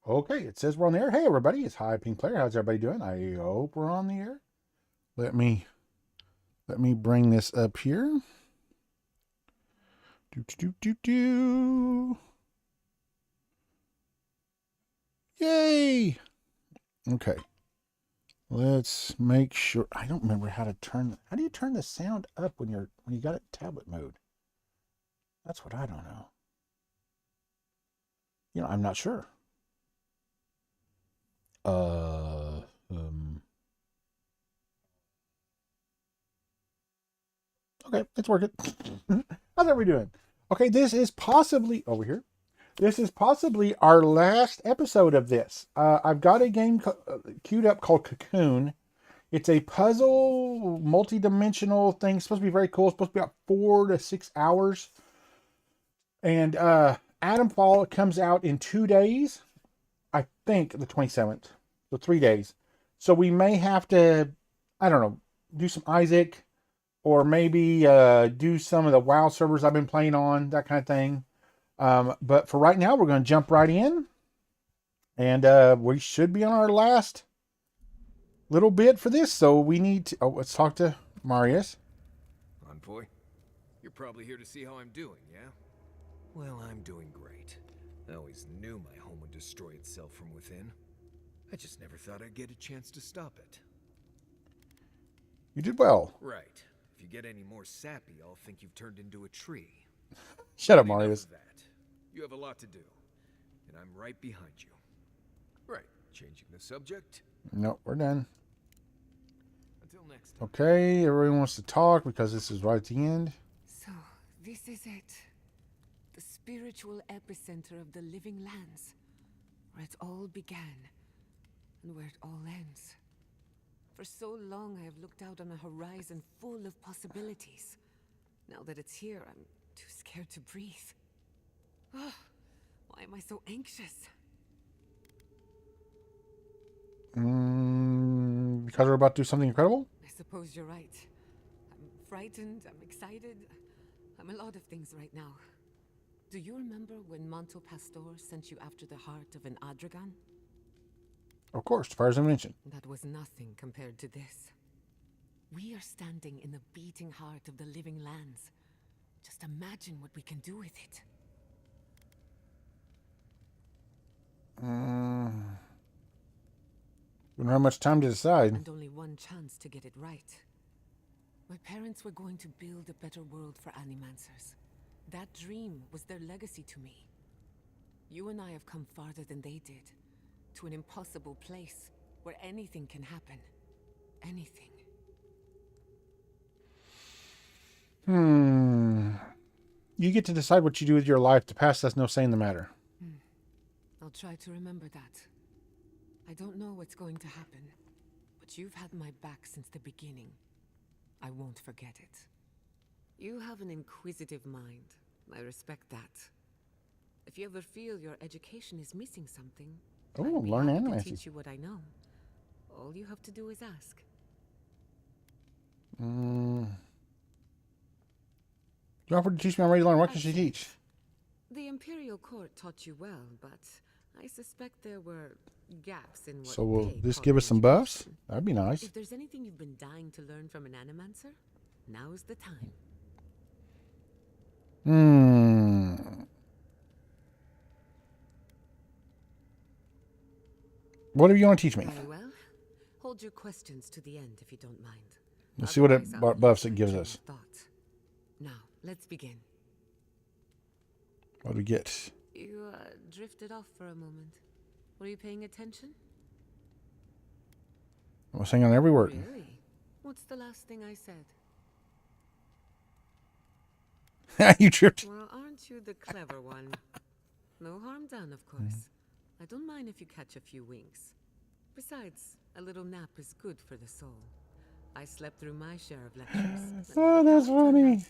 Okay, it says we're on the air. Hey, everybody, it's High Pink Player. How's everybody doing? I hope we're on the air. Let me bring this up here. Do. Yay! Okay. Let's make sure. I don't remember how to turn. How do you turn the sound up when you got it tablet mode? That's what I don't know. I'm not sure. Uh, um. Okay, it's working. How's everybody doing? Okay, this is possibly over here. This is possibly our last episode of this. I've got a game queued up called Cocoon. It's a puzzle, multi-dimensional thing. It's supposed to be very cool. It's supposed to be about 4 to 6 hours. And Adam Fall comes out in 2 days. I think the 27th. So 3 days. So we may have to, I don't know, do some Isaac, or maybe do some of the WoW servers I've been playing on, that kind of thing. But for right now, we're going to jump right in. And we should be on our last little bit for this. So we need to... Oh, let's talk to Marius. Envoy, you're probably here to see how I'm doing, yeah? Well, I'm doing great. I always knew my home would destroy itself from within. I just never thought I'd get a chance to stop it. You did well. Right. If you get any more sappy, I'll think you've turned into a tree. Shut up, Enough Marius. of that. You have a lot to do, and I'm right behind you. Right. Changing the subject? No, we're done. Until next time. Okay, everyone wants to talk because this is right at the end. So, this is it. The spiritual epicenter of the living lands. Where it all began, and where it all ends. For so long, I have looked out on a horizon full of possibilities. Now that it's here, I'm too scared to breathe. Oh, why am I so anxious? Because we're about to do something incredible? I suppose you're right. I'm frightened, I'm excited. I'm a lot of things right now. Do you remember when Manto Pastor sent you after the heart of an Adragan? Of course, as far as I mentioned. That was nothing compared to this. We are standing in the beating heart of the living lands. Just imagine what we can do with it. We don't have much time to decide. And only one chance to get it right. My parents were going to build a better world for Animancers. That dream was their legacy to me. You and I have come farther than they did. To an impossible place where anything can happen. Anything. You get to decide what you do with your life. The past has no say in the matter. I'll try to remember that. I don't know what's going to happen, but you've had my back since the beginning. I won't forget it. You have an inquisitive mind. I respect that. If you ever feel your education is missing something, Oh, I'd be learn happy to animacy. teach you what I know. All you have to do is ask. You offered to teach me. I'm ready to learn. What can she teach? The Imperial Court taught you well, but I suspect there were gaps in what So will they this taught give in us some buffs? education. That'd be nice. If there's anything you've been dying to learn from an Animancer, now is the time. What do you want to teach me? Very well. Hold your questions to the end if you don't mind. Let's see what Otherwise, I'll buffs lose it my gives train us. of thought. Now, let's begin. What do we get? You drifted off for a moment. Were you paying attention? I was hanging on every word. Really? What's the last thing I said? You tripped. Well, aren't you the clever one? No harm done, of course. I don't mind if you catch a few winks. Besides, a little nap is good for the soul. I slept through my share of lectures. Oh, that's funny.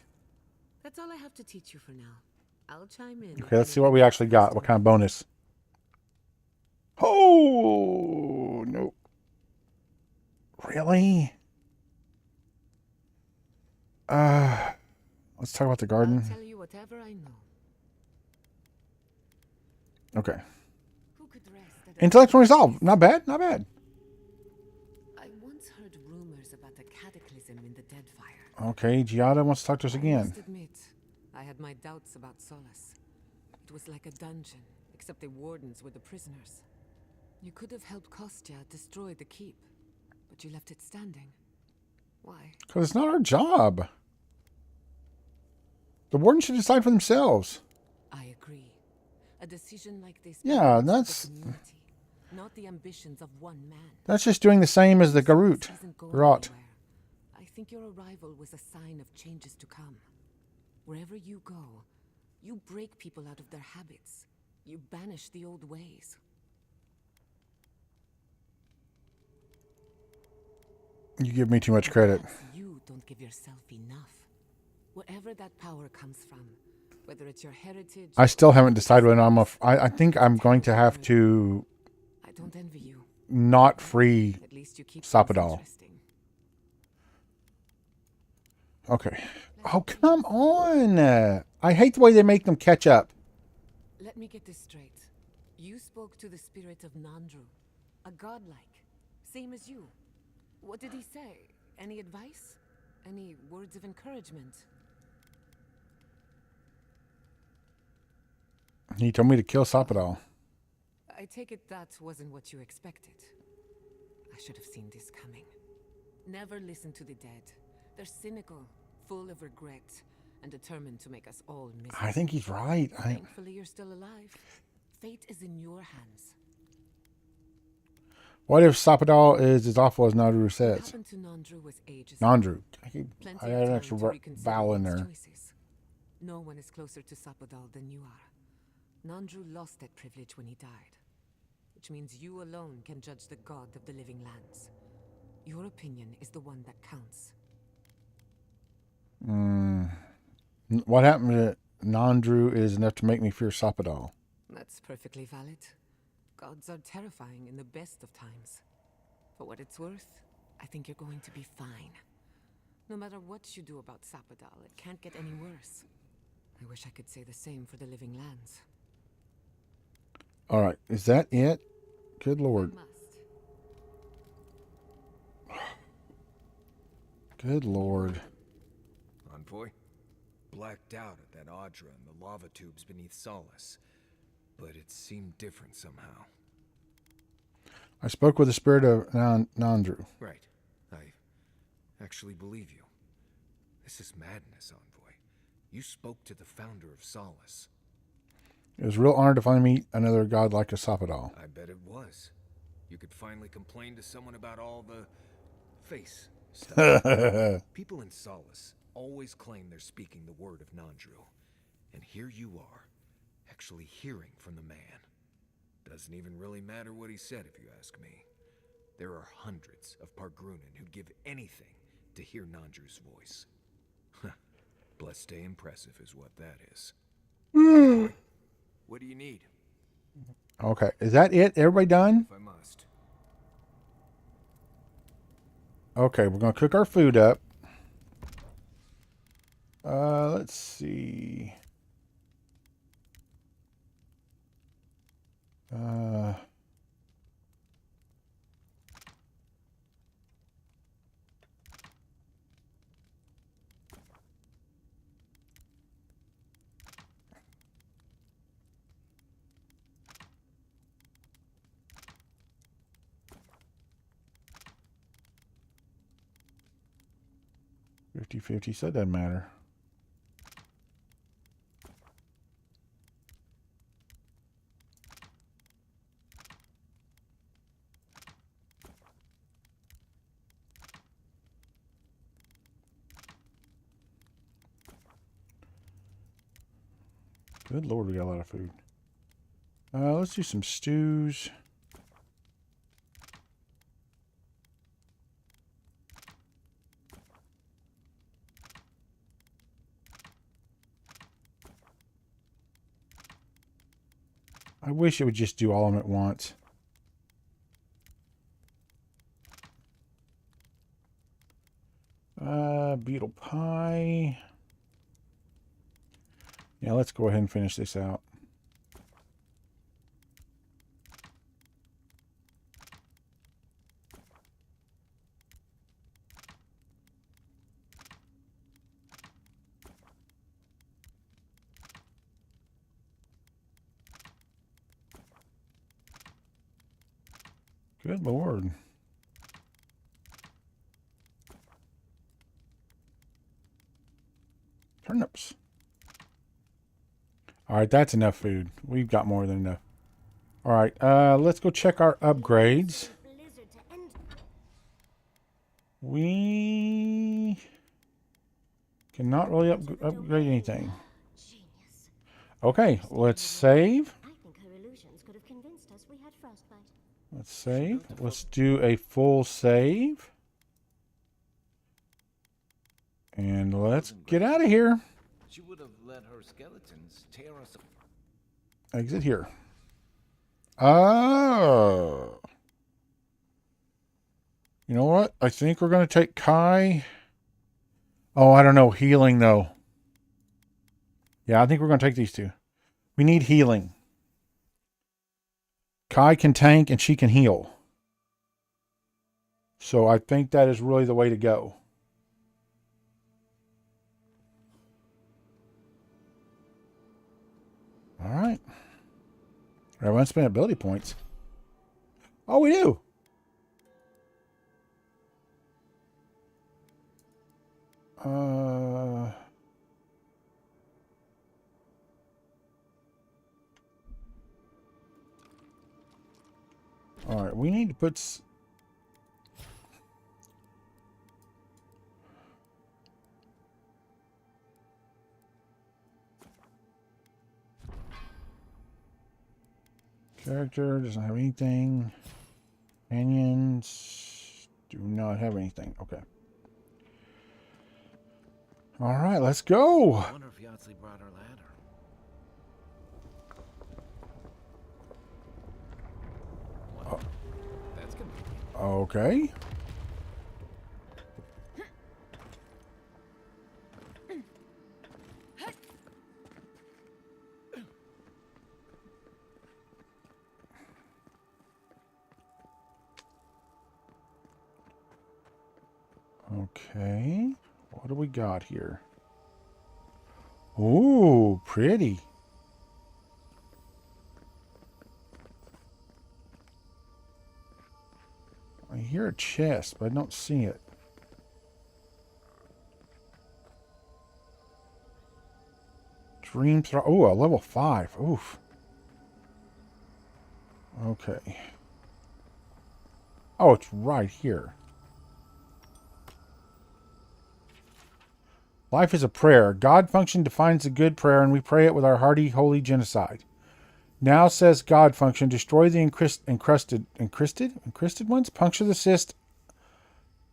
That's all I have to teach you for now. I'll chime in. Okay, let's see what we actually got. What kind of bonus? Oh, nope. Really? Let's talk about the garden. I'll tell you whatever I know. Okay. Who could rest at a Intellectual safe resolve. place. Not bad. Not bad. I once heard rumors about a cataclysm in the Deadfire. Okay, Giada wants to talk to us I again. must admit, I had my doubts about Solace. It was like a dungeon, except the wardens were the prisoners. You could have helped Kostya destroy the keep, but you left it standing. Why? Because it's not our job. The warden should decide for themselves. I agree. A decision like this Yeah, belongs to that's- the community, not the ambitions of one man. That's just doing the same as the Garut. Solace isn't going Garot. anywhere. I think your arrival was a sign of changes to come. Wherever you go, you break people out of their habits. You banish the old ways. You give me too much credit. Perhaps you don't give yourself enough. Wherever that power comes from, whether it's your heritage... I still haven't decided whether I think I'm going to have to I don't envy you. not free. At least you keep Sapadal. things interesting. Okay. Oh, come on. I hate the way they make them catch up. Let me get this straight. You spoke to the spirit of Nandru, a godlike, same as you. What did he say? Any advice? Any words of encouragement? He told me to kill Sapadal. I take it that wasn't what you expected. I should have seen this coming. Never listen to the dead. They're cynical, full of regret, and determined to make us all miserable. I think he's right. Thankfully, you're still alive. Fate is in your hands. What if Sapadal is as awful as Nandru What says? happened to Nandru was ages. Nandru. Plenty I of had an time extra to reconsider vowel in one's there. choices. No one is closer to Sapadal than you are. Nandru lost that privilege when he died, which means you alone can judge the god of the living lands. Your opinion is the one that counts. What happened to Nandru is enough to make me fear Sapadal. That's perfectly valid. Gods are terrifying in the best of times. For what it's worth, I think you're going to be fine. No matter what you do about Sapadal, it can't get any worse. I wish I could say the same for the living lands. All right. Is that it? Good Lord. I must. Good Lord. Envoy? Blacked out at that Audra and the lava tubes beneath Solace. But it seemed different somehow. I spoke with the spirit of Nandru. Right. I actually believe you. This is madness, Envoy. You spoke to the founder of Solace. It was a real honor to finally meet another god like a Sapadal. I bet it was. You could finally complain to someone about all the face stuff. People in Solace always claim they're speaking the word of Nandru. And here you are, actually hearing from the man. Doesn't even really matter what he said, if you ask me. There are hundreds of Pargrunan who'd give anything to hear Nandru's voice. Blessed stay impressive is what that is. What do you need? Okay. Is that it? Everybody done? If I must. Okay. We're going to cook our food up. Let's see. $50-50, so it doesn't matter. Good Lord, we got a lot of food. Let's do some stews. I wish it would just do all of them at once. Beetle pie. Yeah, let's go ahead and finish this out. Good Lord. Turnips. All right, that's enough food. We've got more than enough. All right, let's go check our upgrades. We cannot really upgrade anything. Okay, let's save. Let's save. Let's do a full save. And let's get out of here. She would have let her skeletons tear us. Exit here. Oh. You know what? I think we're going to take Kai. Oh, I don't know. Healing, though. Yeah, I think we're going to take these two. We need healing. Kai can tank and she can heal. So I think that is really the way to go. All right. I want to spend ability points. Oh, we do. All right, we need to put... Character doesn't have anything. Companions do not have anything. Okay. All right, let's go. I wonder if Yahtzee brought her ladder. Well, that's convenient. Okay. Okay. What do we got here? Ooh, pretty. I hear a chest, but I don't see it. Dream throw. Oh, a level 5. Oof. Okay. Oh, it's right here. Life is a prayer. God function defines a good prayer, and we pray it with our hearty, holy genocide. Now says God function, destroy the encrusted ones? Puncture the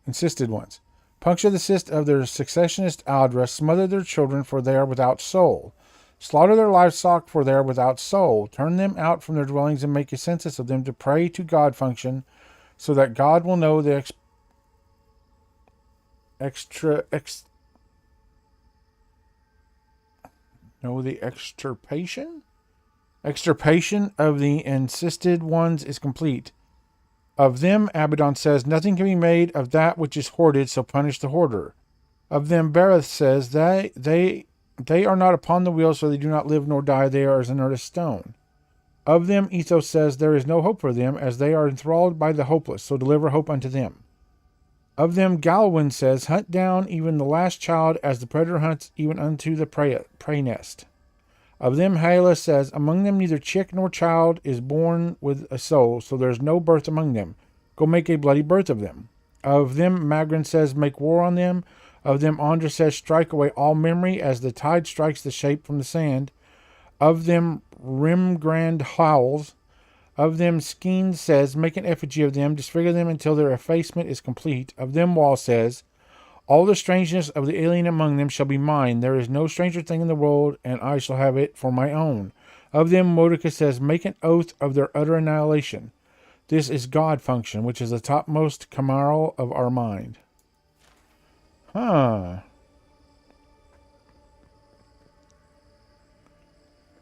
insisted ones. Puncture the cyst of their successionist Aldra, smother their children, for they are without soul. Slaughter their livestock, for they are without soul. Turn them out from their dwellings and make a census of them to pray to God function, so that God will know the extirpation? Extirpation of the insisted ones is complete. Of them, Abaddon says, nothing can be made of that which is hoarded, so punish the hoarder. Of them, Bereth says, they are not upon the wheel, so they do not live nor die, they are as inert as stone. Of them, Ethos says, there is no hope for them, as they are enthralled by the hopeless, so deliver hope unto them. Of them, Galwin says, hunt down even the last child, as the predator hunts even unto the prey nest. Of them, Hyla says, among them neither chick nor child is born with a soul, so there is no birth among them. Go make a bloody birth of them. Of them, Magrin says, make war on them. Of them, Andra says, strike away all memory, as the tide strikes the shape from the sand. Of them, Rimgrand howls. Of them, Skeen says, make an effigy of them, disfigure them until their effacement is complete. Of them, Wall says, all the strangeness of the alien among them shall be mine. There is no stranger thing in the world, and I shall have it for my own. Of them, Mordecai says, make an oath of their utter annihilation. This is God function, which is the topmost Kamaral of our mind. Huh.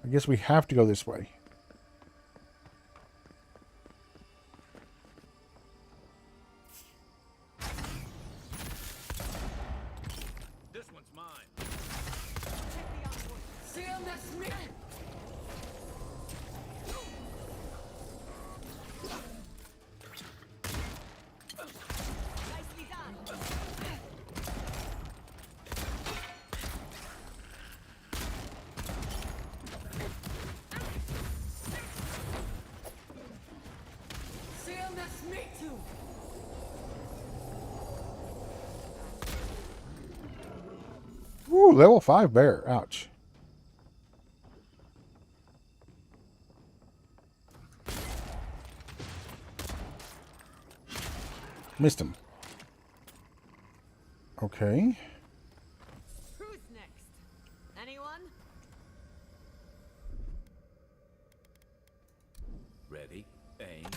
I guess we have to go this way. Me too. Ooh, level 5 bear. Ouch. Missed him. Okay. Who's next? Anyone? Ready? Aim.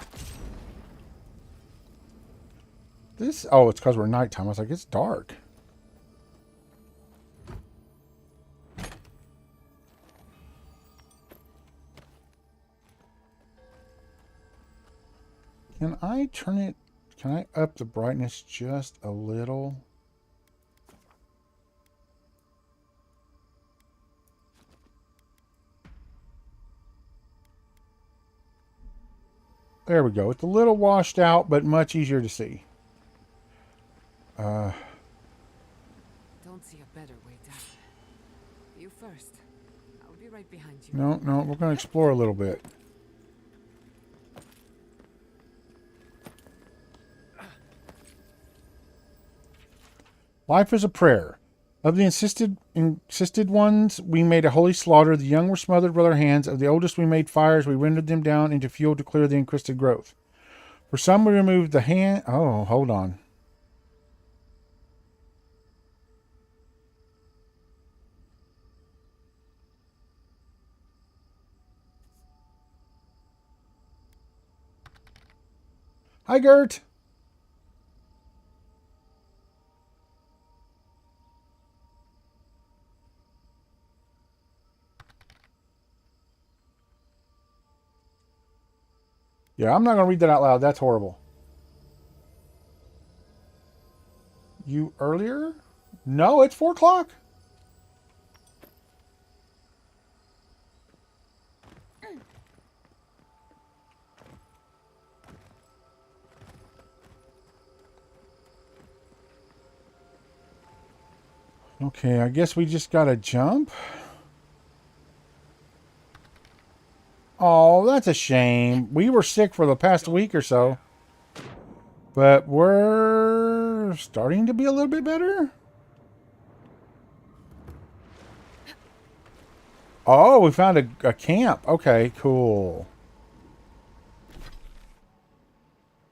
This. Oh, it's because we're nighttime. I was like, it's dark. Can I turn it? Can I up the brightness just a little? There we go. It's a little washed out, but much easier to see. Don't see a better way down. You first. I'll be right behind you. No, we're going to explore a little bit. Life is a prayer. Of the insisted ones, we made a holy slaughter. The young were smothered with our hands. Of the oldest, we made fires. We rendered them down into fuel to clear the encrusted growth. For some, we removed the hand. Oh, hold on. Hi, Gert. Yeah, I'm not going to read that out loud. That's horrible. You earlier? No, it's 4 o'clock. Okay, I guess we just got to jump. Oh, that's a shame. We were sick for the past week or so. But we're starting to be a little bit better. Oh, we found a camp. Okay, cool.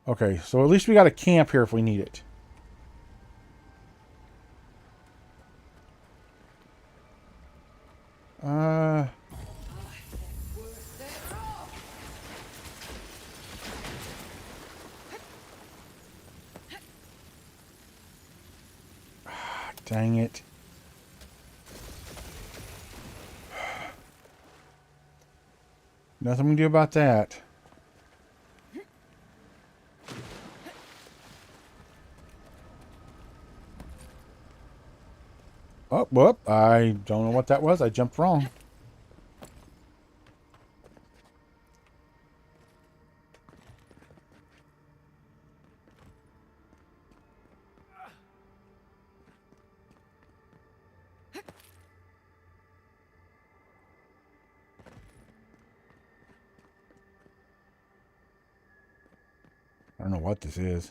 Okay, so at least we got a camp here if we need it. Dang it. Nothing we can do about that. Oh, whoop. I don't know what that was. I jumped wrong. I don't know what this is.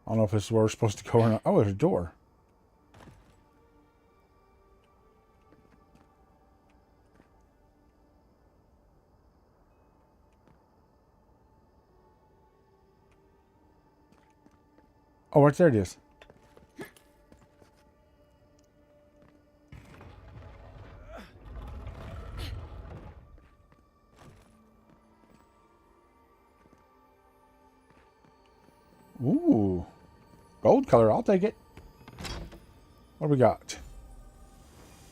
I don't know if this is where we're supposed to go or not. Oh, there's a door. Oh, right there it is. Ooh. Gold color. I'll take it. What do we got?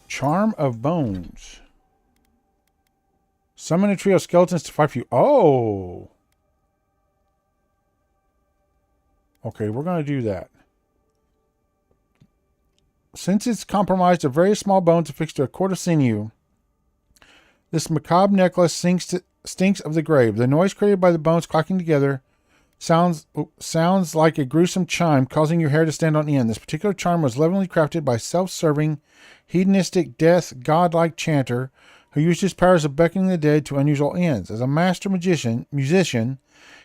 Charm of Bones. Summon a trio of skeletons to fight for you. Oh. Okay, we're going to do that. Since it's compromised of very small bones affixed to a cord of sinew, this macabre necklace stinks of the grave. The noise created by the bones clacking together sounds like a gruesome chime, causing your hair to stand on end. This particular charm was lovingly crafted by self-serving, hedonistic, death godlike chanter who used his powers of beckoning the dead to unusual ends. As a master musician,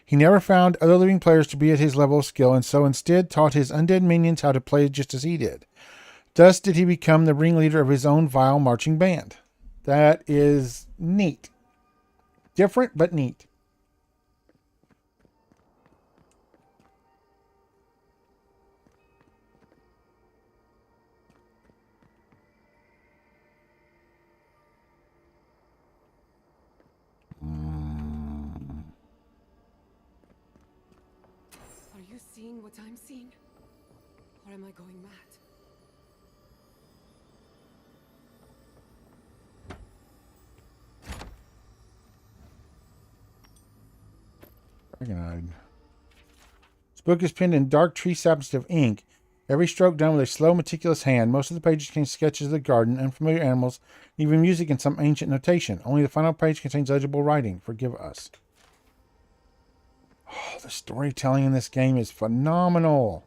He never found other living players to be at his level of skill, and so instead taught his undead minions how to play just as he did. Thus did he become the ringleader of his own vile marching band. That is neat. Different, but neat. Are you seeing what I'm seeing? Or am I going mad? Dragonide. This book is penned in dark tree substance of ink, every stroke done with a slow, meticulous hand. Most of the pages contain sketches of the garden, unfamiliar animals, even music and some ancient notation. Only the final page contains legible writing. Forgive us. Oh, the storytelling in this game is phenomenal.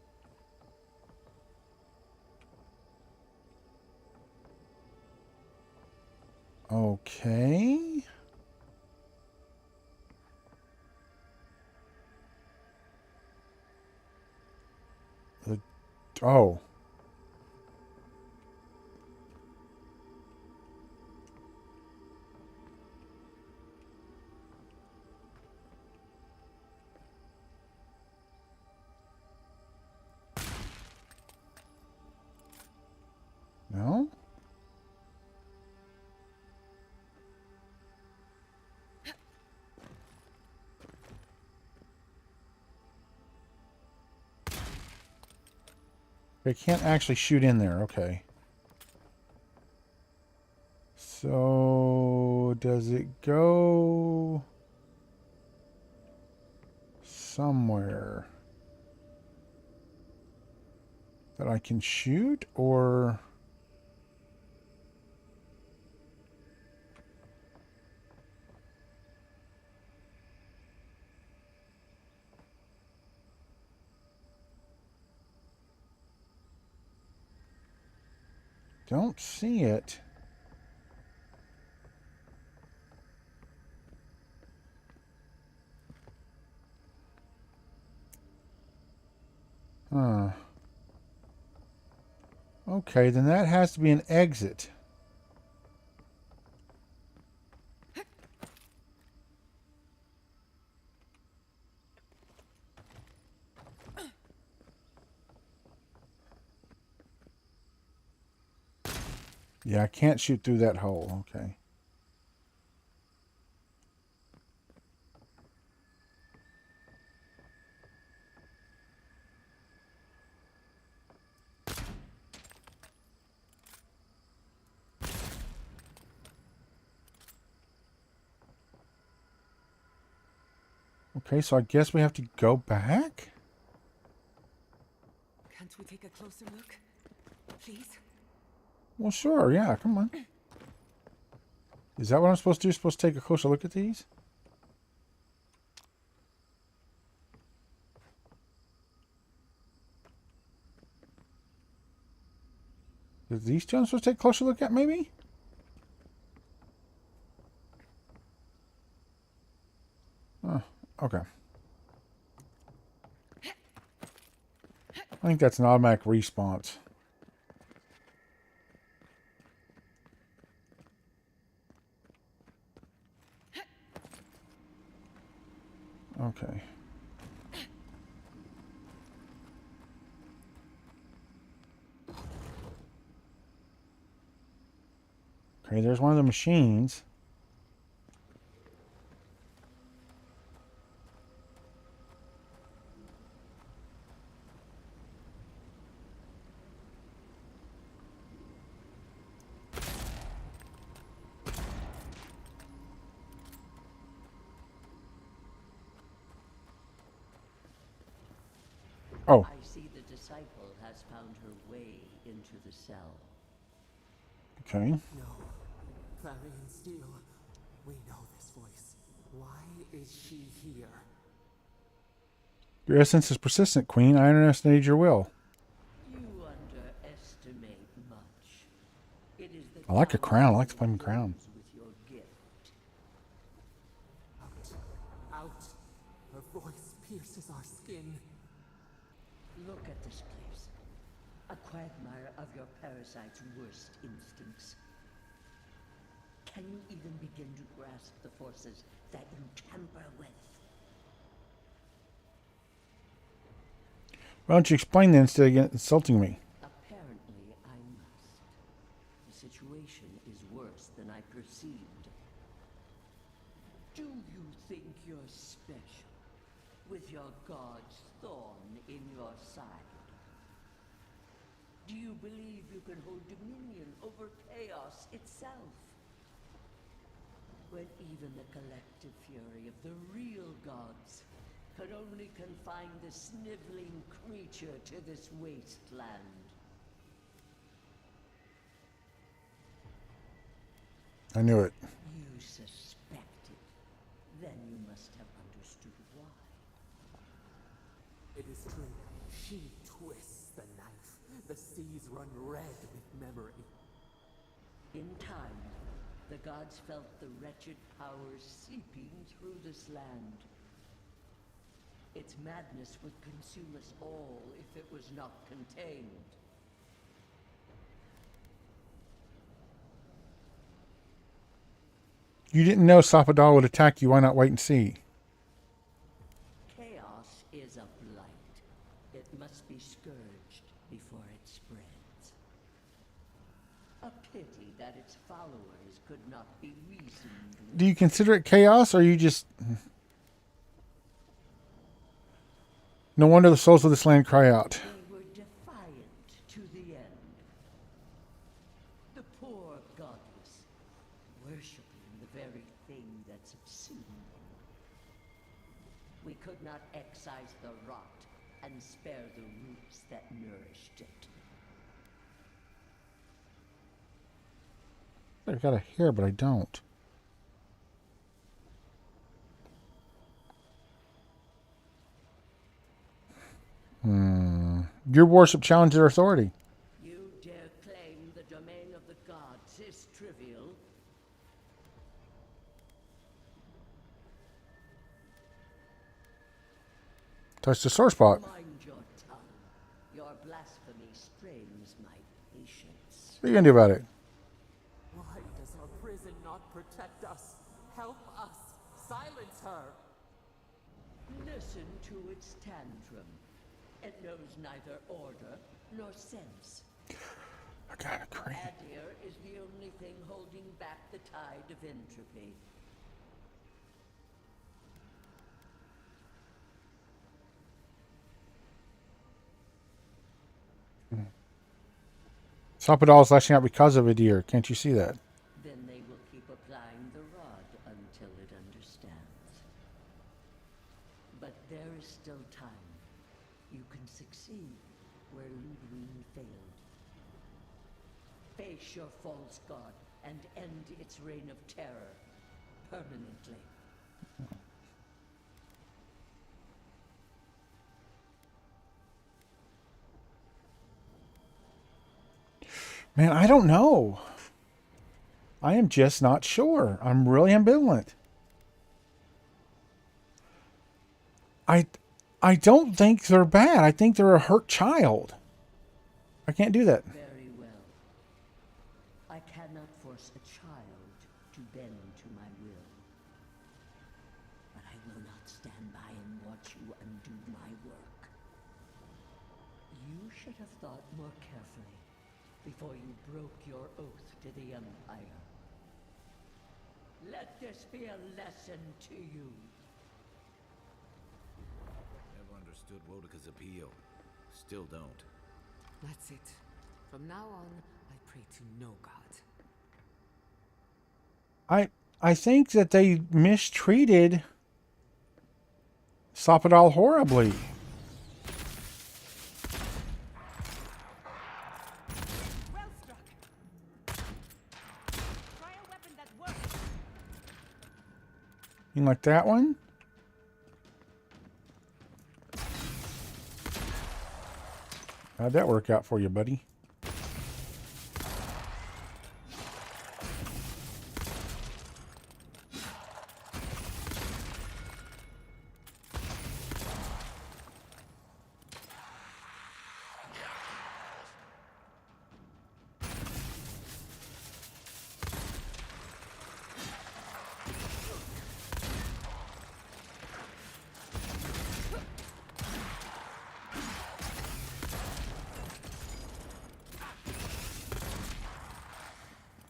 Okay. Oh. No? They can't actually shoot in there. Okay. So, does it go somewhere that I can shoot, or... Don't see it. Huh. Okay, then that has to be an exit. Yeah, I can't shoot through that hole. Okay. Okay, so I guess we have to go back? Can't we take a closer look? Please? Well, sure, yeah, come on. Is that what I'm supposed to do? Supposed to take a closer look at these? Is these two I'm supposed to take a closer look at, maybe? Oh, okay. I think that's an automatic response. Okay. Okay, there's one of the machines. Oh, I see the disciple has found her way into the cell. okay. No. Clarion Steel. We know this voice. Why is she here? Your essence is persistent, Queen. I underestimated your will. You underestimate much. It is the I like a time crown. I like the you flaming crown. lose with your gift. Out. Out. Her voice. of your parasite's worst instincts. Can you even begin to grasp the forces that you tamper with? Why don't you explain that instead of insulting me? Apparently, I must. The situation is worse than I perceived. Do you think you're special, with your god's thorn in your side? Do you believe you can hold dominion over chaos itself? When even the collective fury of the real gods could only confine the sniveling creature to this wasteland. I knew it. You suspected. Then you must have understood why. It is true. She twists the knife. The seas run red with memory. In time, the gods felt the wretched powers seeping through this land. Its madness would consume us all if it was not contained. You didn't know Sapadal would attack you. Why not wait and see? Chaos is a blight. It must be scourged before it spreads. A pity that its followers could not be reasoned with. Do you consider it chaos, or you just... No wonder the souls of this land cry out. They were defiant to the end. The poor godless, worshipping the very thing that subsumed them. We could not excise the rot and spare the roots that nourished it. I've got a hair, but I don't. Your worship challenges their authority. You dare claim the domain of the gods is trivial? Touch the sore spot. Mind your tongue. Your blasphemy strains my patience. What are you going to do about it? Why does our prison not protect us? Help us! Silence her! Listen to its tantrum. It knows neither order nor sense. I got a crane. Adir is the only thing holding back the tide of entropy. Sapadal is lashing out because of a deer. Can't you see that? Then they will keep applying the rod until it understands. But there is still time. You can succeed where Ludwig failed. Face your false god and end its reign of terror permanently. Man, I don't know. I am just not sure. I'm really ambivalent. I don't think they're bad. I think they're a hurt child. I can't do that. Very well. I cannot force a child to bend to my will. But I will not stand by and watch you undo my work. You should have thought more carefully before you broke your oath to the Empire. Let this be a lesson to you. Never understood Wodika's appeal. Still don't. That's it. From now on, I pray to no god. I think that they mistreated Sapadal horribly. Well struck. Try a weapon that works. You like that one? How'd that work out for you, buddy?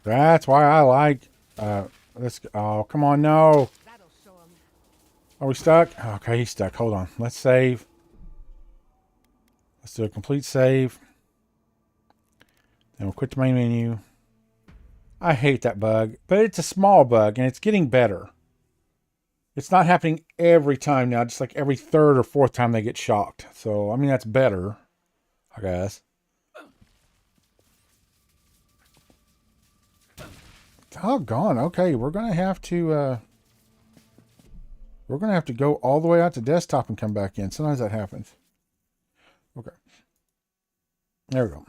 That's why I like this. Oh, come on, no. That'll show him. Are we stuck? Okay, he's stuck. Hold on. Let's save. Let's do a complete save. Then we'll quit the main menu. I hate that bug, but it's a small bug and it's getting better. It's not happening every time now, just like every third or fourth time they get shocked. So, I mean, that's better, I guess. Doggone. Okay, we're going to have to go all the way out to desktop and come back in. Sometimes that happens. Okay. There we go.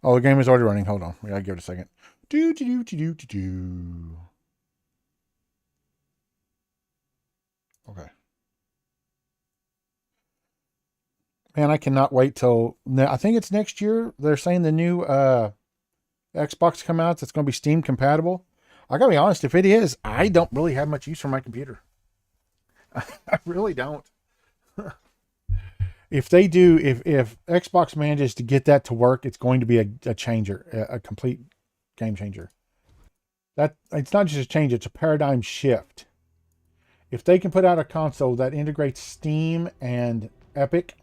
Oh, the game is already running. Hold on. We got to give it a second. Do. Okay. Man, I cannot wait till I think it's next year. They're saying the new Xbox come out that's going to be Steam compatible. I got to be honest, if it is, I don't really have much use for my computer. I really don't. If they do, if Xbox manages to get that to work, it's going to be a changer, a complete game changer. That it's not just a change, it's a paradigm shift. If they can put out a console that integrates Steam and Epic,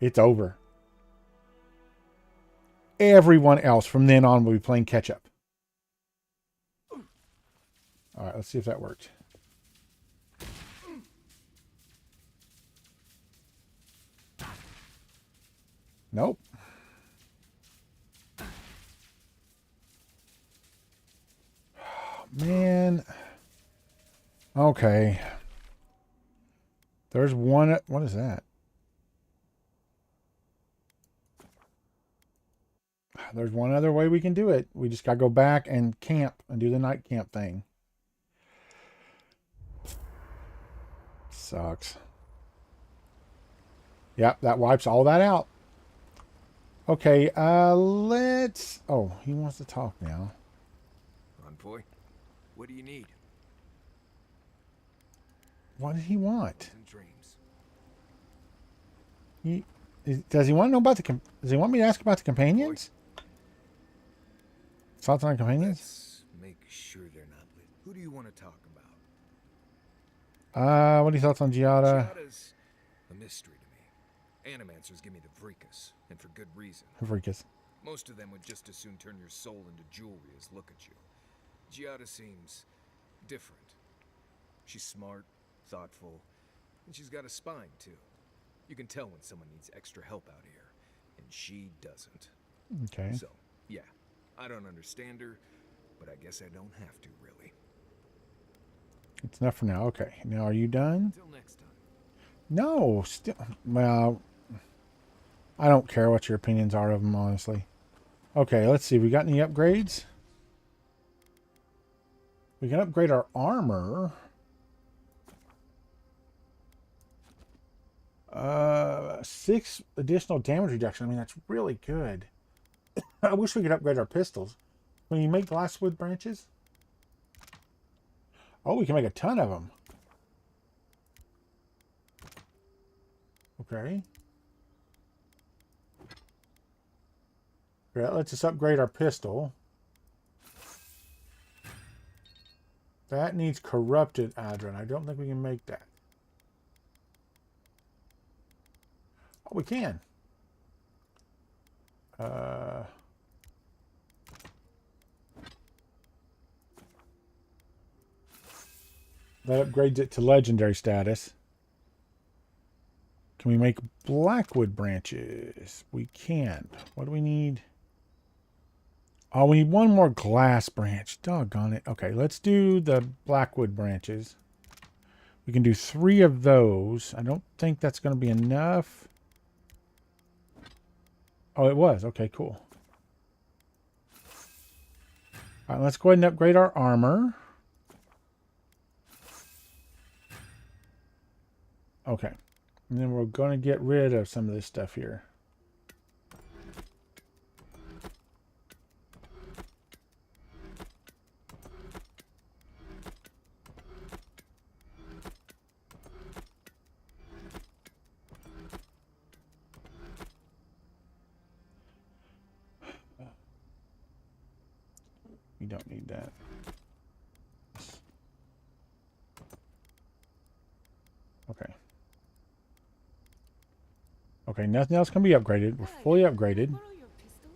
it's over. Everyone else from then on will be playing catch up. All right, let's see if that worked. Nope. Man. Okay. There's one. What is that? There's one other way we can do it. We just got to go back and camp and do the night camp thing. Sucks. Yep, that wipes all that out. Okay, let's... Oh, he wants to talk now. Envoy, what do you need? What did he want? And dreams. Does he want to know about the... Does he want me to ask about the companions? Thoughts on companions? Let's make sure they're not lit. Who do you want to talk about? What are your thoughts on Giada? Giada's a mystery to me. Animancers give me the freakus, and for good reason. Freakus. Most of them would just as soon turn your soul into jewelry as look at you. Giada seems different. She's smart, thoughtful, and she's got a spine, too. You can tell when someone needs extra help out here, and she doesn't. Okay. So, yeah, I don't understand her, but I guess I don't have to, really. It's enough for now. Okay. Now, are you done? Until next time. No. Still... Well... I don't care what your opinions are of them, honestly. Okay, let's see. We got any upgrades? We can upgrade our armor. 6 additional damage reduction. I mean, that's really good. I wish we could upgrade our pistols. When you make glasswood branches? Oh, we can make a ton of them. Okay. That lets us upgrade our pistol. That needs corrupted Adron. I don't think we can make that. Oh, we can. That upgrades it to legendary status. Can we make blackwood branches? We can. What do we need? Oh, we need one more glass branch. Doggone it. Okay, let's do the blackwood branches. We can do 3 of those. I don't think that's going to be enough. Oh, it was. Okay, cool. All right, let's go ahead and upgrade our armor. Okay. And then we're going to get rid of some of this stuff here. You don't need that. Okay. Okay, nothing else can be upgraded. We're fully upgraded. Borrow your pistol?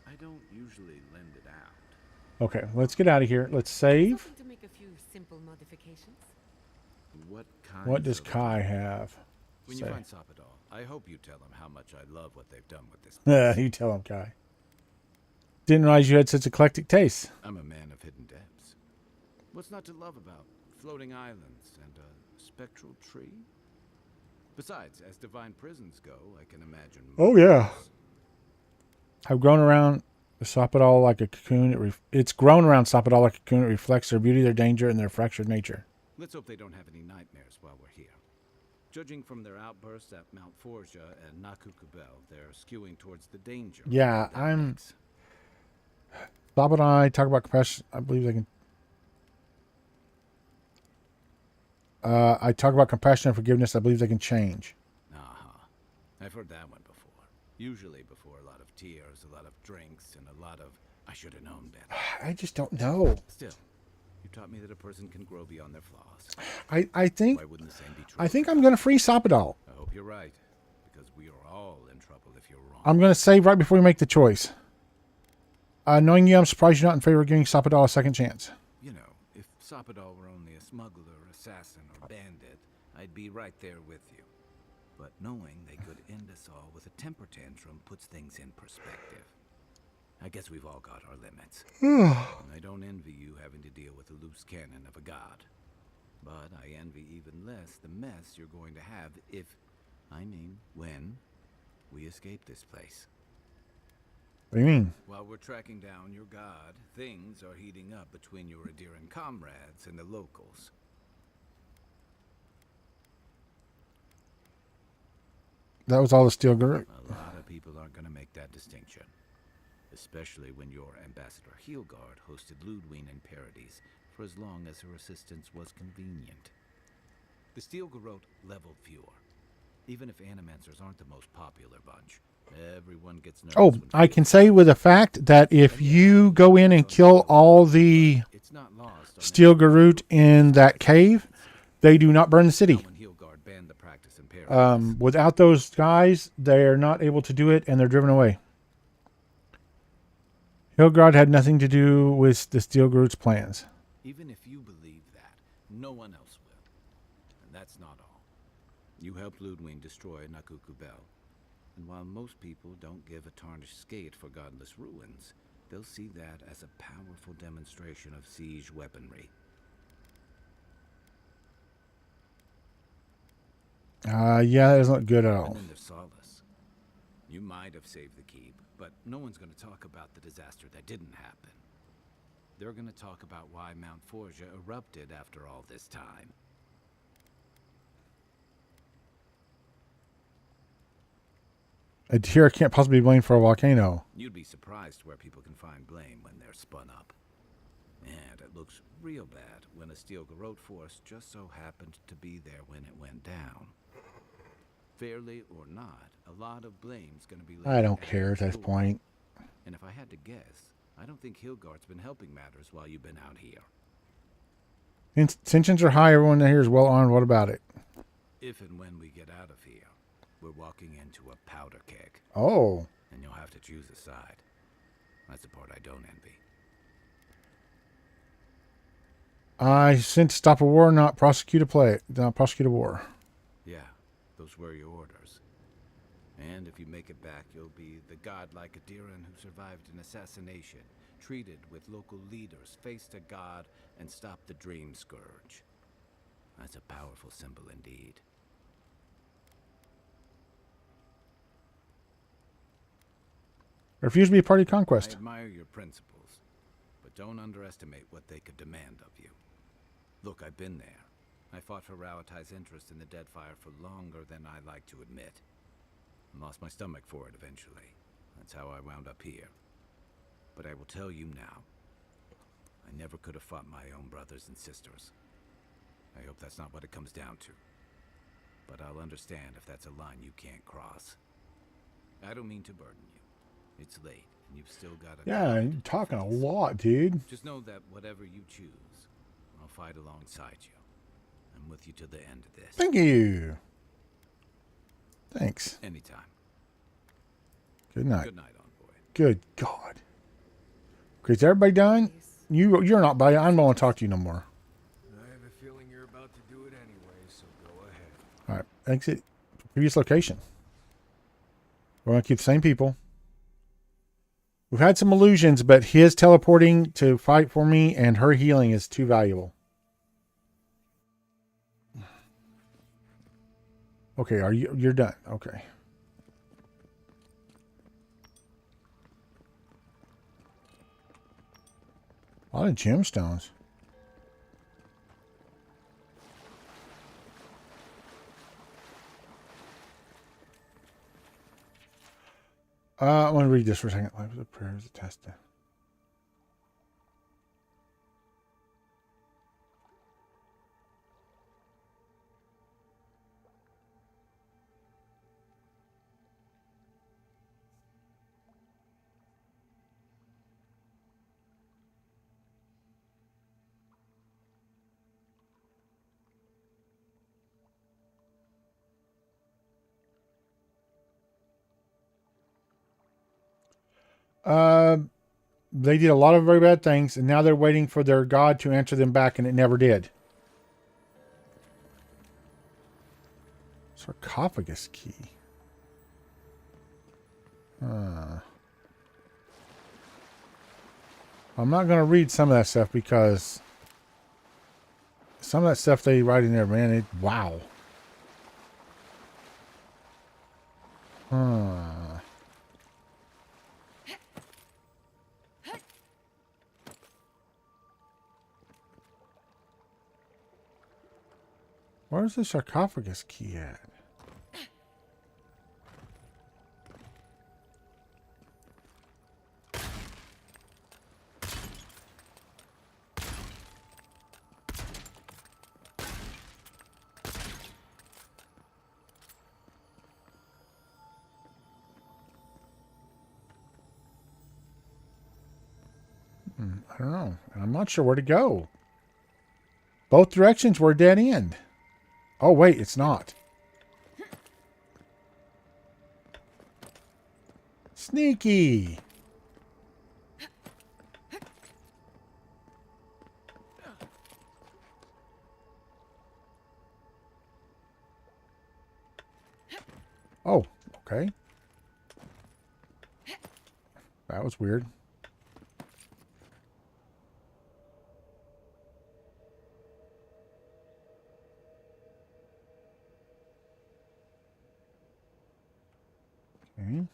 I don't usually lend it out. Okay, let's get out of here. Let's I was save. hoping to make a few simple modifications. What kind? What does Kai have? When Say. you find Sopadol, I hope you tell him how much I love what they've done with this. You tell him, Kai. Didn't realize you had such eclectic tastes. I'm a man of hidden depths. What's not to love about floating islands and a spectral tree? Besides, as divine prisons go, I can imagine. Oh, yeah. I've grown around Sopadol like a cocoon. It's grown around Sopadol like a cocoon. It reflects their beauty, their danger, and their fractured nature. Let's hope they don't have any nightmares while we're here. Judging from their outbursts at Mount Forja and Nakukubel, they're skewing towards the danger. Yeah, Bob and I talk about compassion. I believe they can. I talk about compassion and forgiveness. I believe they can change. I've heard that one before. Usually before a lot of tears, a lot of drinks, and a lot of I should have known better. I just don't know. Still, you taught me that a person can grow beyond their flaws. I think Why wouldn't the same be true? I think I'm going to free Sopadol. I hope you're right, because we are all in trouble if you're wrong. I'm going to save right before we make the choice. Knowing you, I'm surprised you're not in favor of giving Sopadol a second chance. You know, if Sopadol were only a smuggler, assassin, or bandit, I'd be right there with you. But knowing they could end us all with a temper tantrum puts things in perspective. I guess we've all got our limits. And I don't envy you having to deal with a loose cannon of a god. But I envy even less the mess you're going to have when we escape this place. What do you mean? While we're tracking down your god, things are heating up between your Adiran comrades and the locals. That was all the steel girl. A lot of people aren't going to make that distinction. Especially when your Ambassador Heelguard hosted Ludwig in Paradise for as long as her assistance was convenient. The Steel Garrote leveled fewer. Even if Animancers aren't the most popular bunch, everyone gets nervous. Oh, I can say with a fact that if you go in and kill all the It's not lost on steel Garrote in that cave, they do not burn the city. when Heelguard banned the practice in Paradise. Without those guys, they're not able to do it, and they're driven away. Hilgard had nothing to do with the Steel Garrote's plans. Even if you believe that, no one else will. And that's not all. You helped Ludwig destroy Nakukubel. And while most people don't give a tarnished skate for godless ruins, they'll see that as a powerful demonstration of siege weaponry. Yeah, that doesn't look good at And all. then there's Solace. You might have saved the keep, but no one's going to talk about the disaster that didn't happen. They're going to talk about why Mount Forja erupted after all this time. Here can't possibly be blamed for a volcano. You'd be surprised where people can find blame when they're spun up. And it looks real bad when a Steel Garrote force just so happened to be there when it went down. Fairly or not, a lot of blame's going to be laid I don't at care at this Hilgard. point. And if I had to guess, I don't think Hilgard's been helping matters while you've been out here. Tensions are high. Everyone here is well armed. What about it? If and when we get out of here, we're walking into a powder keg, Oh. and you'll have to choose a side. That's the part I don't envy. I sent to stop a war, not prosecute a war. Yeah, those were your orders. And if you make it back, you'll be the godlike Adiran who survived an assassination, treated with local leaders, faced a god, and stopped the Dream Scourge. That's a powerful symbol indeed. Refuse to be a party to I conquest. admire your principles, but don't underestimate what they could demand of you. Look, I've been there. I fought for Rauatai's interest in the Deadfire for longer than I like to admit. And lost my stomach for it eventually. That's how I wound up here. But I will tell you now, I never could have fought my own brothers and sisters. I hope that's not what it comes down to. But I'll understand if that's a line you can't cross. I don't mean to burden you. It's late, and you've still got a Yeah, god you're to talking a face. lot, dude. Just know that whatever you choose, I'll fight alongside you. I'm with you to the end of this. Thank you. Thanks. Anytime. Good night. Good night, envoy. Good God. Okay, is everybody done? You're not, buddy. I don't want to talk to you no more. I have a feeling you're about to do it anyway, so go ahead. All right, exit previous location. We're going to keep the same people. We've had some illusions, but his teleporting to fight for me and her healing is too valuable. Okay, you're done. Okay. A lot of gemstones. I want to read this for a second. Life of the prayers attested. They did a lot of very bad things, and now they're waiting for their God to answer them back, and it never did. Sarcophagus key. I'm not going to read some of that stuff because some of that stuff they write in there, man, wow. Where's the sarcophagus key at? I don't know. And I'm not sure where to go. Both directions were a dead end. Oh, wait, it's not. Sneaky. Oh, okay. That was weird. Okay.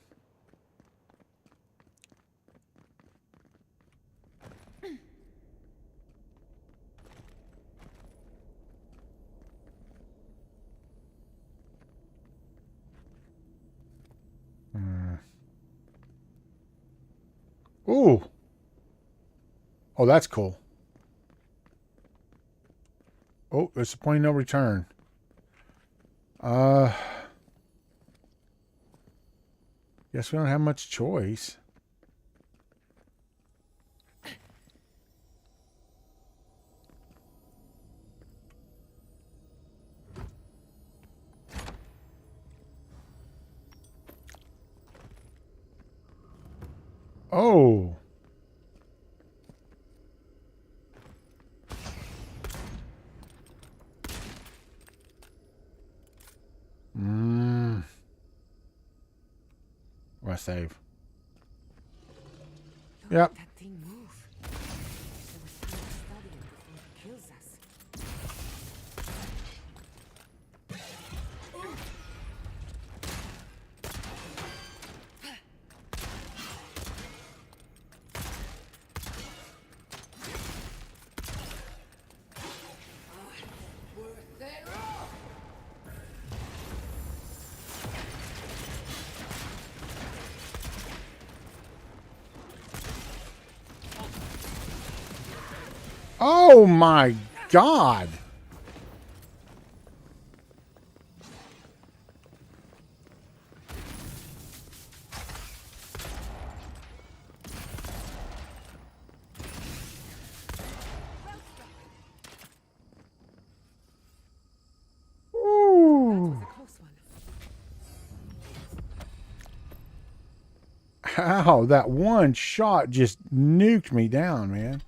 Ooh. Oh, that's cool. Oh, there's a point of no return. Guess we don't have much choice. Oh. Where I save? Yep. That thing move. There was time to study it before it kills us. Oh my God. Wow, that one shot just nuked me down, man.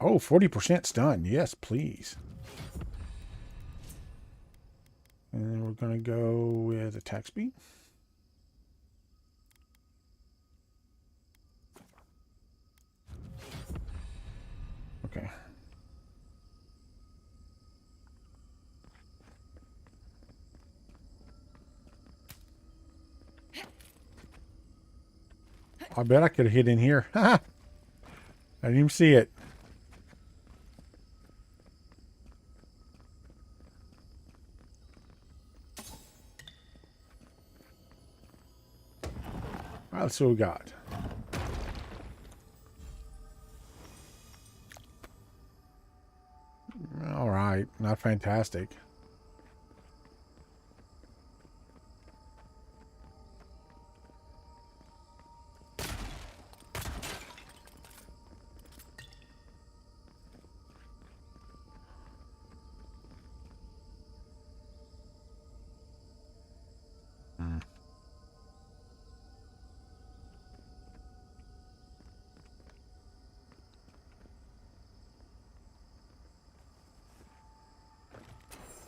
Oh, 40% stun. Yes, please. And then we're going to go with attack speed. Okay. I bet I could have hit in here. I didn't even see it. All right, let's see what we got. All right, not fantastic.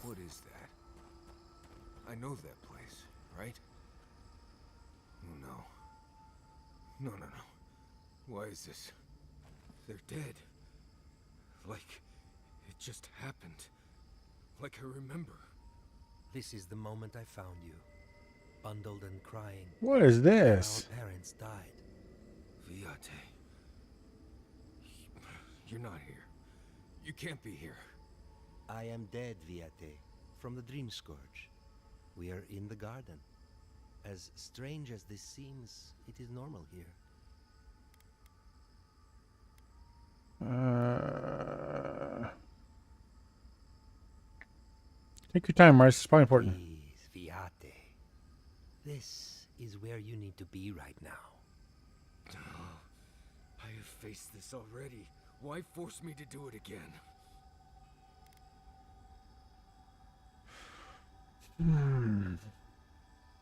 What is that? I know that place, right? Oh no. No. Why is this? They're dead. Like it just happened. Like I remember. This is the moment I found you, bundled and crying. What is this? Our parents died. Viate. You're not here. You can't be here. I am dead, Viate, from the Dream Scourge. We are in the garden. As strange as this seems, it is normal here. Take your time, Marius. It's probably important. Please, Viate. This is where you need to be right now. I have faced this already. Why force me to do it again?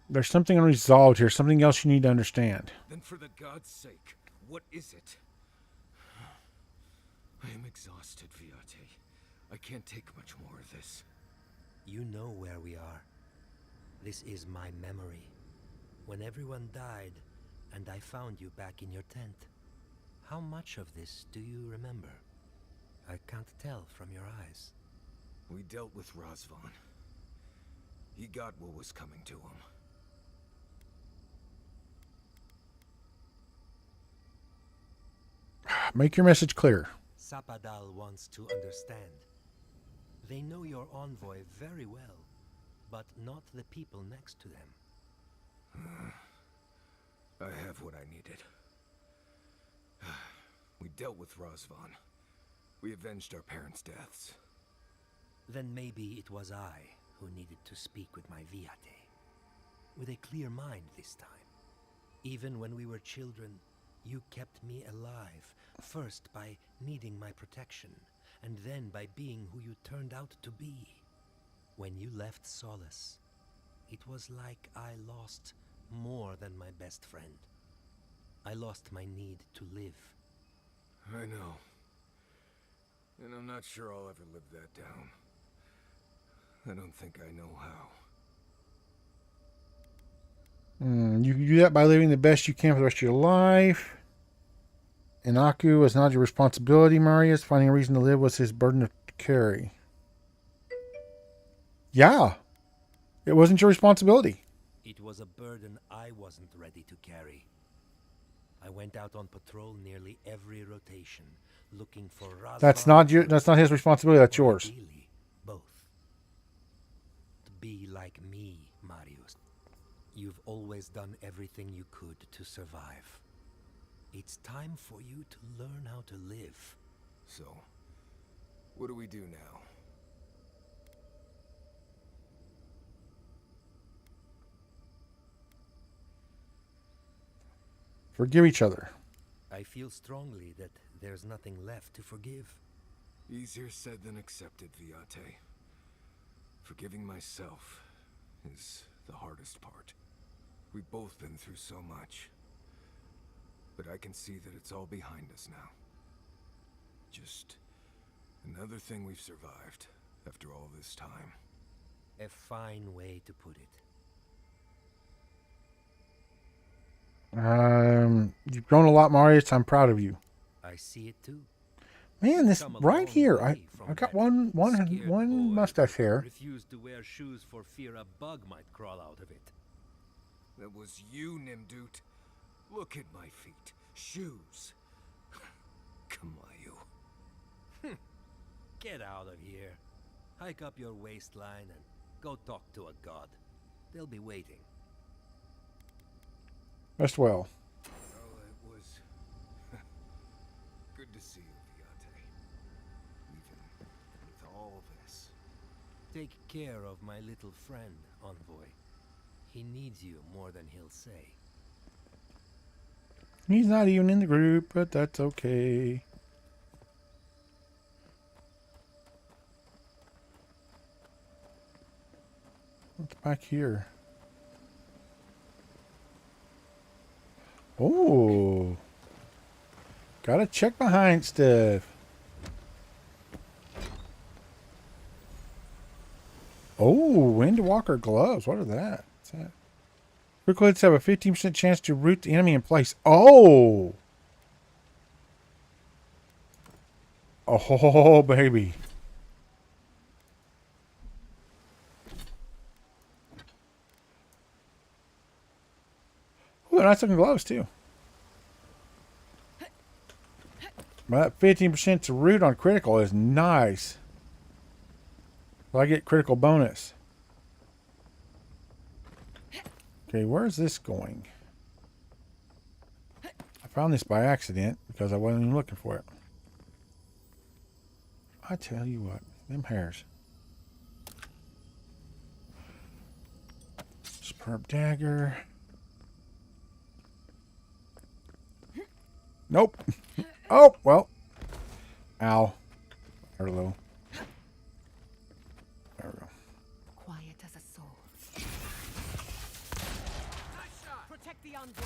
There's something unresolved here. Something else you need to understand. Then for the god's sake, what is it? I am exhausted, Viate. I can't take much more of this. You know where we are. This is my memory. When everyone died, and I found you back in your tent. How much of this do you remember? I can't tell from your eyes. We dealt with Razvan. He got what was coming to him. Make your message clear. Sapadal wants to understand. They know your envoy very well, but not the people next to them. I have what I needed. We dealt with Razvan. We avenged our parents' deaths. Then maybe it was I who needed to speak with my Viate. With a clear mind this time. Even when we were children, you kept me alive, first by needing my protection, and then by being who you turned out to be. When you left Solace, it was like I lost more than my best friend. I lost my need to live. I know. And I'm not sure I'll ever live that down. I don't think I know how. You can do that by living the best you can for the rest of your life. Inaku was not your responsibility, Marius. Finding a reason to live was his burden to carry. Yeah. It wasn't your responsibility. It was a burden I wasn't ready to carry. I went out on patrol nearly every rotation, looking for Razvan. That's not his responsibility, that's yours. Ideally, both. To be like me, Marius. You've always done everything you could to survive. It's time for you to learn how to live. So, What do we do now? Forgive each other. I feel strongly that there's nothing left to forgive. Easier said than accepted, Viate. Forgiving myself is the hardest part. We've both been through so much. But I can see that it's all behind us now. Just another thing we've survived after all this time. A fine way to put it. You've grown a lot, Marius. I'm proud of you. I see it too. Man, this Come a right long here. way from I got that one scared boy mustache hair. Refused to wear shoes for fear a bug might crawl out of it. That was you, Nimdut. Look at my feet. Shoes. Kamayu. Get out of here. Hike up your waistline and go talk to a god. They'll be waiting. Rest well. Oh, it was good to see you, Viate. Even with all this. Take care of my little friend, Envoy. He needs you more than he'll say. He's not even in the group, but that's okay. What's back here? Oh. Gotta check behind stuff. Oh, Windwalker gloves. What are that? What's that? Quick hits have a 15% chance to root the enemy in place. Oh! Oh, baby. Oh, they're nice looking gloves, too. But that 15% to root on critical is nice. So I get critical bonus. Okay, where's this going? I found this by accident because I wasn't even looking for it. I tell you what, them hairs. Superb dagger. Nope. Oh, well. Ow. Hello. There we go. Quiet as a soul. Protect the envoy.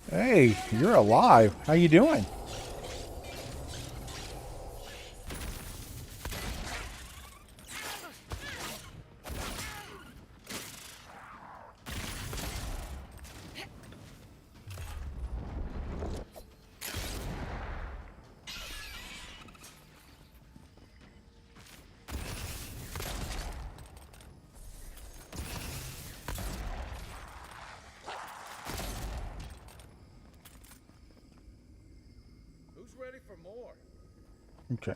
Hey, you're alive. How you doing? Who's ready for more? Okay.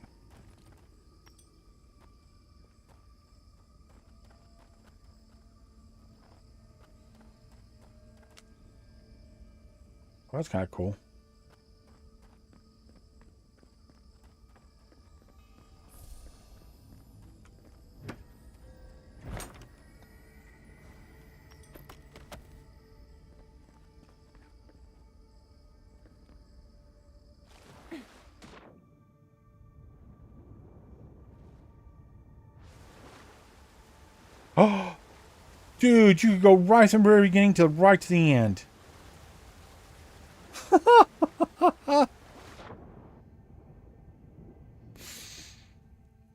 Well, that's kind of cool. Oh, dude, you could go right from the very beginning to right to the end.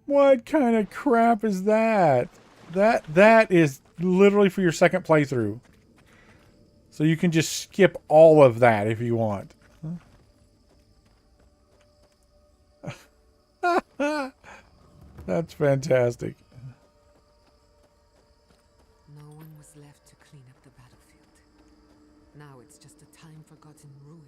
What kind of crap is that? That is literally for your second playthrough. So you can just skip all of that if you want. That's fantastic. No one was left to clean up the battlefield. Now it's just a time-forgotten ruin.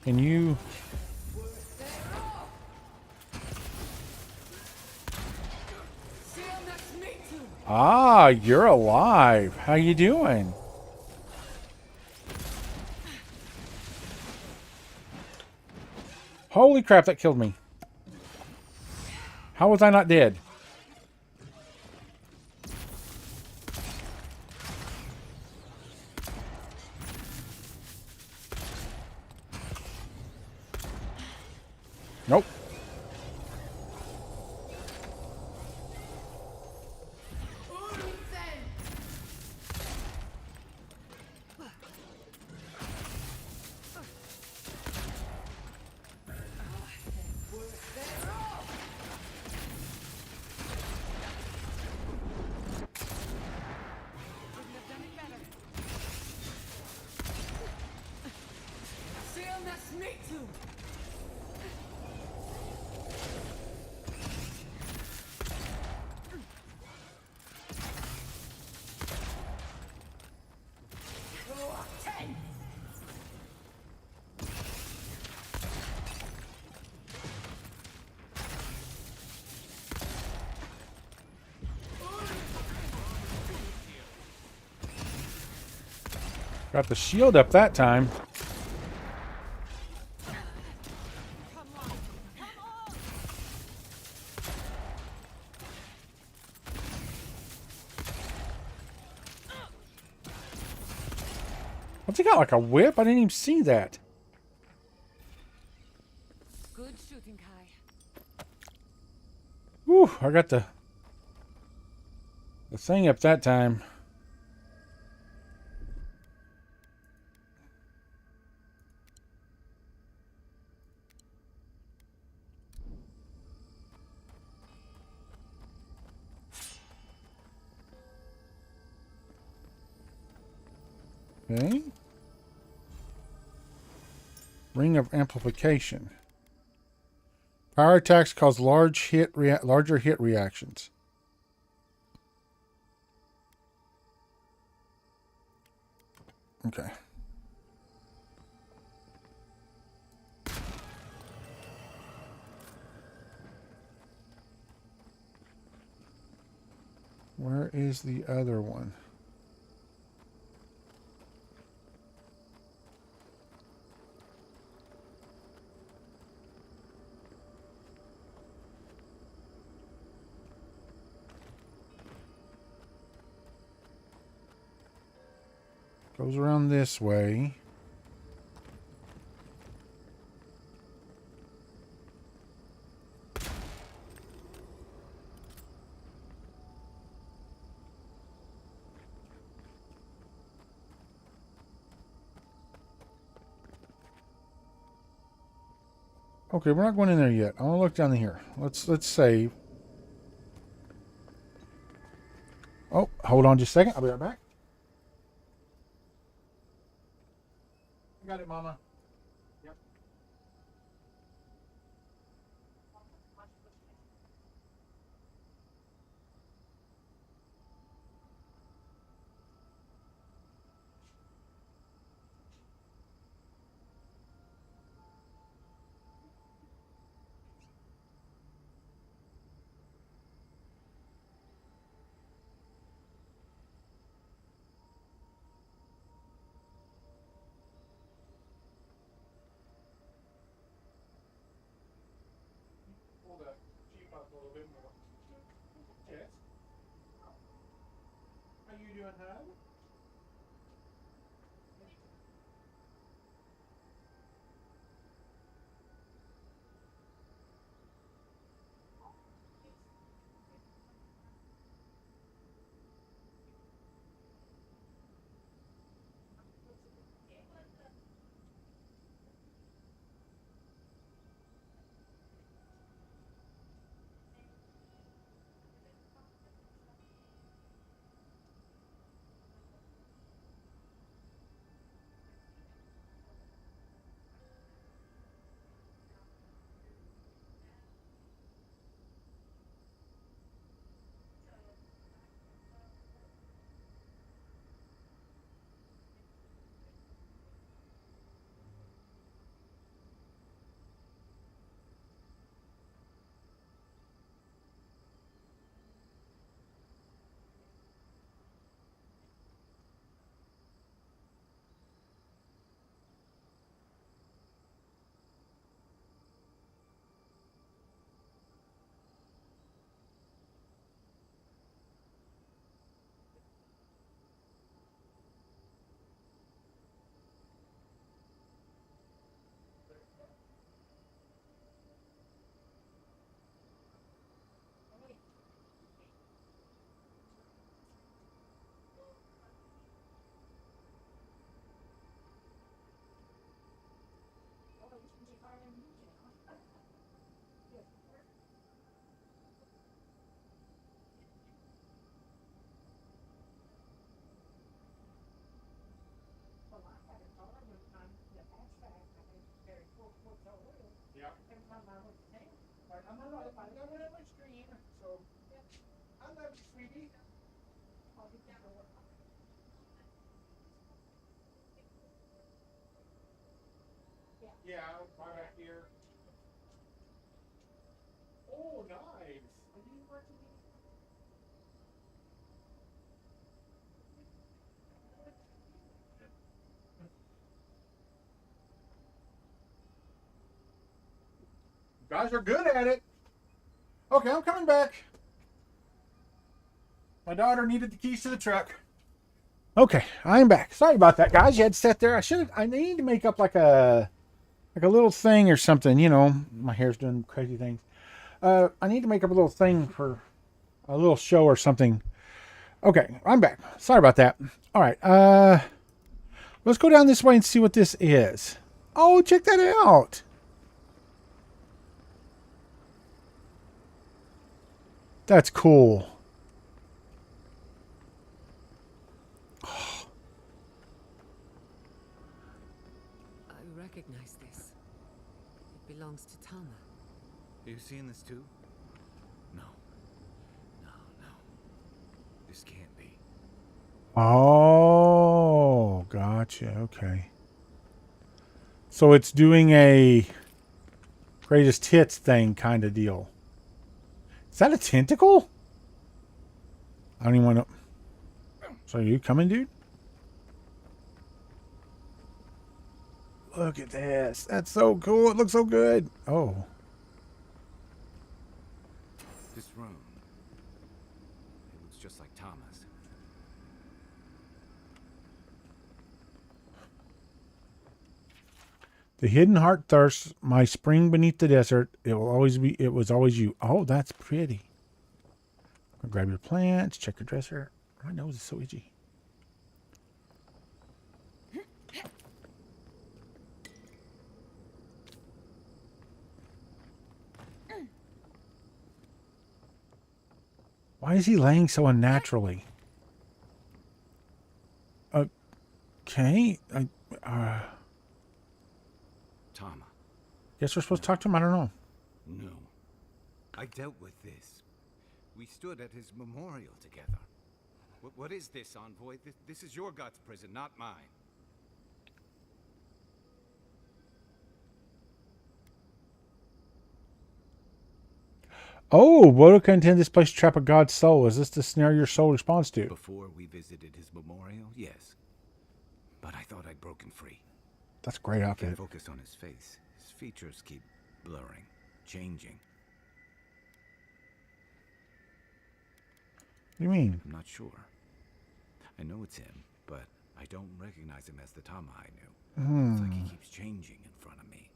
Can you... Ah, you're alive. How you doing? Holy crap, that killed me. How was I not dead? Nope. Got the shield up that time. What's he got, like a whip? I didn't even see that. Good shooting, Kai. Whew, I got the thing up that time. Okay. Ring of amplification. Power attacks cause larger hit reactions. Okay. Where is the other one? Goes around this way. Okay, we're not going in there yet. I want to look down here. Let's save. Oh, hold on just a second. I'll be right back. I got it, Mama. Yep. Pull the Jeep up a little bit more. Yes. How you doing, hon? Yeah, right back here. Oh, nice. You guys are good at it. Okay, I'm coming back. My daughter needed the keys to the truck. Okay, I'm back. Sorry about that, guys. You had to sit there. I need to make up like a little thing or something. You know, my hair's doing crazy things. I need to make up a little thing for a little show or something. Okay, I'm back. Sorry about that. All right, let's go down this way and see what this is. Oh, check that out. That's cool. I recognize this. It belongs to Tama. Are you seeing this too? No. No, no. This can't be. Oh, gotcha. Okay. So it's doing a greatest hits thing kind of deal. Is that a tentacle? I don't even want to. So are you coming, dude? Look at this. That's so cool. It looks so good. Oh. This room. It looks just like Tama's. The hidden heart thirsts, my spring beneath the desert. It will always be. It was always you. Oh, that's pretty. Grab your plants. Check your dresser. My nose is so itchy. Why is he laying so unnaturally? Okay. Tama. Guess we're supposed to talk to him. I don't know. No. I dealt with this. We stood at his memorial together. What is this, Envoy? This is your God's prison, not mine. Oh, Wodo can intend this place to trap a god's soul. Is this the snare your soul responds to? Before we visited his memorial, yes. But I thought I'd broken free. That's a great I outfit. can't focus on his face. His features keep blurring, changing. What do you mean? I'm not sure. I know it's him, but I don't recognize him as the Tama I knew. It's like he keeps changing in front of me.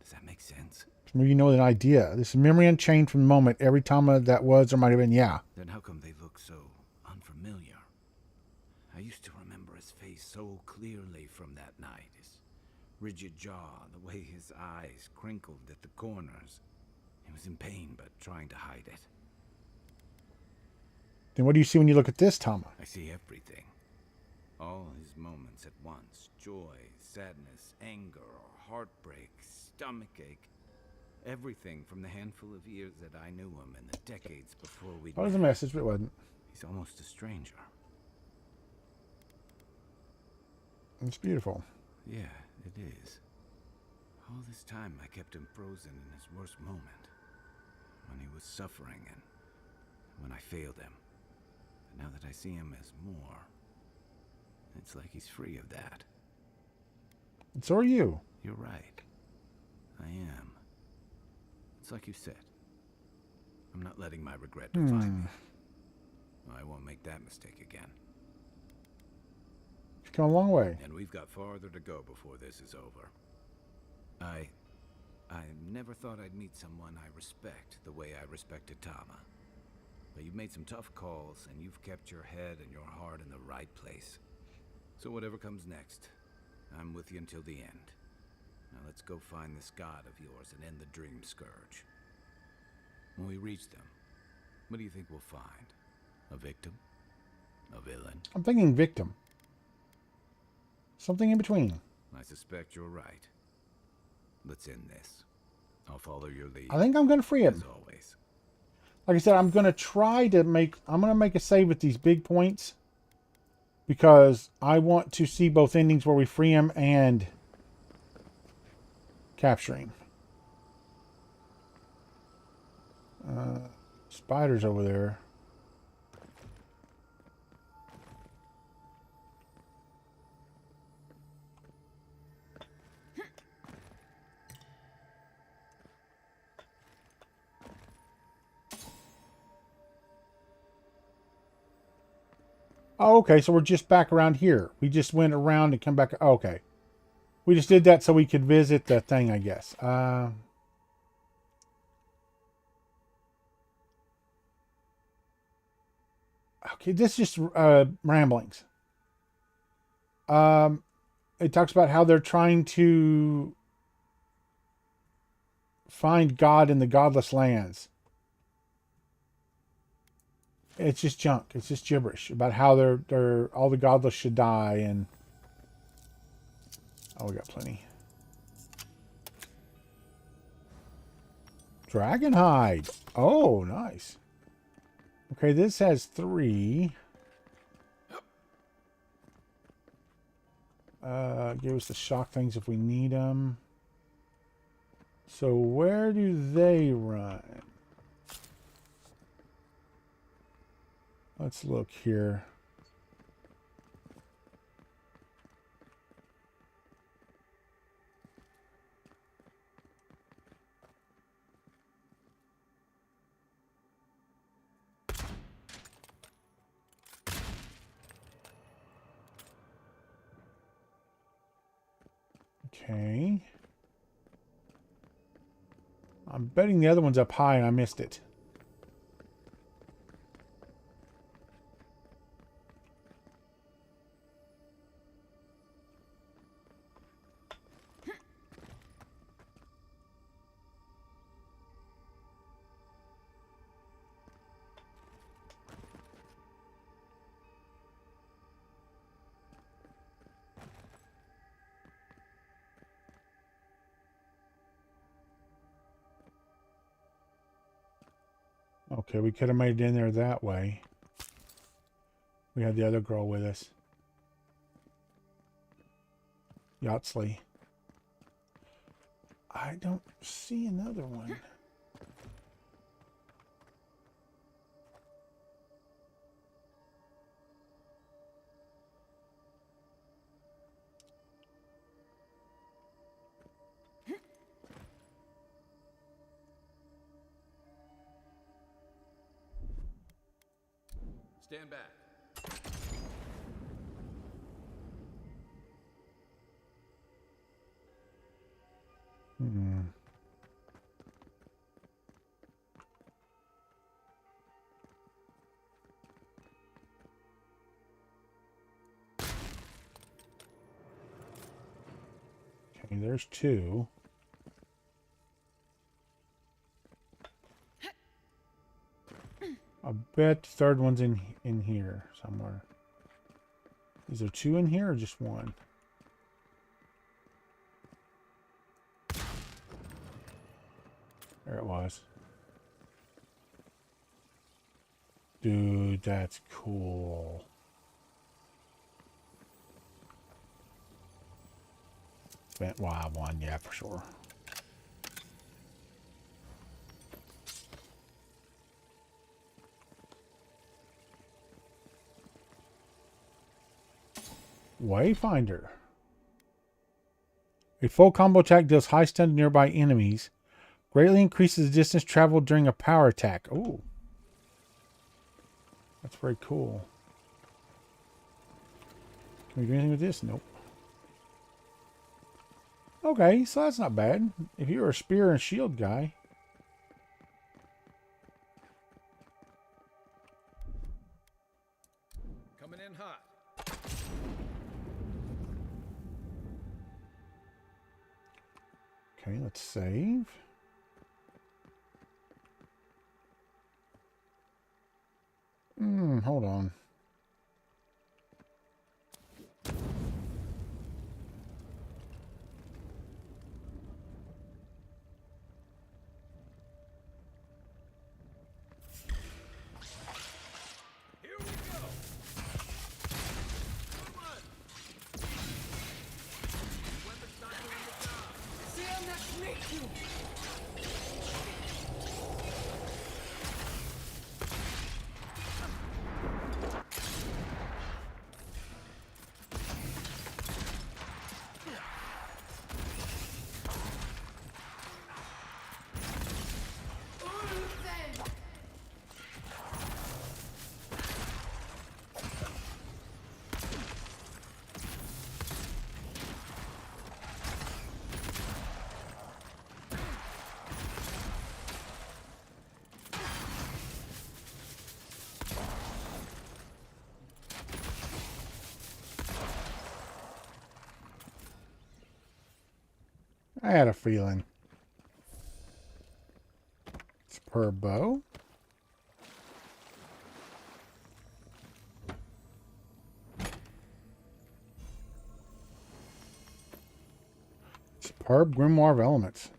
Does that make sense? Maybe you know an idea. This is memory unchained from the moment. Every time that was or might have been, yeah. Then how come they look so unfamiliar? I used to remember his face so clearly from that night. His rigid jaw, the way his eyes crinkled at the corners. He was in pain, but trying to hide it. Then what do you see when you look at this, Tama? I see everything. All his moments at once. Joy, sadness, anger, heartbreak, stomachache. Everything from the handful of years that I knew him and the decades before we That was a message, but it wasn't. He's almost a stranger. It's beautiful. Yeah, it is. All this time I kept him frozen in his worst moment. When he was suffering and when I failed him. But now that I see him as more, it's like he's free of that. And so are you. You're right. I am. It's like you said. I'm not letting my regret define me. I won't make that mistake again. You've come a long way. And we've got farther to go before this is over. I never thought I'd meet someone I respect the way I respected Tama. But you've made some tough calls, and you've kept your head and your heart in the right place. So whatever comes next, I'm with you until the end. Now let's go find this god of yours and end the dream scourge. When we reach them, what do you think we'll find? A victim? A villain? I'm thinking victim. Something in between. I suspect you're right. Let's end this. I'll follow your lead. I think I'm going to free as him. always. Like I said, I'm going to try to make... I'm going to make a save with these big points. because I want to see both endings where we free him and capture him. Spiders over there. Oh, okay, so we're just back around here. We just went around and come back. Oh, okay. We just did that so we could visit the thing, I guess. Okay, this is just ramblings. It talks about how they're trying to find God in the godless lands. It's just junk. It's just gibberish about how they're all the godless should die and oh, we got plenty. Dragon hide. Oh, nice. Okay, this has 3. Give us the shock things if we need them. So where do they run? Let's look here. Okay. I'm betting the other one's up high and I missed it. Okay, we could have made it in there that way. We had the other girl with us. Yachtley. I don't see another one. Stand back. Hmm. Okay, there's 2. I bet the third one's in here somewhere. Is there 2 in here or just 1? There it was. Dude, that's cool. Spent wild one, yeah, for sure. Wayfinder. A full combo attack deals high stun to nearby enemies. Greatly increases the distance traveled during a power attack. Oh. That's very cool. Can we do anything with this? Nope. Okay, so that's not bad. If you're a spear and shield guy. Coming in hot. Okay, let's save. Hold on. Here we go. I had a feeling. Superb bow. Superb Grimoire of Elements.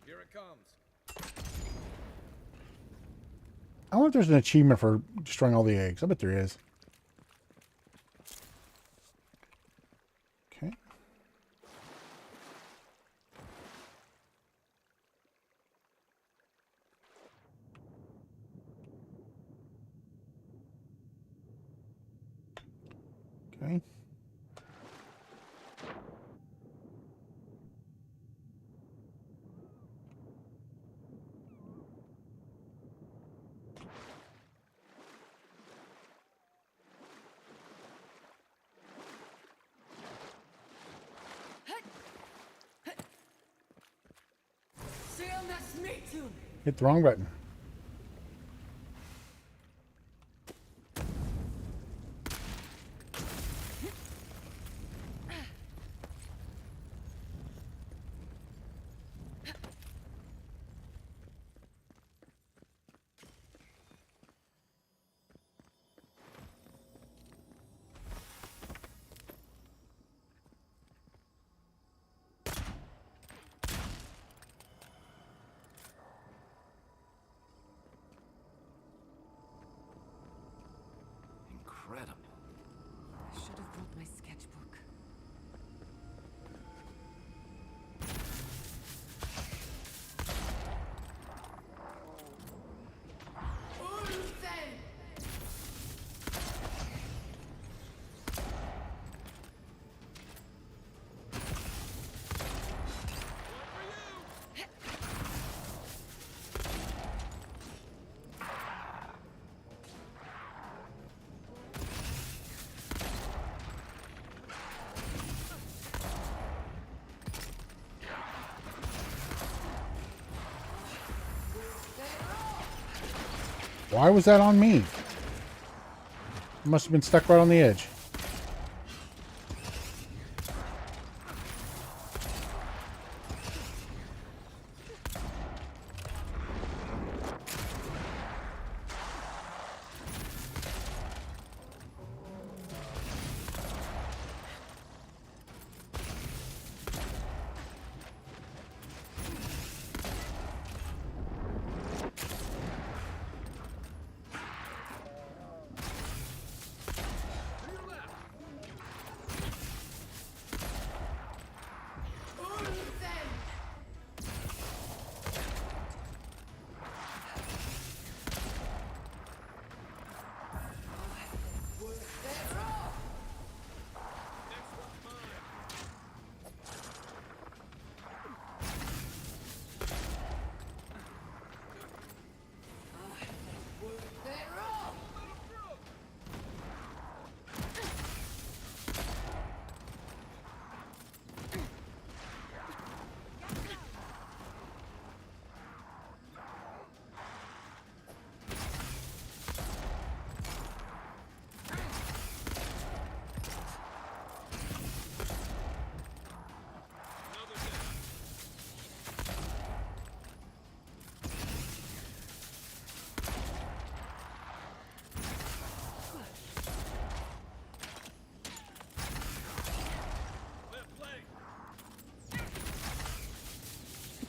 Here it comes. I wonder if there's an achievement for destroying all the eggs. I bet there is. Okay. Okay. Hit the wrong button. Incredible. I should have brought my sketchbook. Why was that on me? It must have been stuck right on the edge.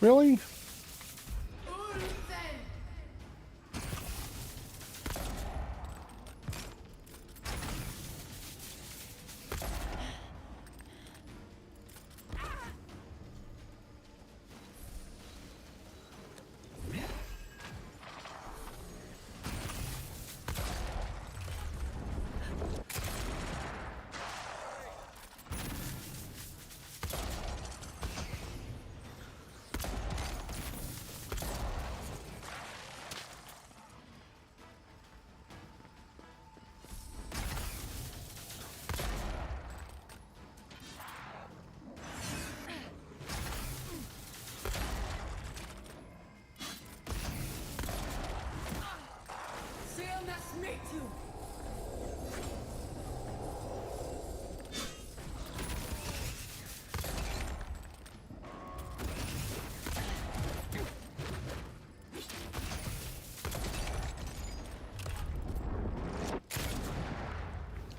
Really?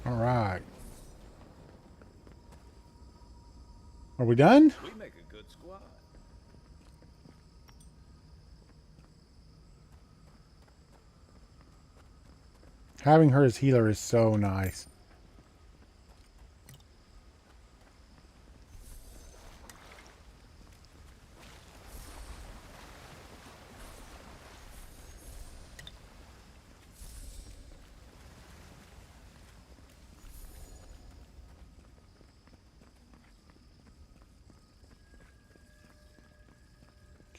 All right. Are we done? We make a good squad. Having her as healer is so nice.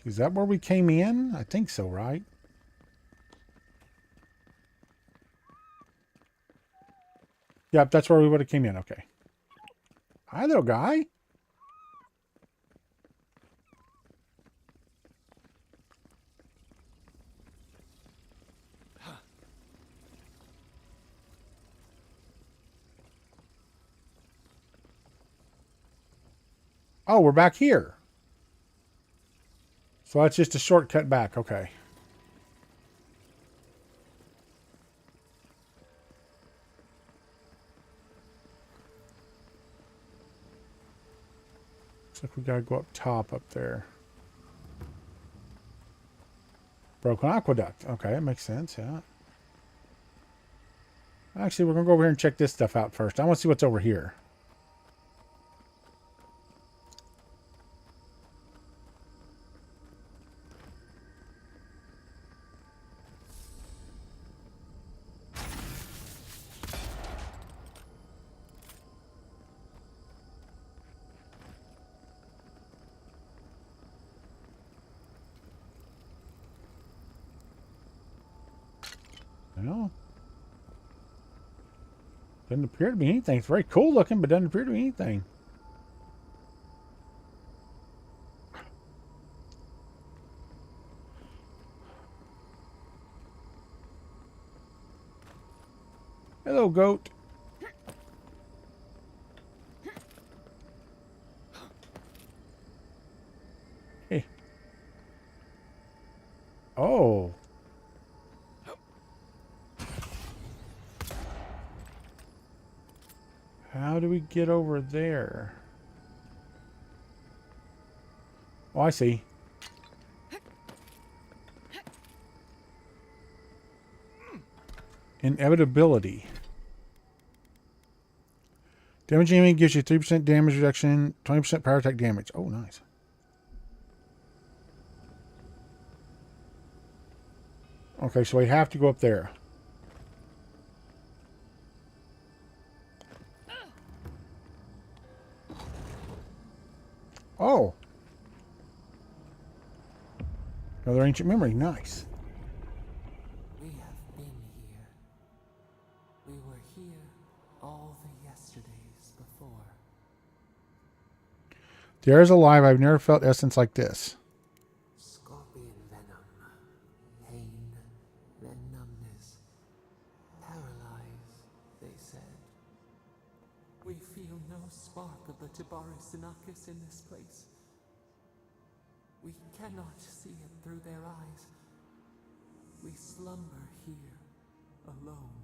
Is that where we came in? I think so, right? Yep, that's where we would have came in. Okay. Hi, little guy. Oh, we're back here. So that's just a shortcut back. Okay. Looks like we gotta go up top up there. Broken aqueduct. Okay, that makes sense, yeah. Actually, we're gonna go over here and check this stuff out first. I want to see what's over here. No. Doesn't appear to be anything. It's very cool looking, but doesn't appear to be anything. Hello, goat. Hey. Oh. How do we get over there? Oh, I see. Inevitability. Damage enemy gives you 3% damage reduction, 20% power attack damage. Oh, nice. Okay, so we have to go up there. Oh. Another ancient memory. Nice. We have been here. We were here all the yesterdays before. The air is alive. I've never felt essence like this. Scorpion venom, pain, then numbness, paralyzed, they said. We feel no spark of the Tibari Sinakis in this place. We cannot see it through their eyes. We slumber here, alone.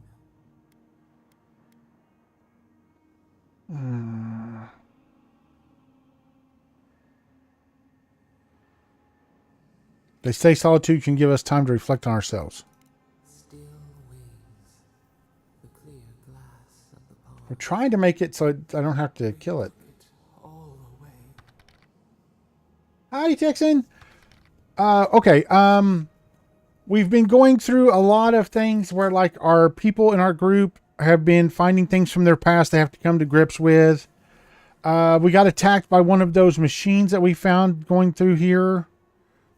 They say solitude can give us time to reflect on ourselves. Still wings, the clear glass of the pond. We're trying to make it so I don't have to kill it. All away. Howdy, Texan. Okay. We've been going through a lot of things where, like, our people in our group have been finding things from their past they have to come to grips with. We got attacked by one of those machines that we found going through here.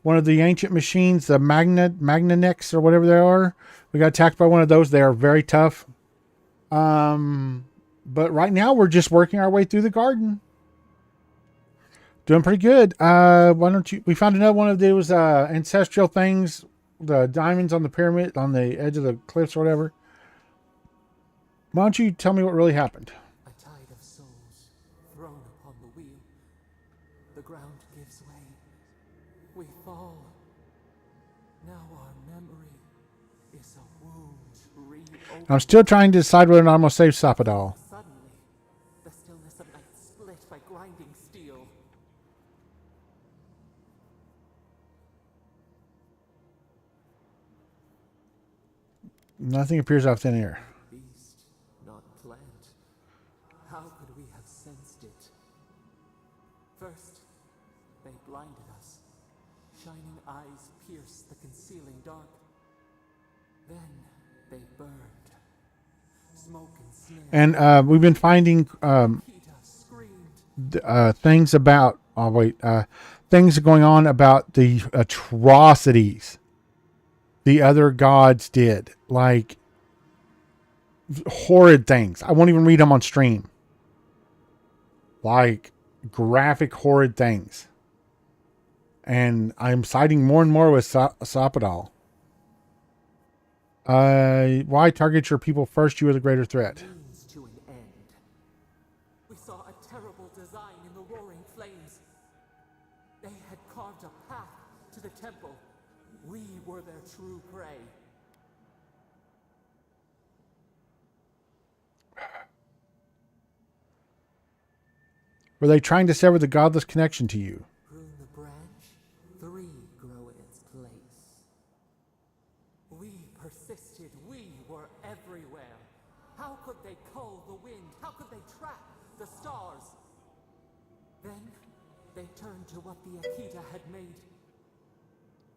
One of the ancient machines, the Magnanex or whatever they are. We got attacked by one of those. They are very tough. But right now we're just working our way through the garden. Doing pretty good. Why don't you... We found another one of those ancestral things. The diamonds on the pyramid, on the edge of the cliffs or whatever. Why don't you tell me what really happened? A tide of souls thrown upon the wheel. The ground gives way. We fall. Now our memory is a wound reopened. I'm still trying to decide whether or not I'm going to save Sapadal. Suddenly, the stillness of night split by grinding steel. Nothing appears out of thin air. Beast, not plant. How could we have sensed it? First, they blinded us. Shining eyes pierced the concealing dark. Then they burned. Smoke and snare. And we've been finding Peter screamed. things about. Oh wait, things going on about the atrocities the other gods did, like horrid things. I won't even read them on stream. Like graphic, horrid things. And I'm siding more and more with Sapadal. Why target your people first? You are the greater threat. Means to an end. We saw a terrible design in the roaring flames. They had carved a path to the temple. We were their true prey. Were they trying to sever the godless connection to you? Prune the branch, three grow in its place. We persisted, we were everywhere. How could they cull the wind? How could they track the stars? Then they turned to what the Akita had made.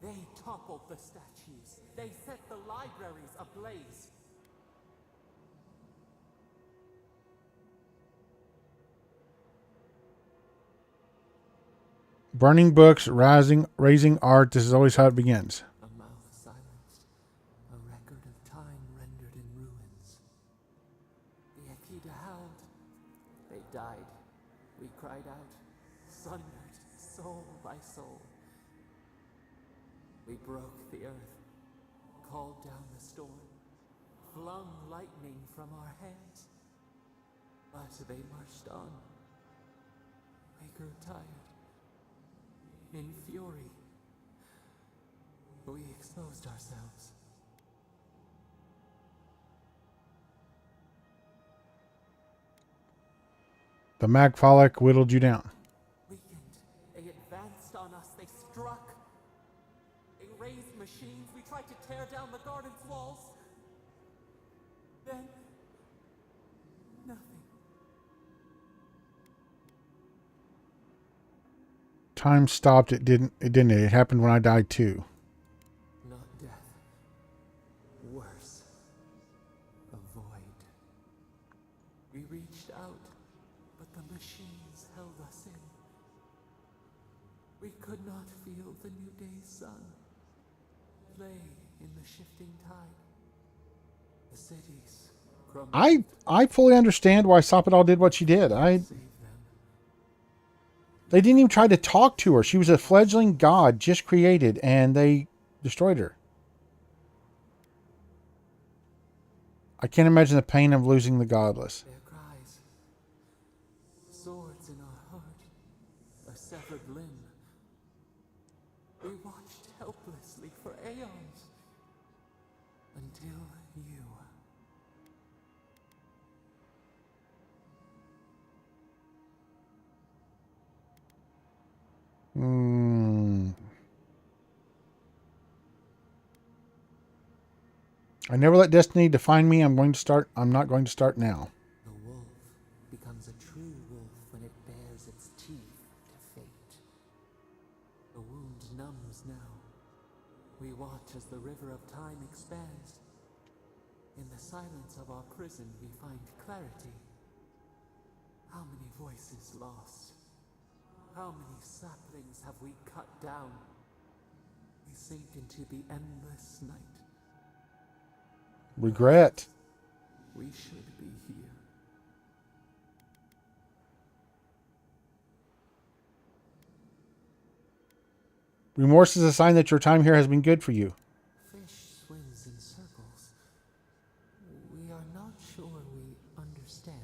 They toppled the statues. They set the libraries ablaze. Burning books, raising art. This is always how it begins. A mouth silenced, a record of time rendered in ruins. The Akita howled. They died. We cried out, sundered, soul by soul. We broke the earth, called down the storm, flung lightning from our hands. But they marched on. We grew tired. In fury, we exposed ourselves. The Magfalic whittled you down. Weakened, they advanced on us, they struck. They raised machines, we tried to tear down the garden's walls. Then, nothing. Time stopped. It didn't. It happened when I died too. Not death. Worse. A void. We reached out, but the machines held us in. We could not feel the new day's sun. Lay in the shifting tide. The cities crumbled. I fully understand why Sapadal did what she did. Save them. They didn't even try to talk to her. She was a fledgling god just created, and they destroyed her. I can't imagine the pain of losing the godless. Their cries. Swords in our heart. A severed limb. We watched helplessly for aeons. Until you. I never let destiny define me. I'm not going to start now. The wolf becomes a true wolf when it bares its teeth to fate. The wound numbs now. We watch as the river of time expands. In the silence of our prison, we find clarity. How many voices lost? How many saplings have we cut down? We sink into the endless night. Regret. We should be here. Remorse is a sign that your time here has been good for you. Fish swims in circles. We are not sure we understand.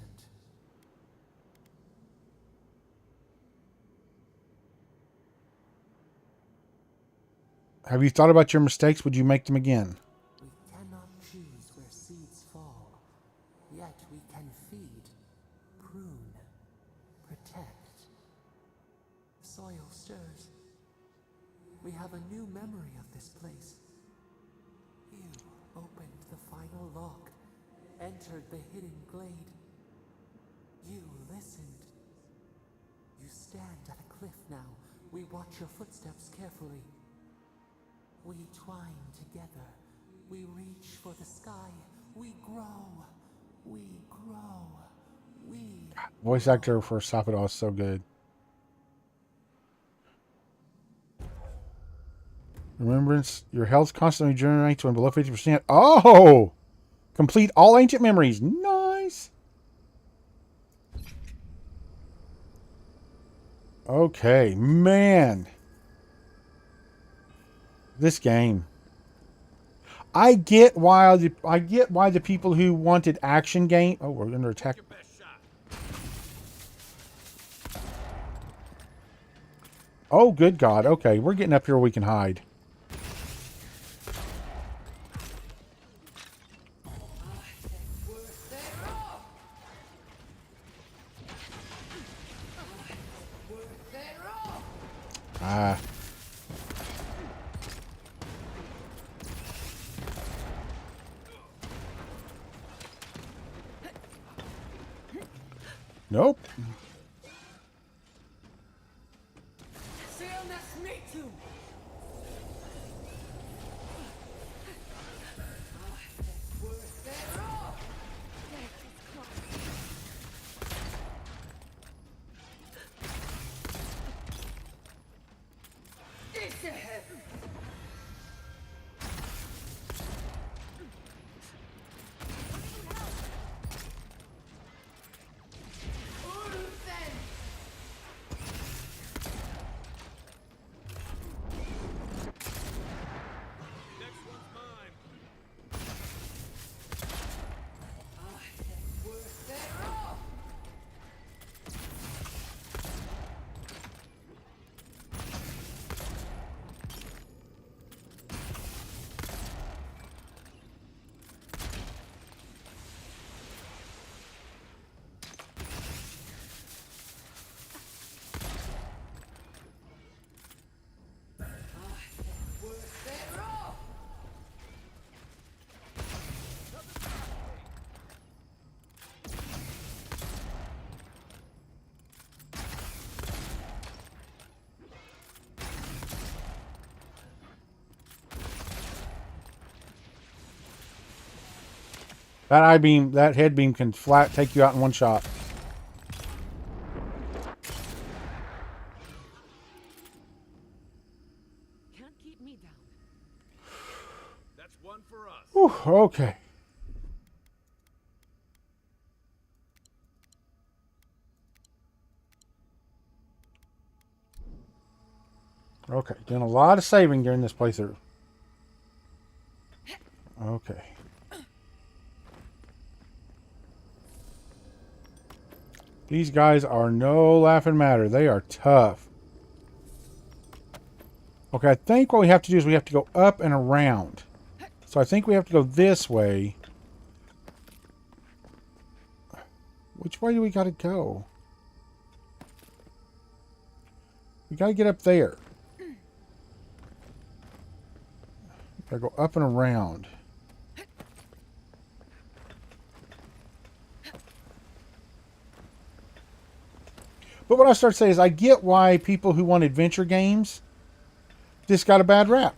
Have you thought about your mistakes? Would you make them again? We cannot choose where seeds fall. Yet we can feed, prune, protect. The soil stirs. We have a new memory of this place. You opened the final lock, entered the hidden glade. You listened. You stand at a cliff now. We watch your footsteps carefully. We twine together. We reach for the sky. We grow. We grow. We... Voice actor for Sapadal is so good. Remembrance, your health constantly generates when below 50%. Oh! Complete all ancient memories. Nice! Okay, man. This game. I get why the people who wanted action game. Oh, we're under attack. Oh, good God. Okay, we're getting up here where we can hide. Ah. Nope. That head beam can flat take you out in one shot. Can't keep me down. That's one for us. Whew, okay. Okay, doing a lot of saving during this playthrough. Okay. These guys are no laughing matter. They are tough. Okay, I think what we have to do is we have to go up and around. So I think we have to go this way. Which way do we got to go? We got to get up there. Got to go up and around. But what I start to say is I get why people who want adventure games just got a bad rap.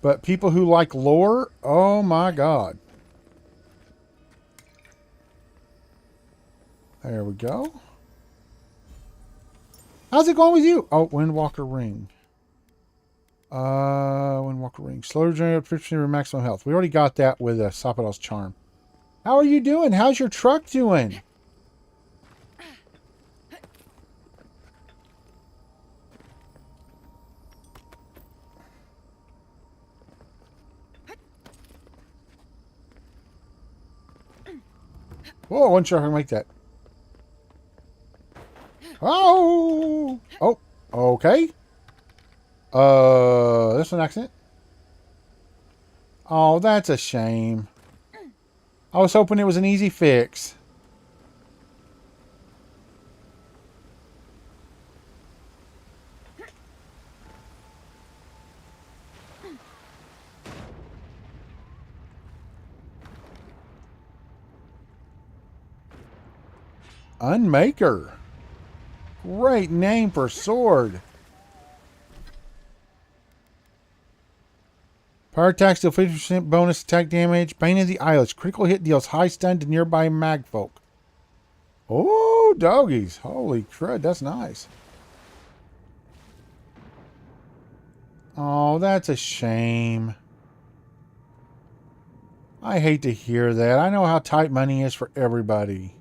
But people who like lore, oh my God. There we go. How's it going with you? Oh, Windwalker Ring. Windwalker Ring. Slow generate 50% of maximum health. We already got that with Sapadal's Charm. How are you doing? How's your truck doing? Whoa, I wasn't sure if I can make that. Oh! Oh, okay. That's an accident. Oh, that's a shame. I was hoping it was an easy fix. Unmaker. Great name for sword. Power attacks deal 50% bonus attack damage. Bane of the Eyeless. Critical hit deals high stun to nearby magfolk. Oh, doggies. Holy crud, that's nice. Oh, that's a shame. I hate to hear that. I know how tight money is for everybody.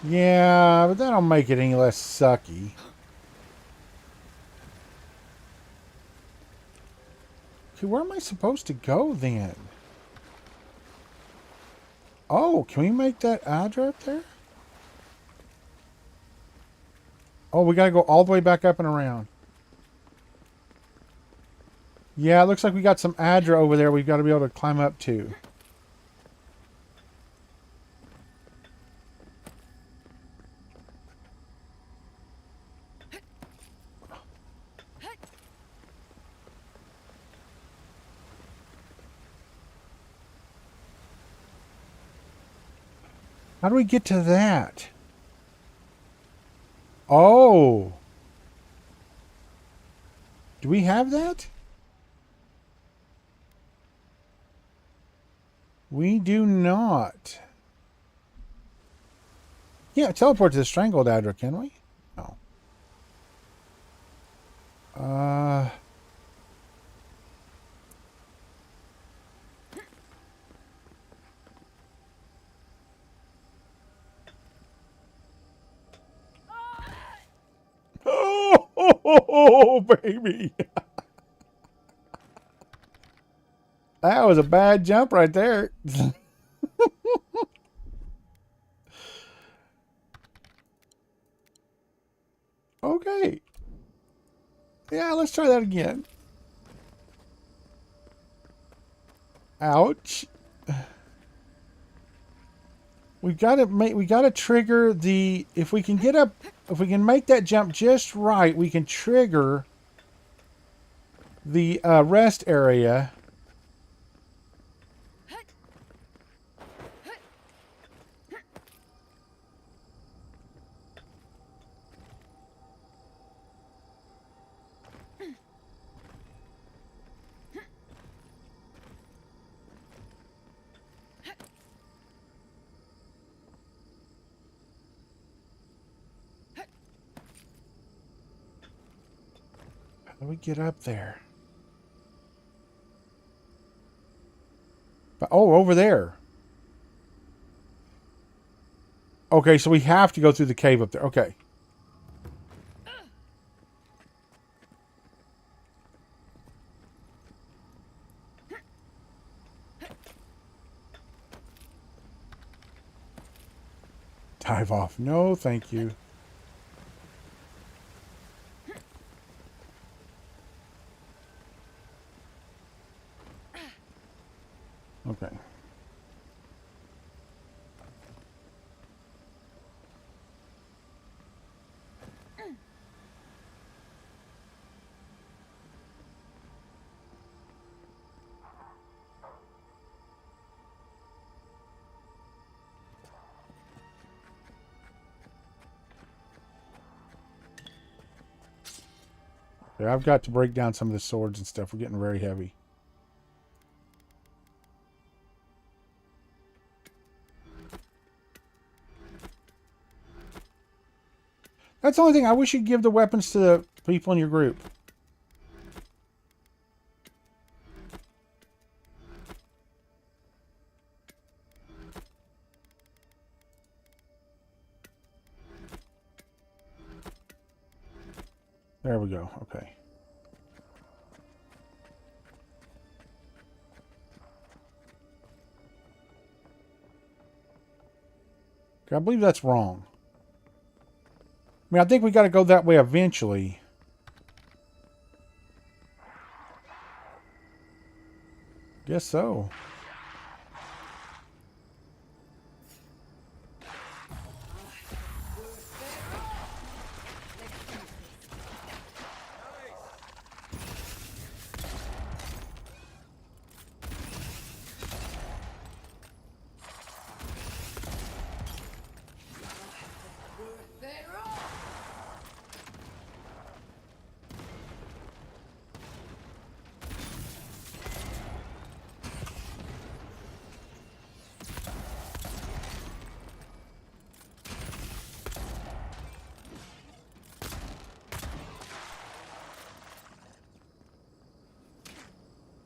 Yeah, but that don't make it any less sucky. Okay, where am I supposed to go then? Oh, can we make that Adra up there? Oh, we gotta go all the way back up and around. Yeah, it looks like we got some Adra over there we've got to be able to climb up to. How do we get to that? Oh. Do we have that? We do not. Yeah, teleport to the strangled Adra, can we? No. Oh, baby. That was a bad jump right there. Okay. Yeah, let's try that again. Ouch. We gotta trigger the, if we can get up, if we can make that jump just right, we can trigger the rest area. How do we get up there? Oh, over there. Okay, so we have to go through the cave up there. Okay. Dive off. No, thank you. Okay. Yeah, I've got to break down some of the swords and stuff. We're getting very heavy. That's the only thing. I wish you'd give the weapons to the people in your group. There we go. Okay. Okay, I believe that's wrong. I mean, I think we got to go that way eventually. Guess so.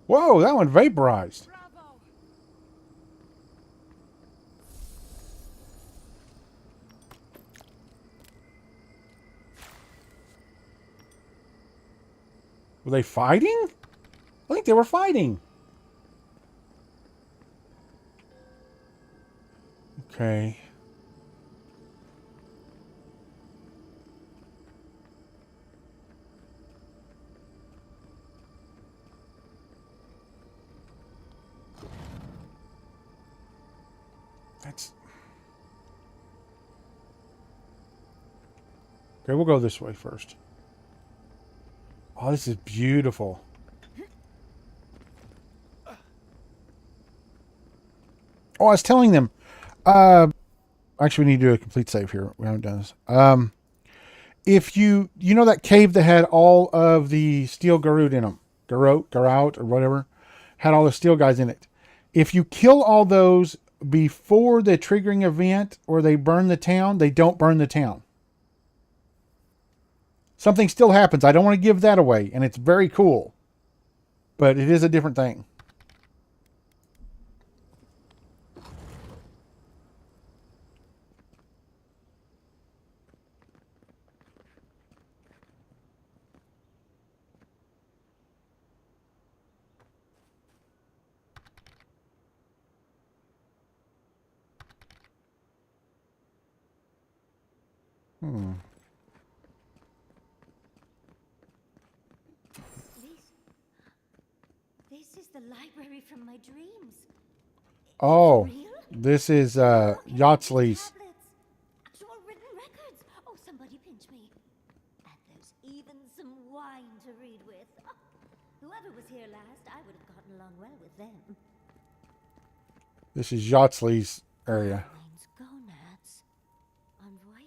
Whoa, that one vaporized. Bravo! Were they fighting? I think they were fighting. Okay. That's... Okay, we'll go this way first. Oh, this is beautiful. Oh, I was telling them. Actually, we need to do a complete save here. We haven't done this. If you know that cave that had all of the steel Garut in them, Garut or whatever, had all the steel guys in it. If you kill all those before the triggering event or they burn the town, they don't burn the town. Something still happens. I don't want to give that away, and it's very cool. But it is a different thing. This is the library from my dreams. Oh, Real? this is Look, it's Yahtzlee's. tablets, actual written records. Oh, somebody pinch me. And there's even some wine to read with. Oh, whoever was here last, I would have gotten along well with them. This is Yahtzlee's area. Wayne's gonads. Envoy?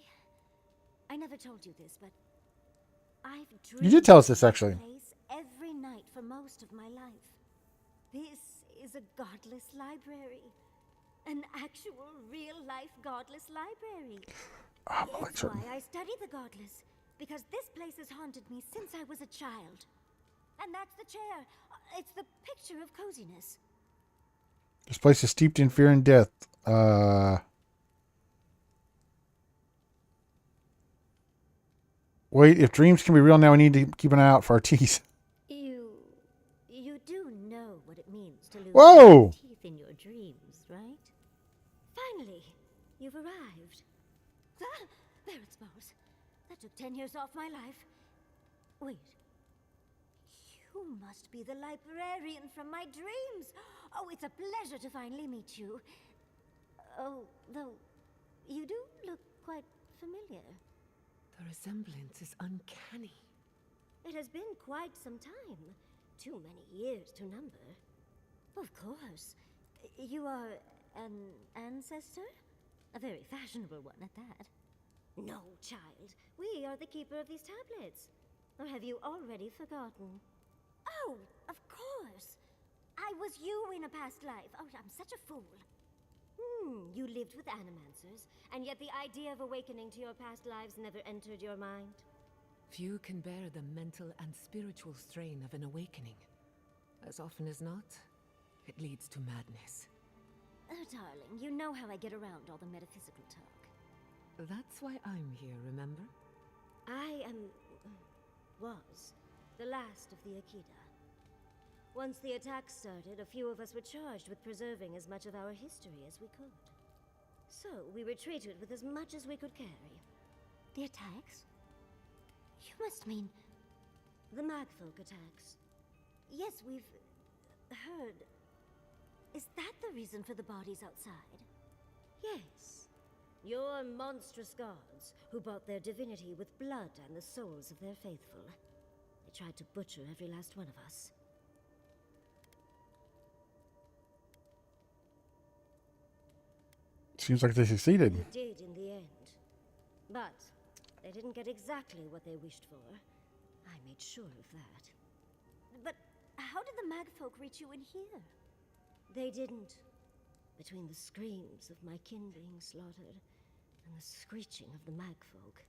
I never told you this, but I've dreamed You did tell us this, of actually. place every night for most of my life. This is a godless library. An actual, real-life godless library. It's why I study the godless. Because this place has haunted me since I was a child. And that's the chair. It's the picture of coziness. This place is steeped in fear and death. Wait, if dreams can be real now, we need to keep an eye out for our teeth. You do know what it means to lose Whoa! your teeth in your dreams, right? Finally, you've arrived. Ah, there it smells. That took 10 years off my life. Wait. You must be the librarian from my dreams. Oh, it's a pleasure to finally meet you. Oh, though, you do look quite familiar. The resemblance is uncanny. It has been quite some time. Too many years to number. Of course. You are an ancestor? A very fashionable one at that. No, child. We are the keeper of these tablets. Or have you already forgotten? Oh, of course. I was you in a past life. Oh, I'm such a fool. You lived with animancers, and yet the idea of awakening to your past lives never entered your mind. Few can bear the mental and spiritual strain of an awakening. As often as not, it leads to madness. Oh, darling, you know how I get around all the metaphysical talk. That's why I'm here, remember? I was the last of the Akita. Once the attack started, a few of us were charged with preserving as much of our history as we could. So we retreated with as much as we could carry. The attacks? You must mean the Magfolk attacks. Yes, we've heard. Is that the reason for the bodies outside? Yes. Your monstrous gods, who bought their divinity with blood and the souls of their faithful. They tried to butcher every last one of us. Seems like they succeeded. They did in the end. But they didn't get exactly what they wished for. I made sure of that. But how did the Magfolk reach you in here? They didn't. Between the screams of my kin being slaughtered and the screeching of the Magfolk,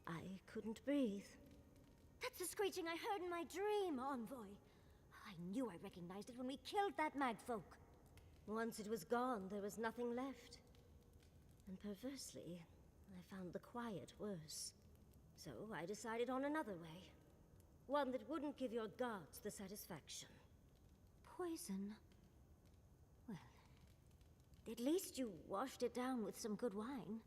I couldn't breathe. That's the screeching I heard in my dream, Envoy. I knew I recognized it when we killed that Magfolk. Once it was gone, there was nothing left. And perversely, I found the quiet worse. So I decided on another way. One that wouldn't give your gods the satisfaction. Poison? Well, at least you washed it down with some good wine.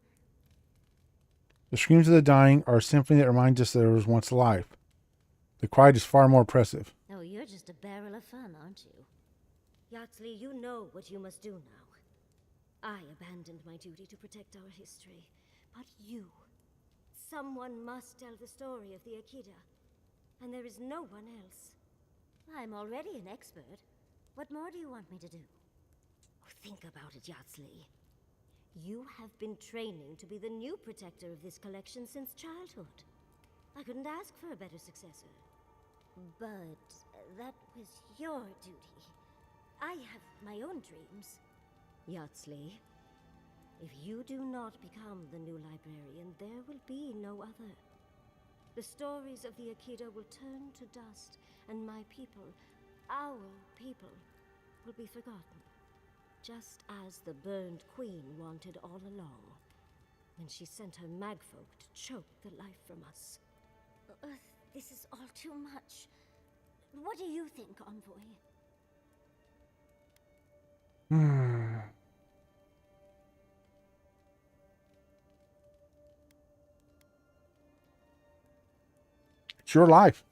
The screams of the dying are a symphony that reminds us that there was once life. The quiet is far more oppressive. Oh, you're just a barrel of fun, aren't you? Yardley, you know what you must do now. I abandoned my duty to protect our history, but you... Someone must tell the story of the Akita, and there is no one else. I'm already an expert. What more do you want me to do? Oh, think about it, Yardley. You have been training to be the new protector of this collection since childhood. I couldn't ask for a better successor. But that was your duty. I have my own dreams. Yardley, if you do not become the new librarian, there will be no other. The stories of the Akita will turn to dust, and my people, our people, will be forgotten. Just as the burned queen wanted all along, when she sent her Magfolk to choke the life from us. This is all too much. What do you think, Envoy? It's your life.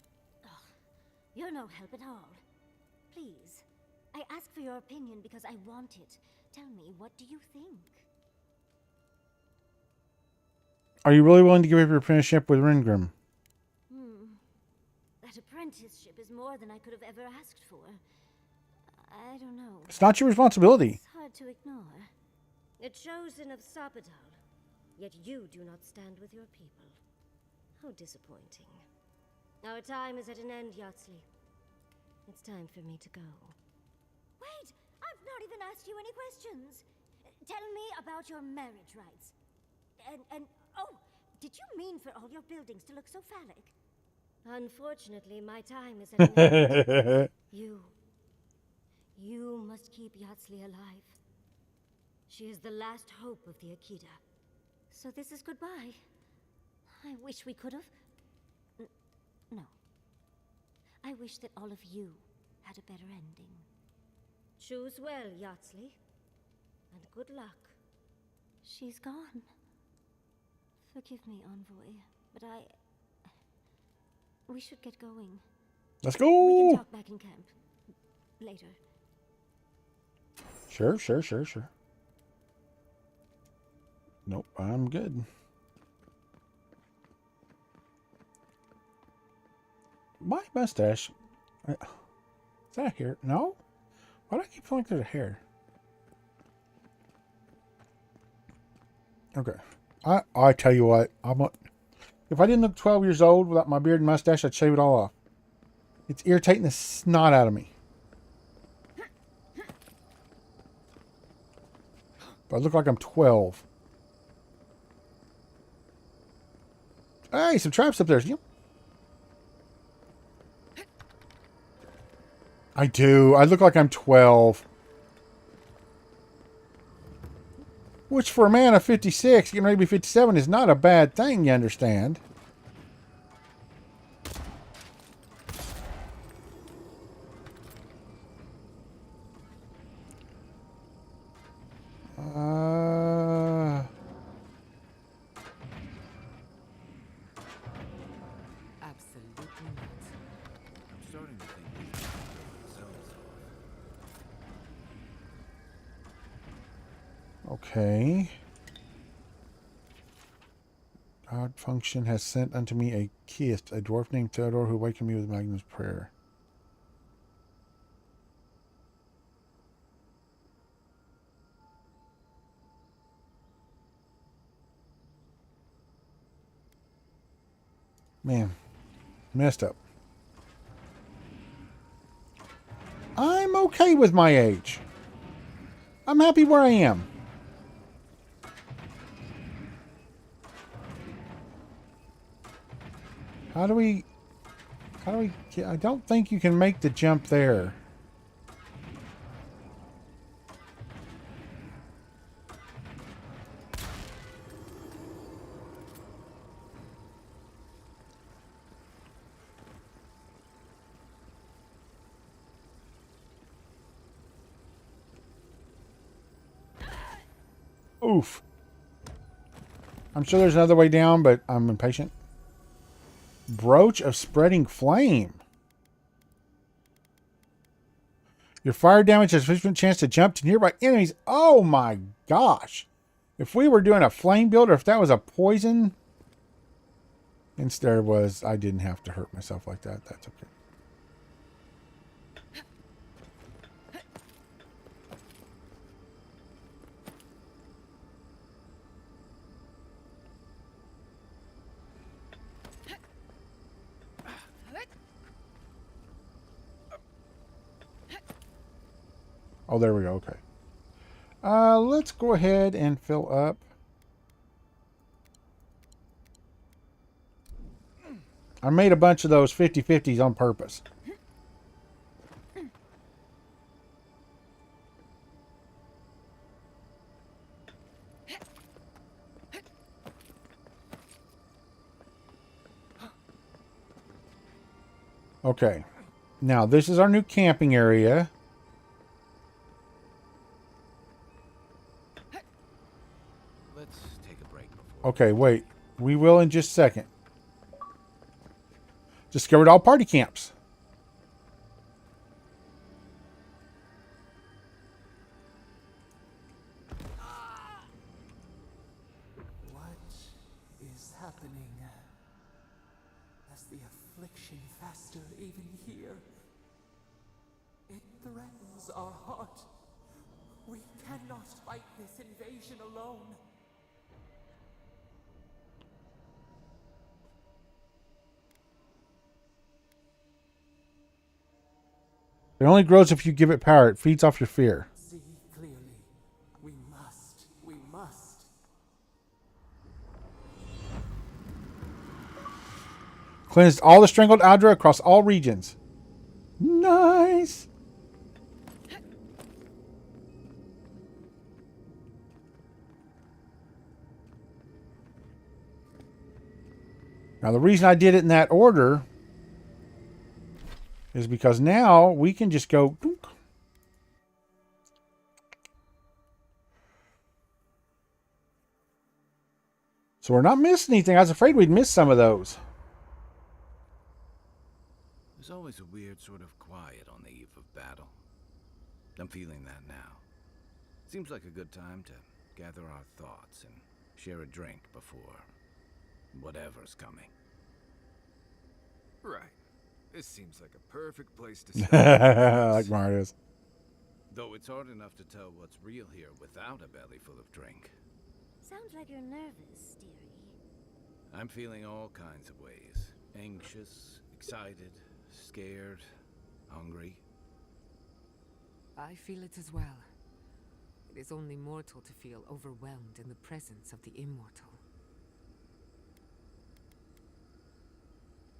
You're no help at all. Please, I ask for your opinion because I want it. Tell me, what do you think? Are you really willing to give up your apprenticeship with Ringrim? That apprenticeship is more than I could have ever asked for. I don't know. It's not your responsibility. It's hard to ignore. A chosen of Sapadal, yet you do not stand with your people. How disappointing. Our time is at an end, Yardley. It's time for me to go. Wait! I've not even asked you any questions. Tell me about your marriage rights. And oh, did you mean for all your buildings to look so phallic? Unfortunately, my time is at an end. You must keep Yardley alive. She is the last hope of the Akita. So this is goodbye. I wish we could have... No. I wish that all of you had a better ending. Choose well, Yardley. And good luck. She's gone. Forgive me, Envoy, but we should get going. Let's We go. can talk back in camp. Later. Sure. Nope, I'm good. My mustache. Is that a hair? No? Why do I keep feeling like there's a hair? Okay. I tell you what. If I didn't look 12 years old without my beard and mustache, I'd shave it all off. It's irritating the snot out of me. But I look like I'm 12. Hey, some traps up there. I do. I look like I'm 12. Which for a man of 56, getting ready to be 57, is not a bad thing, you understand. Okay. God function has sent unto me a gift, a dwarf named Theodore who awakened me with Magnus' prayer. Man, messed up. I'm okay with my age. I'm happy where I am. How do we get, I don't think you can make the jump there. Oof. I'm sure there's another way down, but I'm impatient. Brooch of Spreading Flame. Your fire damage has a 50% chance to jump to nearby enemies. Oh my gosh. If we were doing a flame build, or if that was a poison, instead was, I didn't have to hurt myself like that. That's okay. Oh, there we go. Okay. Let's go ahead and fill up. I made a bunch of those 50-50s on purpose. Okay. Now, this is our new camping area. Let's take a break before. Okay, wait. We will in just a second. Discovered all party camps. What is happening? As the affliction fester even here, it threatens our heart. We cannot fight this invasion alone. It only grows if you give it power. It feeds off your fear. See clearly. We must. We must. Cleansed all the strangled Adra across all regions. Nice. Now, the reason I did it in that order is because now we can just go. So we're not missing anything. I was afraid we'd miss some of those. There's always a weird sort of quiet on the eve of battle. I'm feeling that now. Seems like a good time to gather our thoughts and share a drink before whatever's coming. Right. This seems like a perfect place to start. Like Mario's. Though it's hard enough to tell what's real here without a belly full of drink. Sounds like you're nervous, dearie. I'm feeling all kinds of ways. Anxious, excited, scared, hungry. I feel it as well. It is only mortal to feel overwhelmed in the presence of the immortal.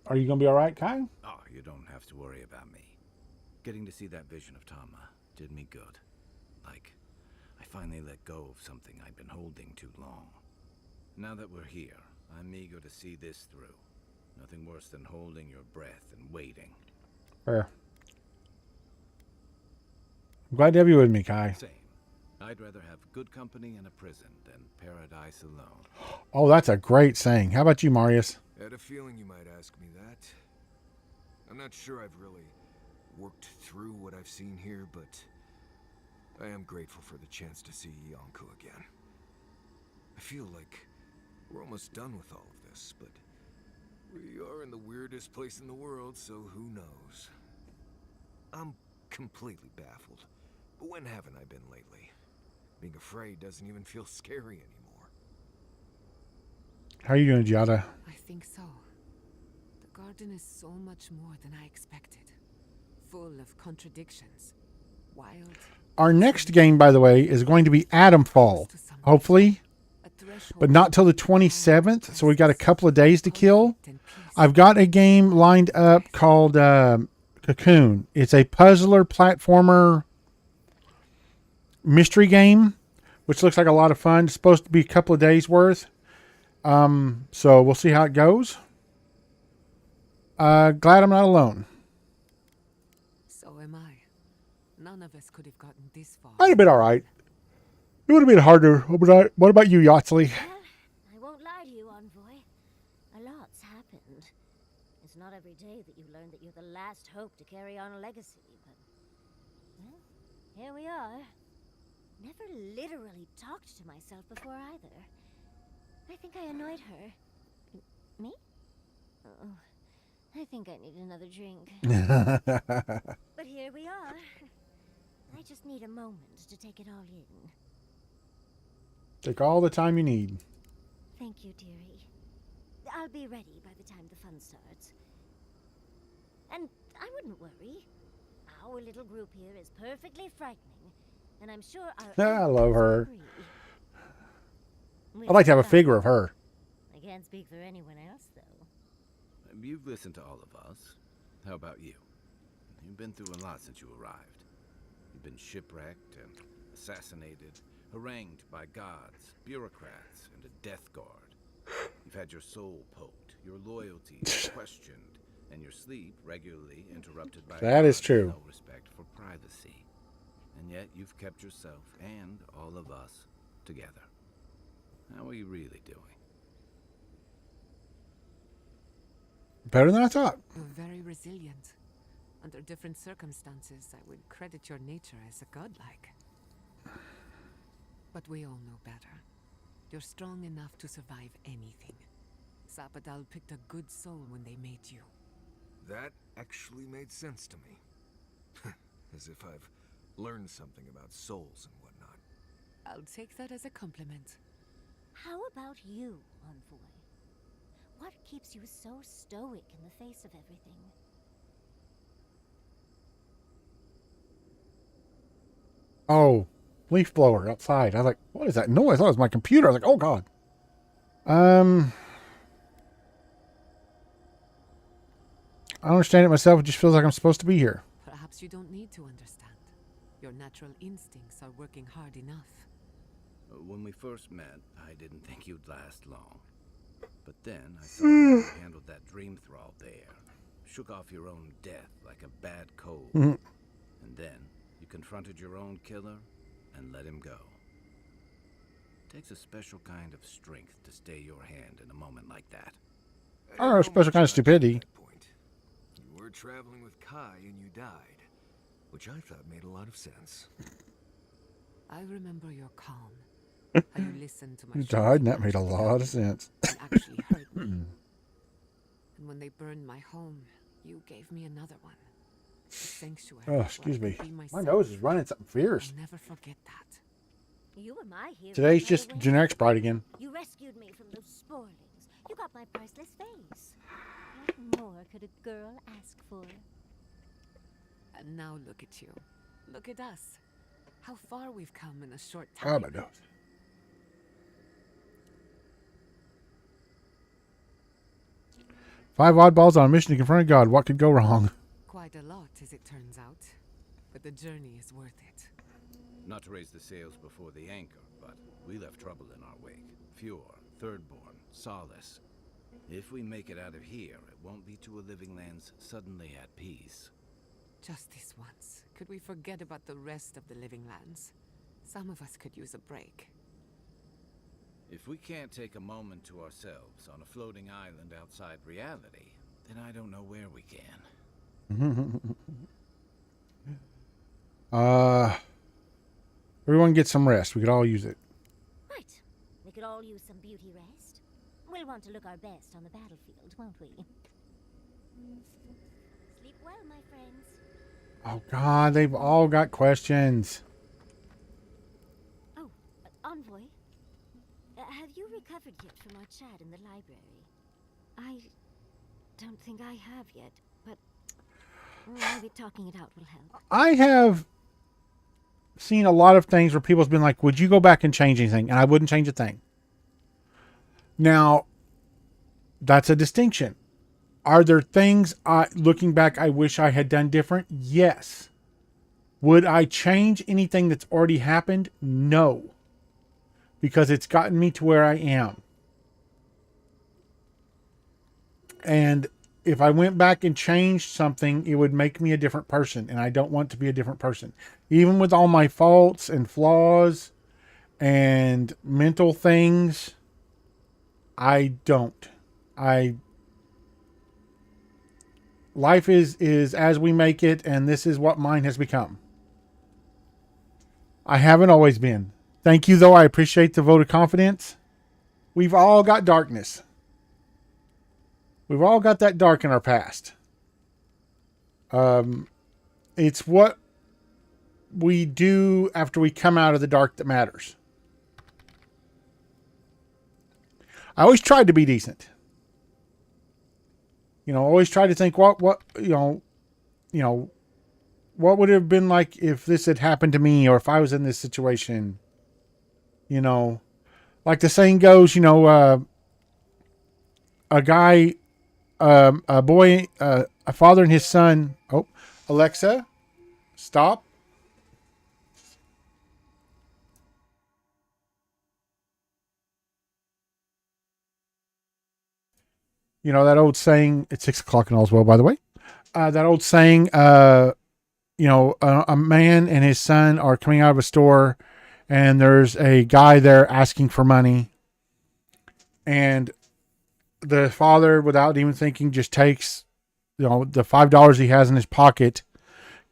Are you going to be all right, Kai? Oh, you don't have to worry about me. Getting to see that vision of Tama did me good. Like, I finally let go of something I'd been holding too long. Now that we're here, I'm eager to see this through. Nothing worse than holding your breath and waiting. Fair. I'm glad to have you with me, Kai. Same. I'd rather have good company in a prison than paradise alone. Oh, that's a great saying. How about you, Marius? I had a feeling you might ask me that. I'm not sure I've really worked through what I've seen here, but I am grateful for the chance to see Yonko again. I feel like we're almost done with all of this, but we are in the weirdest place in the world, so who knows? I'm completely baffled. But when haven't I been lately? Being afraid doesn't even feel scary anymore. How are you doing, Giada? I think so. The garden is so much more than I expected. Full of contradictions. Wild. Our next game, by the way, is going to be Atomfall. Hopefully. But not till the 27th, so we've got a couple of days to kill. I've got a game lined up called Cocoon. It's a puzzler platformer mystery game, which looks like a lot of fun. It's supposed to be a couple of days worth. So we'll see how it goes. Glad I'm not alone. So am I. None of us could have gotten this far. I'd have been all right. It would have been harder. What about you, Yachtley? Well, I won't lie to you, Envoy. A lot's happened. It's not every day that you learn that you're the last hope to carry on a legacy, but... well, here we are. Never literally talked to myself before either. I think I annoyed her. Me? Oh, I think I need another drink. But here we are. I just need a moment to take it all in. Take all the time you need. Thank you, dearie. I'll be ready by the time the fun starts. And I wouldn't worry. Our little group here is perfectly frightening, and I'm sure I love her. With I'd like to have a that, figure of her. I can't speak for anyone else, though. You've listened to all of us. How about you? You've been through a lot since you arrived. You've been shipwrecked and assassinated, harangued by gods, bureaucrats, and a death guard. You've had your soul poked, your loyalties questioned, and your sleep regularly interrupted by That is gods true. with no respect for privacy. And yet you've kept yourself and all of us together. How are you really doing? Better than I thought. You're very resilient. Under different circumstances, I would credit your nature as a godlike. But we all know better. You're strong enough to survive anything. Zapadal picked a good soul when they made you. That actually made sense to me. As if I've learned something about souls and whatnot. I'll take that as a compliment. How about you, Envoy? What keeps you so stoic in the face of everything? Oh, leaf blower outside. I was like, what is that noise? I thought it was my computer. I was like, oh God. I don't understand it myself. It just feels like I'm supposed to be here. Perhaps you don't need to understand. Your natural instincts are working hard enough. When we first met, I didn't think you'd last long. But then I saw how you handled that dream thrall there. Shook off your own death like a bad cold. And then you confronted your own killer and let him go. It takes a special kind of strength to stay your hand in a moment like that. I don't know, a special kind of stupidity. You were traveling with Kai and you died, which I thought made a lot of sense. I remember your calm. How you listened to my You died, and that made a lot of sense. and actually hurt me. And when they burned my home, you gave me another one. A sanctuary. Oh, where excuse I me. could be My myself. nose is running something fierce. I'll never forget that. You were my hero. Today's by just the way. generic Sprite again. You rescued me from those spoilings. You got my priceless face. What more could a girl ask for? And now look at you. Look at us. How far we've come in a short Oh, time. my nose. Five oddballs on a mission to confront God. What could go wrong? Quite a lot, as it turns out. But the journey is worth it. Not to raise the sails before the anchor, but we left trouble in our wake. Fjord, Thirdborn, Solace. If we make it out of here, it won't be to a living lands suddenly at peace. Just this once. Could we forget about the rest of the living lands? Some of us could use a break. If we can't take a moment to ourselves on a floating island outside reality, then I don't know where we can. Everyone get some rest. We could all use it. Right. We could could all use some beauty rest. We'll want to look our best on the battlefield, won't we? Sleep well, my friends. Oh, God, they've all got questions. Oh, Envoy. Have you recovered yet from our chat in the library? I don't think I have yet, but maybe talking it out will help. I have seen a lot of things where people's been like, would you go back and change anything? And I wouldn't change a thing. Now, that's a distinction. Are there things, looking back, I wish I had done different? Yes. Would I change anything that's already happened? No. Because it's gotten me to where I am. And if I went back and changed something, it would make me a different person. And I don't want to be a different person. Even with all my faults and flaws and mental things, I don't. Life is as we make it, and this is what mine has become. I haven't always been. Thank you, though. I appreciate the vote of confidence. We've all got darkness. We've all got that dark in our past. It's what we do after we come out of the dark that matters. I always tried to be decent. Always tried to think what what would it have been like if this had happened to me, or if I was in this situation. Like the saying goes, a guy, a boy, a father and his son. Oh, Alexa, stop. That old saying, it's 6:00 in Oswell, by the way. That old saying, a man and his son are coming out of a store, and there's a guy there asking for money. And the father, without even thinking, just takes, the $5 he has in his pocket,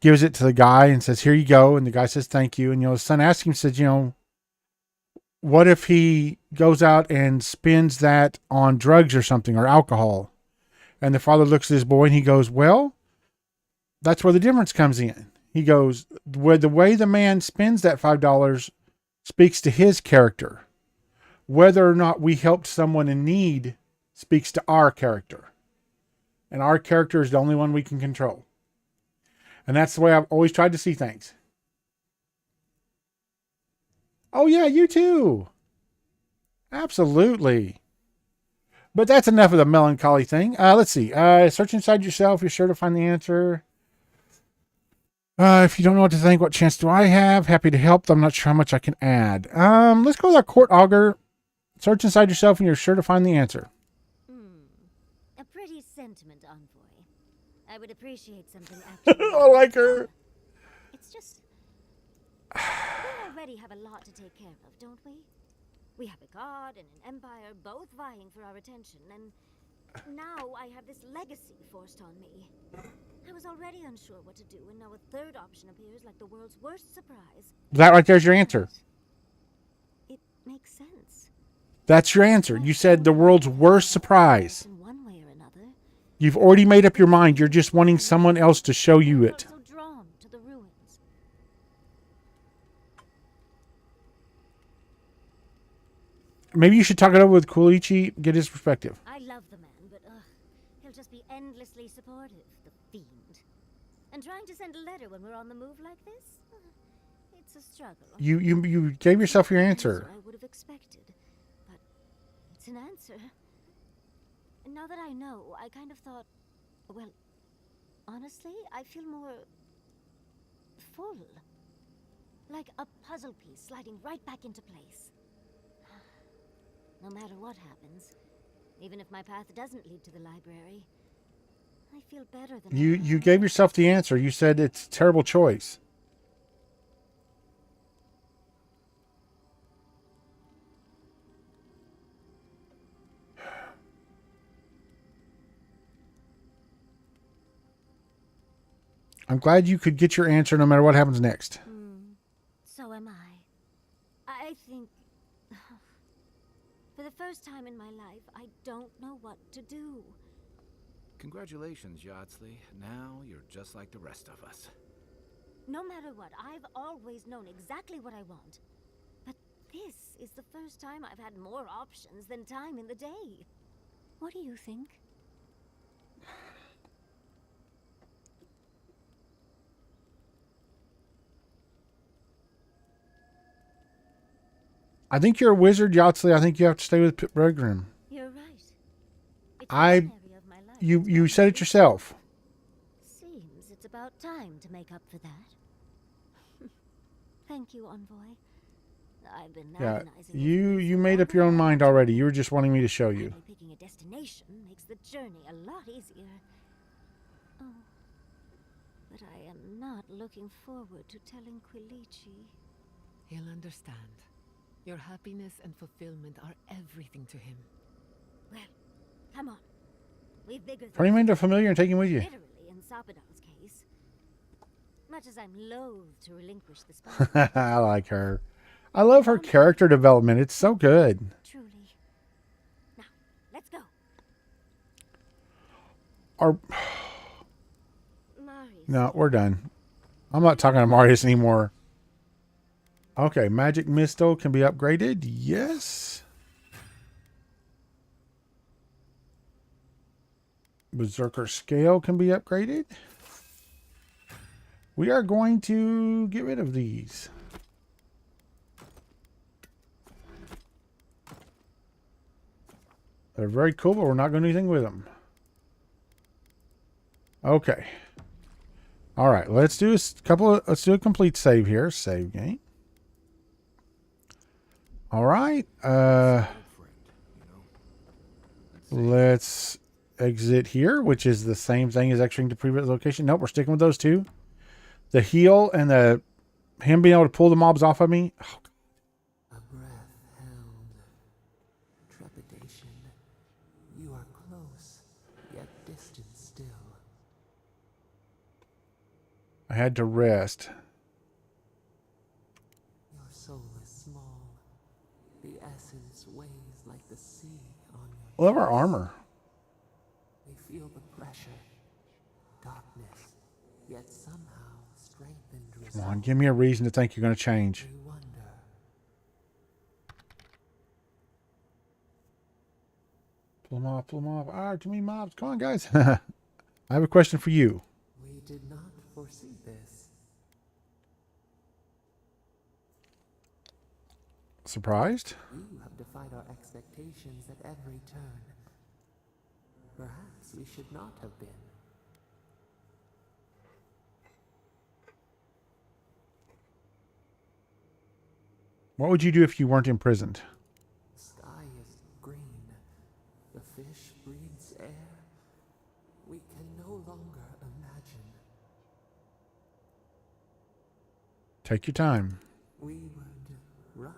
gives it to the guy and says, "Here you go." And the guy says, "Thank you." And, the son asks him, says, what if he goes out and spends that on drugs or something, or alcohol? And the father looks at his boy and he goes, "Well, that's where the difference comes in." He goes, "Where the way the man spends that $5 speaks to his character. Whether or not we helped someone in need speaks to our character. And our character is the only one we can control." And that's the way I've always tried to see things. Oh, yeah, you too. Absolutely. But that's enough of the melancholy thing. Let's see. Search inside yourself. You're sure to find the answer. If you don't know what to think, what chance do I have? Happy to help. I'm not sure how much I can add. Let's go with our court augur. Search inside yourself and you're sure to find the answer. A pretty sentiment, Envoy. I would appreciate something actually. I like her. It's just... we already have a lot to take care of, don't we? We have a god and an empire, both vying for our attention, and now I have this legacy forced on me. I was already unsure what to do, and now a third option appears like the world's worst surprise. That right there's your answer. It makes sense. That's your answer. You said the world's worst surprise. In one way or another. You've already made up your mind. You're just wanting someone else to show you it. So drawn to the ruins. Maybe you should talk it over with Koichi, get his perspective. I love the man, but he'll just be endlessly supportive, the fiend. And trying to send a letter when we're on the move like this? It's a struggle. You gave yourself your answer. I would have expected, but it's an answer. And now that I know, I kind of thought, well, honestly, I feel more full. Like a puzzle piece sliding right back into place. No matter what happens, even if my path doesn't lead to the library, I feel better than You gave yourself the answer. You said it's a terrible choice. I'm glad you could get your answer no matter what happens next. So am I. I think... first time in my life, I don't know what to do. Congratulations, Yardsley. Now you're just like the rest of us. No matter what, I've always known exactly what I want. But this is the first time I've had more options than time in the day. What do you think? I think you're a wizard, Yardsley. I think you have to stay with Bergrim. You're right. It's one area of my life You that's said it yourself. Seems it's about time to make up for that. Thank you, Envoy. I've been Yeah, agonizing over you this you for made up longer your own than I mind thought. already. You were just wanting me to show you. Finally picking a destination makes the journey a lot easier. Oh, but I am not looking forward to telling Quilici. He'll understand. Your happiness and fulfillment are everything to him. Well, come on. We've bigger Turn him things into to a familiar and take him with you. literally in Sarpedon's case. Much as I'm loath to relinquish the spot. I like her. I love her character development. It's so good. Truly. Now, let's go. Or Marius. no, we're done. I'm not talking to Marius anymore. Okay, Magic Missile can be upgraded. Yes. Berserker Scale can be upgraded. We are going to get rid of these. They're very cool, but we're not going to do anything with them. Okay. All right, let's do let's do a complete save here. Save game. All right. Let's exit here, which is the same thing as exiting the previous location. Nope, we're sticking with those two. The heal and him being able to pull the mobs off of me. Oh, A breath held. Trepidation. You are close, yet distant still. I had to rest. Your soul is small. The essence weighs like the sea on I your love our armor. We feel the pressure. Darkness, yet somehow strengthened Come resolve. on, give me a reason to think you're going to change. We wonder. Pull them off, pull them off. Ah, too many mobs. Come on, guys. I have a question for you. We did not foresee this. Surprised? You have defied our expectations at every turn. Perhaps we should not have been. What would you do if you weren't imprisoned? The sky is green. The fish breathes air. We can no longer imagine. Take your time. We would run,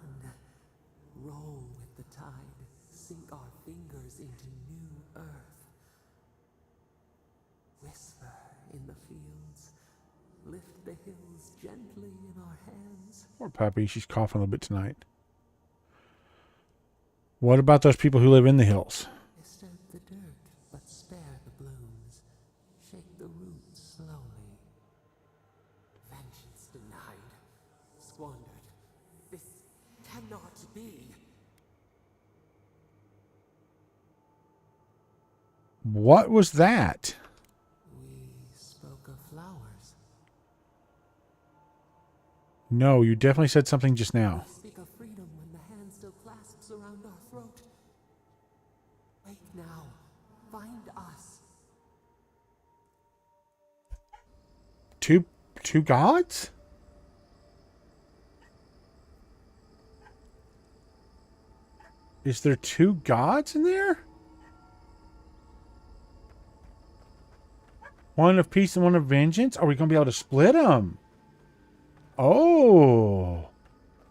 roll with the tide, sink our fingers into new earth. Whisper in the fields, lift the hills gently in our hands. Poor puppy. She's coughing a little bit tonight. What about those people who live in the hills? Disturb the dirt, but spare the blooms. Shake the roots slowly. Vengeance denied, squandered. This cannot be. What was that? We spoke of flowers. No, you definitely said something just now. We speak of freedom when the hand still clasps around our throat. Wake now. Find us. Two gods? Is there two gods in there? One of peace and one of vengeance? Are we going to be able to split them? Oh,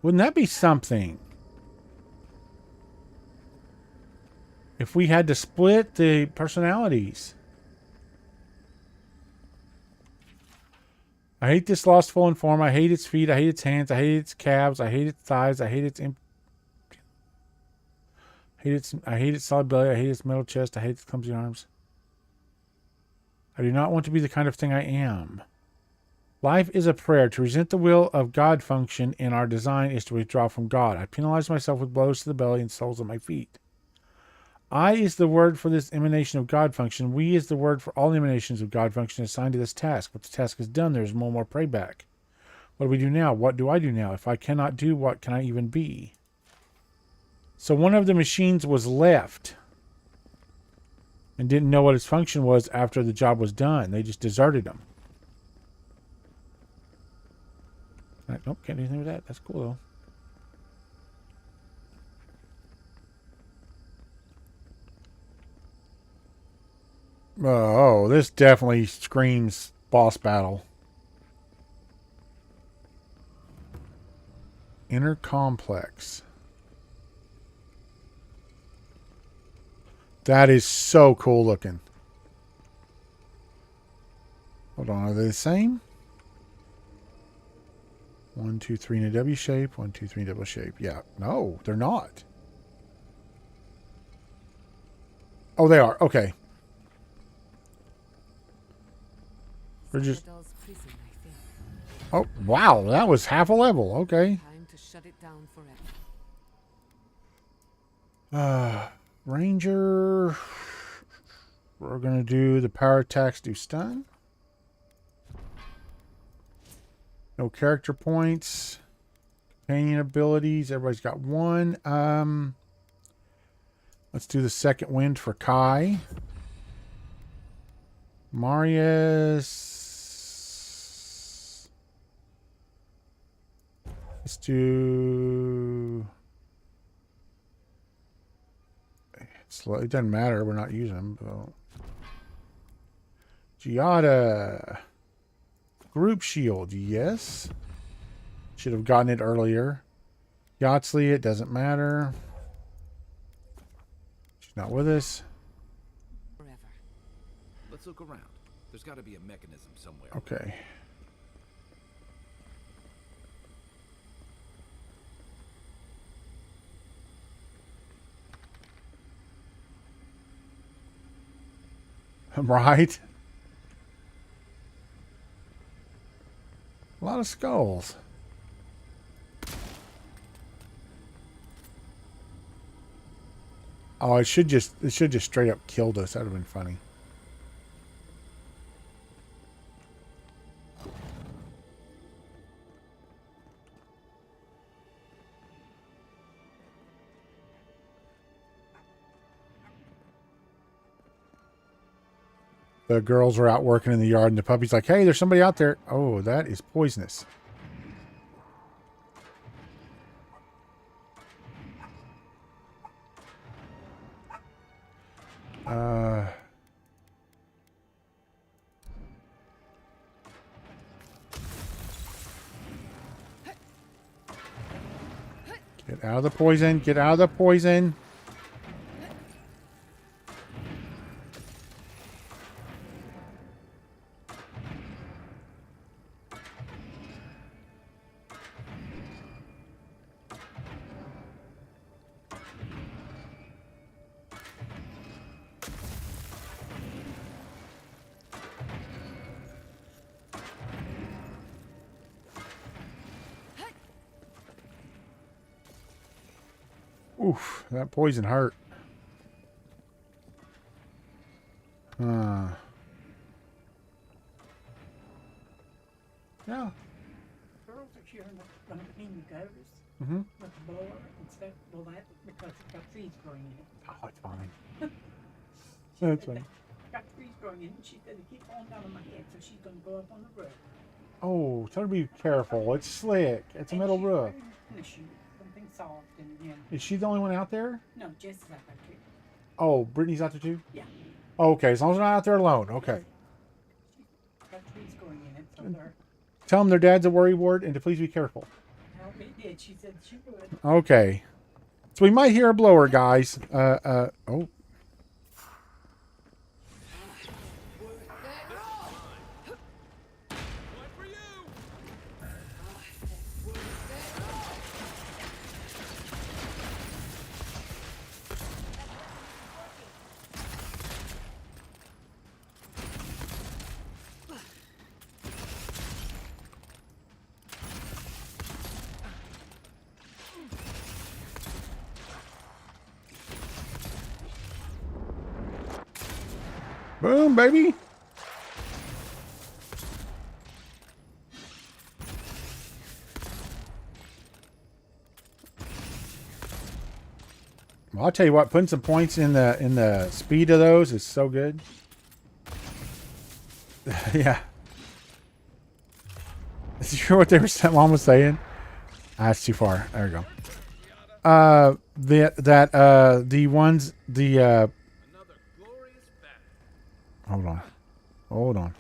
wouldn't that be something? If we had to split the personalities. I hate this lost fallen form. I hate its feet. I hate its hands. I hate its calves. I hate its thighs. I hate its I hate its solid belly. I hate its metal chest. I hate its clumsy arms. I do not want to be the kind of thing I am. Life is a prayer. To resent the will of God function in our design is to withdraw from God. I penalize myself with blows to the belly and soles of my feet. I is the word for this emanation of God function. We is the word for all emanations of God function assigned to this task. Once the task is done, there is no more payback. What do we do now? What do I do now? If I cannot do, what can I even be? So one of the machines was left and didn't know what its function was after the job was done. They just deserted him. Nope, can't do anything with that. That's cool, though. Oh, this definitely screams boss battle. Inner complex. That is so cool looking. Hold on, are they the same? 1, 2, 3 in a W shape. 1, 2, 3 double shape. Yeah. No, they're not. Oh, they are. Okay. We're just... Oh, wow. That was half a level. Okay. Time to shut it down forever. Ranger. We're going to do the power attacks, do stun. No character points. Companion abilities. Everybody's got one. Let's do the second wind for Kai. Marius. Let's do... It doesn't matter. We're not using them. So. Giada. Group shield. Yes. Should have gotten it earlier. Yatsley. It doesn't matter. She's not with us. Forever. Let's look around. There's got to be a mechanism somewhere. Okay. Right? A lot of skulls. Oh, it should just straight up killed us. That would have been funny. The girls are out working in the yard, and the puppy's like, hey, there's somebody out there. Oh, that is poisonous. Get out of the poison. Get out of the poison. Oof, that poison hurt. Yeah. Girls are cheering up on the clean gutters with the blower and stuff, all that, because it's got trees growing in it. Oh, it's fine. That's fine. Got trees growing in it, and she said they keep falling down on my head, so she's going to go up on the roof. Oh, tell her to be careful. It's slick. It's a metal roof. Something soft and yeah. Is she the only one out there? No, Jess is out there too. Oh, Brittany's out there too? Yeah. Oh, okay, as long as they're not out there alone. Okay. She's got trees growing in it, so they're... Tell them their dad's a worry ward and to please be careful. Well, they did. She said she would. Okay. So we might hear a blower, guys. Oh. Boom, baby. Well, I'll tell you what, putting some points in the speed of those is so good. Yeah. Is you hear what they were mom was saying? That's too far. There we go. The ones hold on.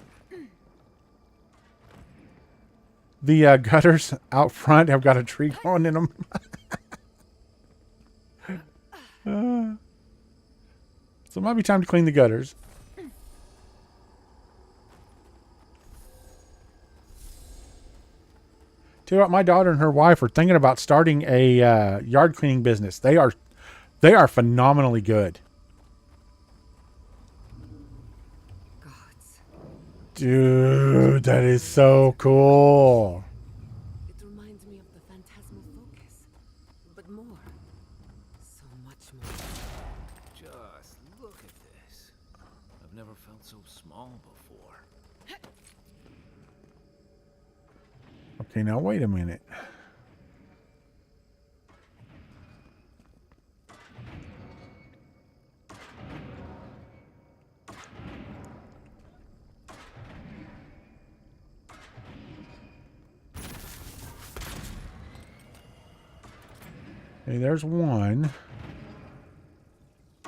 The gutters out front have got a tree growing in them. So it might be time to clean the gutters. Tell you what, my daughter and her wife are thinking about starting a yard cleaning business. They are phenomenally good. Gods. Dude, that is so cool. It reminds me of the phantasmal focus, but more. So much more. Just look at this. I've never felt so small before. Okay, now wait a minute. Okay, there's one.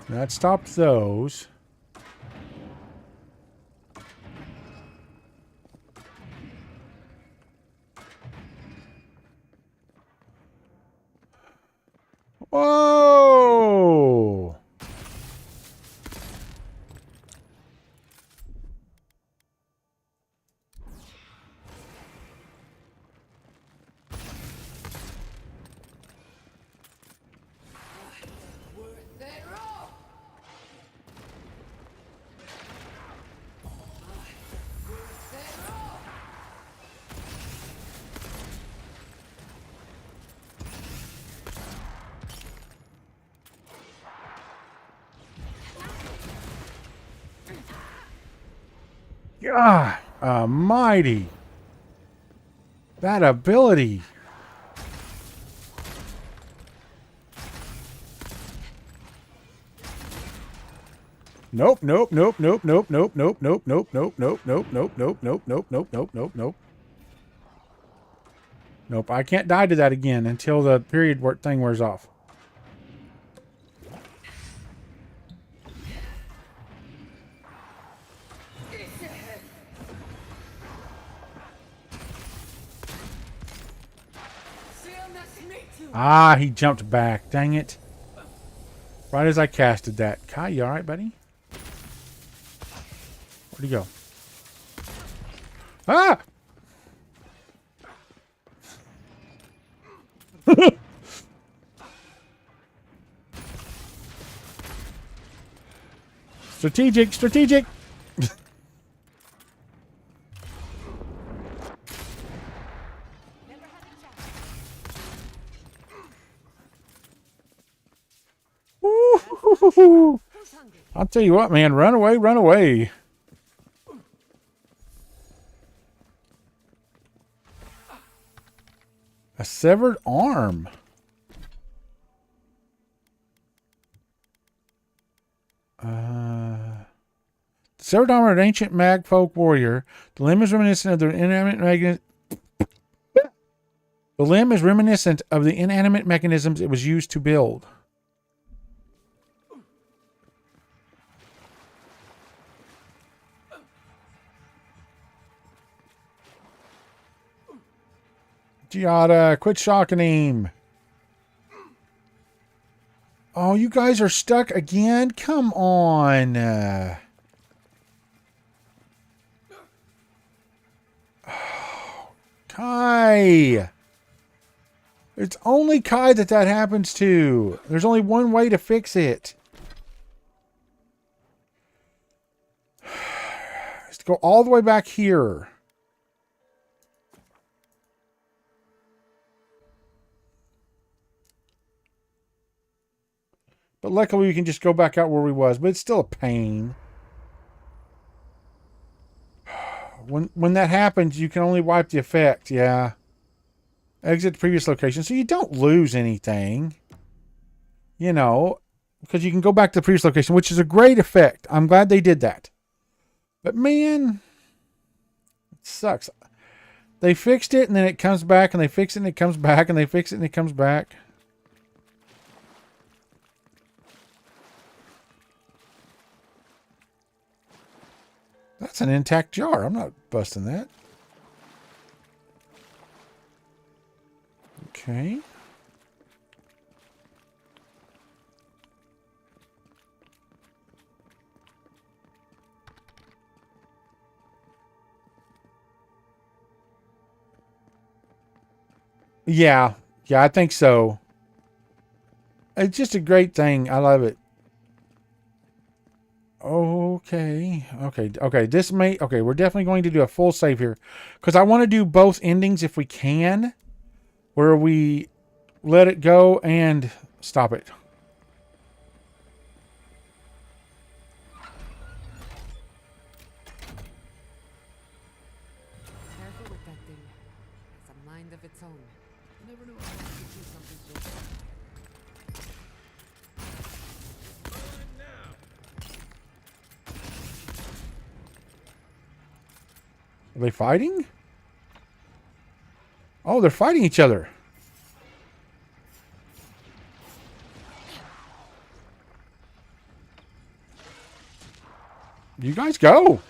That stopped those. Whoa! God almighty. That ability. Nope, nope, nope, nope, nope, nope, nope, nope, nope, nope, nope, nope, nope, nope, nope, nope, nope, nope, nope, nope. Nope, I can't die to that again until the period thing wears off. Ah, he jumped back. Dang it. Right as I casted that. Kai, you alright, buddy? Where'd he go? Ah! Strategic, strategic. Woo-hoo-hoo-hoo. I'll tell you what, man. Run away, run away. A severed arm. Severed arm of an ancient mag folk warrior. The limb is reminiscent of the inanimate mechanisms it was used to build. Giada, quit shocking him. Oh, you guys are stuck again? Come on. Kai. It's only Kai that happens to. There's only one way to fix it. It's to go all the way back here. But luckily we can just go back out where we was. But it's still a pain. when that happens, you can only wipe the effect. Yeah. Exit the previous location. So you don't lose anything. You know, because you can go back to the previous location, which is a great effect. I'm glad they did that. But man, it sucks. They fixed it and then it comes back, and they fix it and it comes back, and they fix it and it comes back. That's an intact jar. I'm not busting that. Okay. Yeah. Yeah, I think so. It's just a great thing. I love it. Okay. Okay, we're definitely going to do a full save here. Because I want to do both endings if we can. Where we let it go and stop it. Careful with that thing. It's a mind of its own. You never know how it could do something so Are they fighting? Oh, they're fighting each other. You guys go.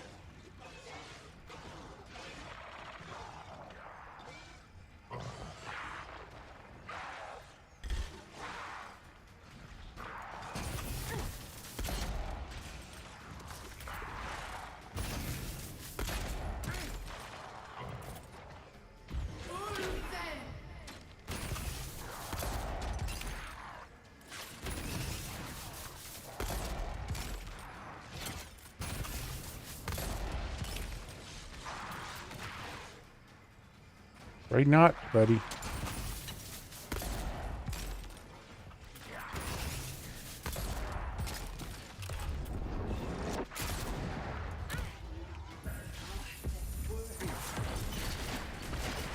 Right not, buddy.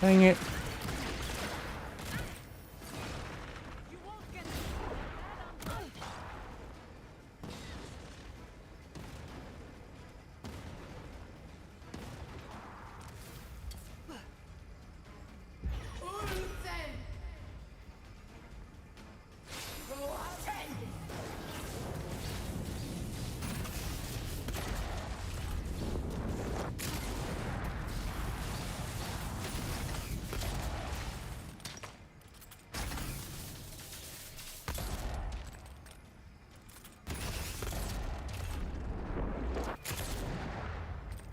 Dang it.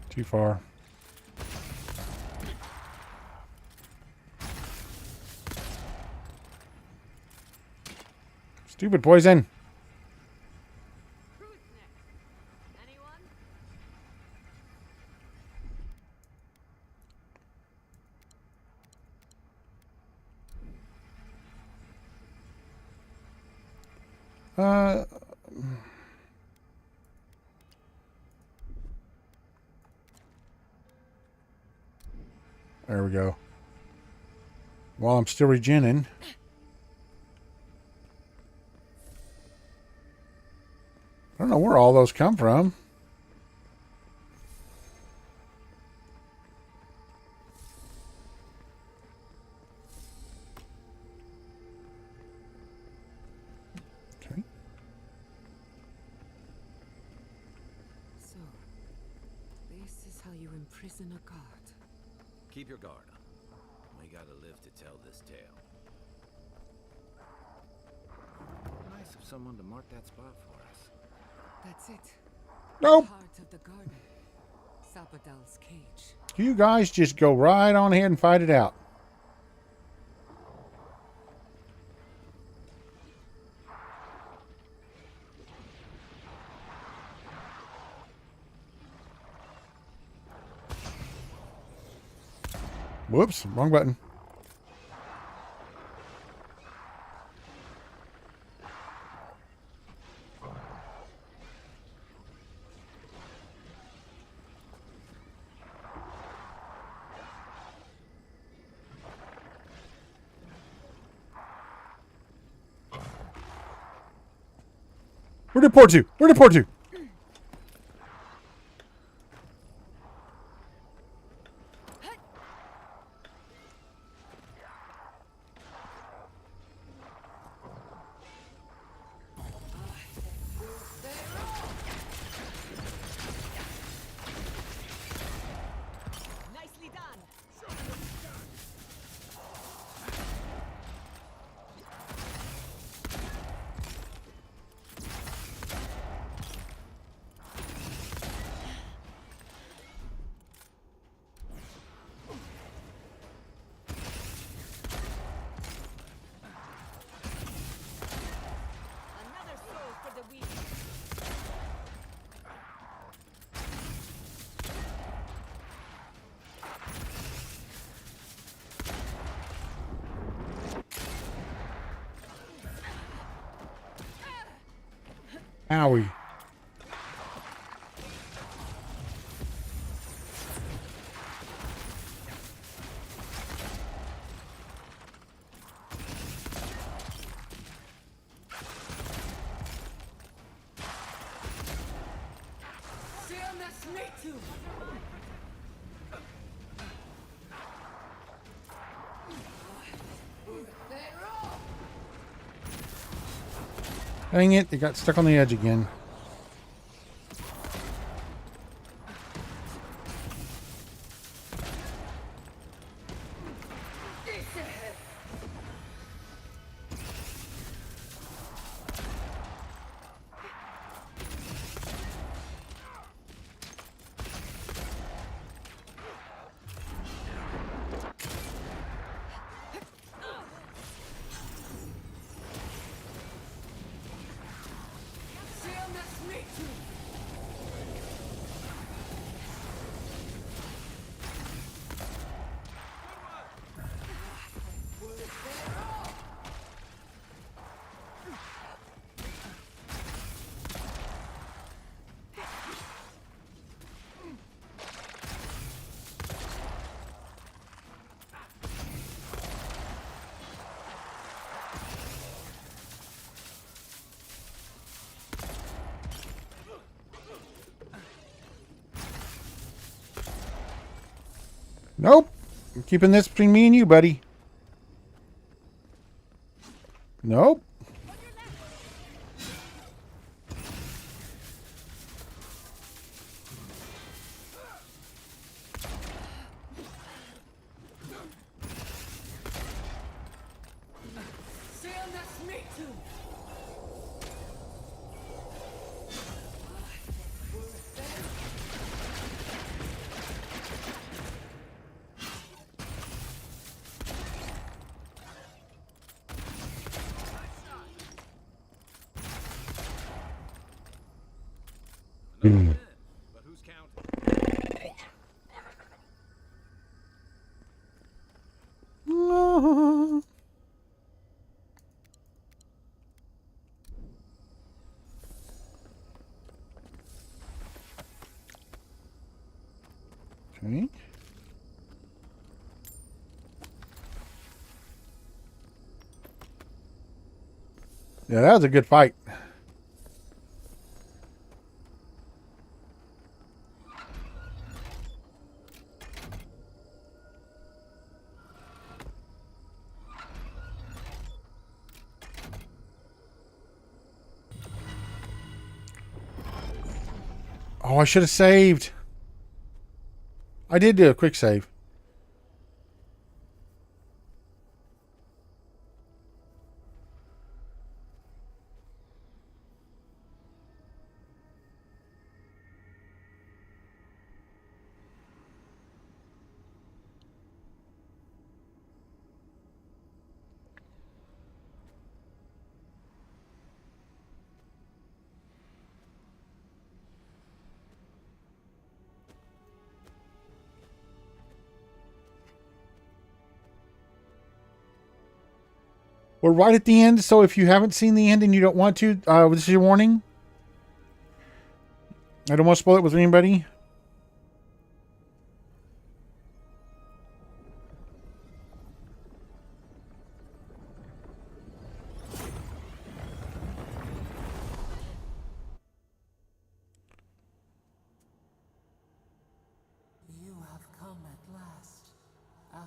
Too far. Stupid poison. Who's next? Anyone? There we go. While I'm still regening. I don't know where all those come from. Okay. So, this is how you imprison a god. Keep your guard up. We gotta live to tell this tale. Nice of someone to mark that spot for us. That's it. Nope. The heart of the garden. Sabadell's cage. You guys just go right on ahead and fight it out. Whoops, wrong button. Where'd it pour to? Where'd it pour to? Nicely done. Another soul for the weak. Owie. Dang it, it got stuck on the edge again. Nope. I'm keeping this between me and you, buddy. Nope. But who's counting? Okay. Yeah, that was a good fight. Oh, I should have saved. I did do a quick save. We're right at the end, so if you haven't seen the end and you don't want to, this is your warning. I don't want to spoil it with anybody.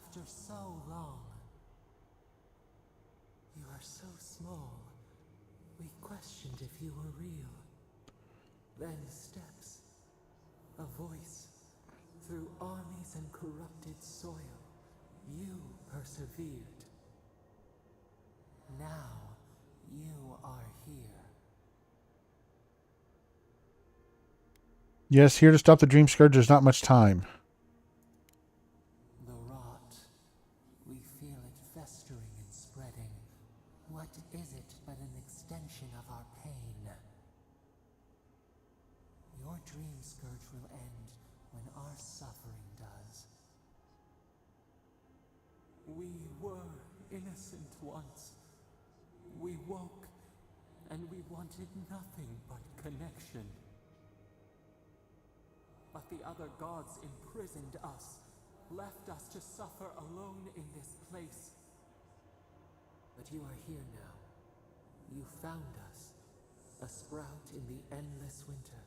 After so long. You are so small. We questioned if you were real. Then steps. A voice. Through armies and corrupted soil, you persevered. Now, you are here. Yes, here to stop the Dream Scourge. There's not much time. The rot. We feel it festering and spreading. What is it but an extension of our pain? Your Dream Scourge will end when our suffering does. We were innocent once. We woke, and we wanted nothing but connection. But the other gods imprisoned us, left us to suffer alone in this place. But you are here now. You found us, a sprout in the endless winter.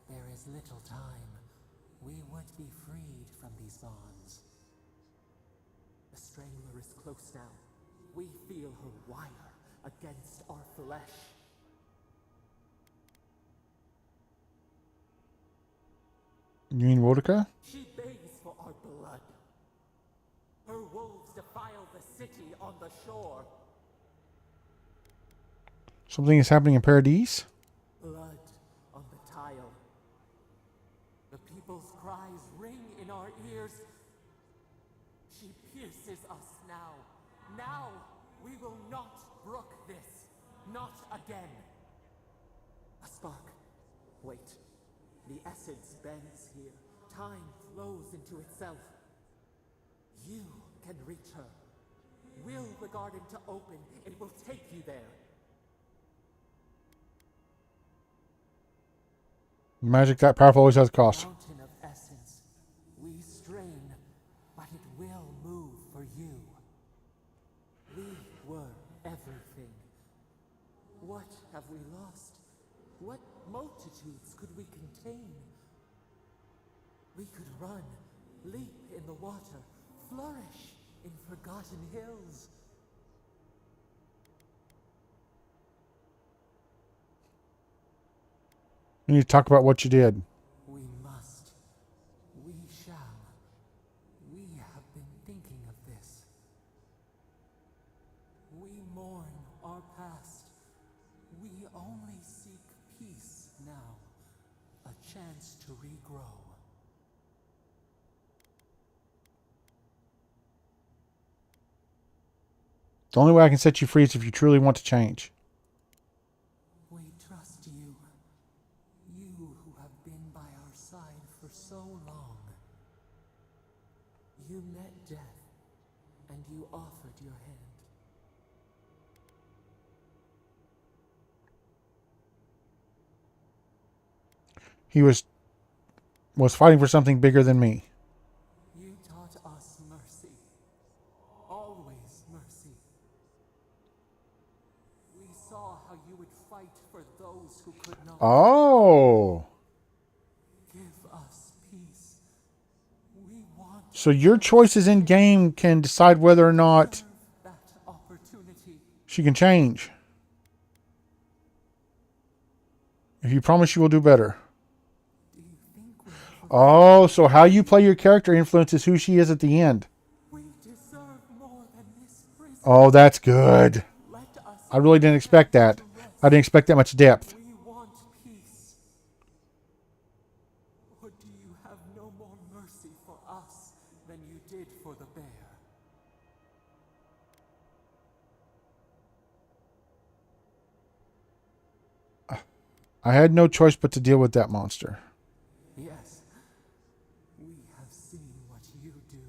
There is little time. We would be freed from these bonds. The Strangler is close now. We feel her wire against our flesh. You mean Wodika? She begs for our blood. Her wolves defile the city on the shore. Something is happening in Paradise? Blood on the tile. The people's cries ring in our ears. She pierces us now. Now we will not brook this. Not again. A spark. Wait. The essence bends here. Time flows into itself. You can reach her. Will the garden to open, it will take you there. Magic that powerful always has a cost. Mountain of essence. We strain, but it will move for you. We were everything. What have we lost? What multitudes could we contain? We could run, leap in the water, flourish in forgotten hills. We need to talk about what you did. We must. We shall. We have been thinking of this. We mourn our past. We only seek peace now. A chance to regrow. The only way I can set you free is if you truly want to change. We trust you. You who have been by our side for so long. You met death, and you offered your hand. He was fighting for something bigger than me. You taught us mercy. Always mercy. We saw how you would fight for those who could not. Oh. Give us peace. We want So your choices in game can decide whether or not that opportunity. she can change. If you promise you will do better. Do you think Oh, so how you play your character influences who she is at the end. we deserve more than this prison? Oh, that's good. Let us I really didn't expect that. I didn't expect that much depth. We want peace. Or do you have no more mercy for us than you did for the bear? I had no choice but to deal with that monster. Yes. We have seen what you do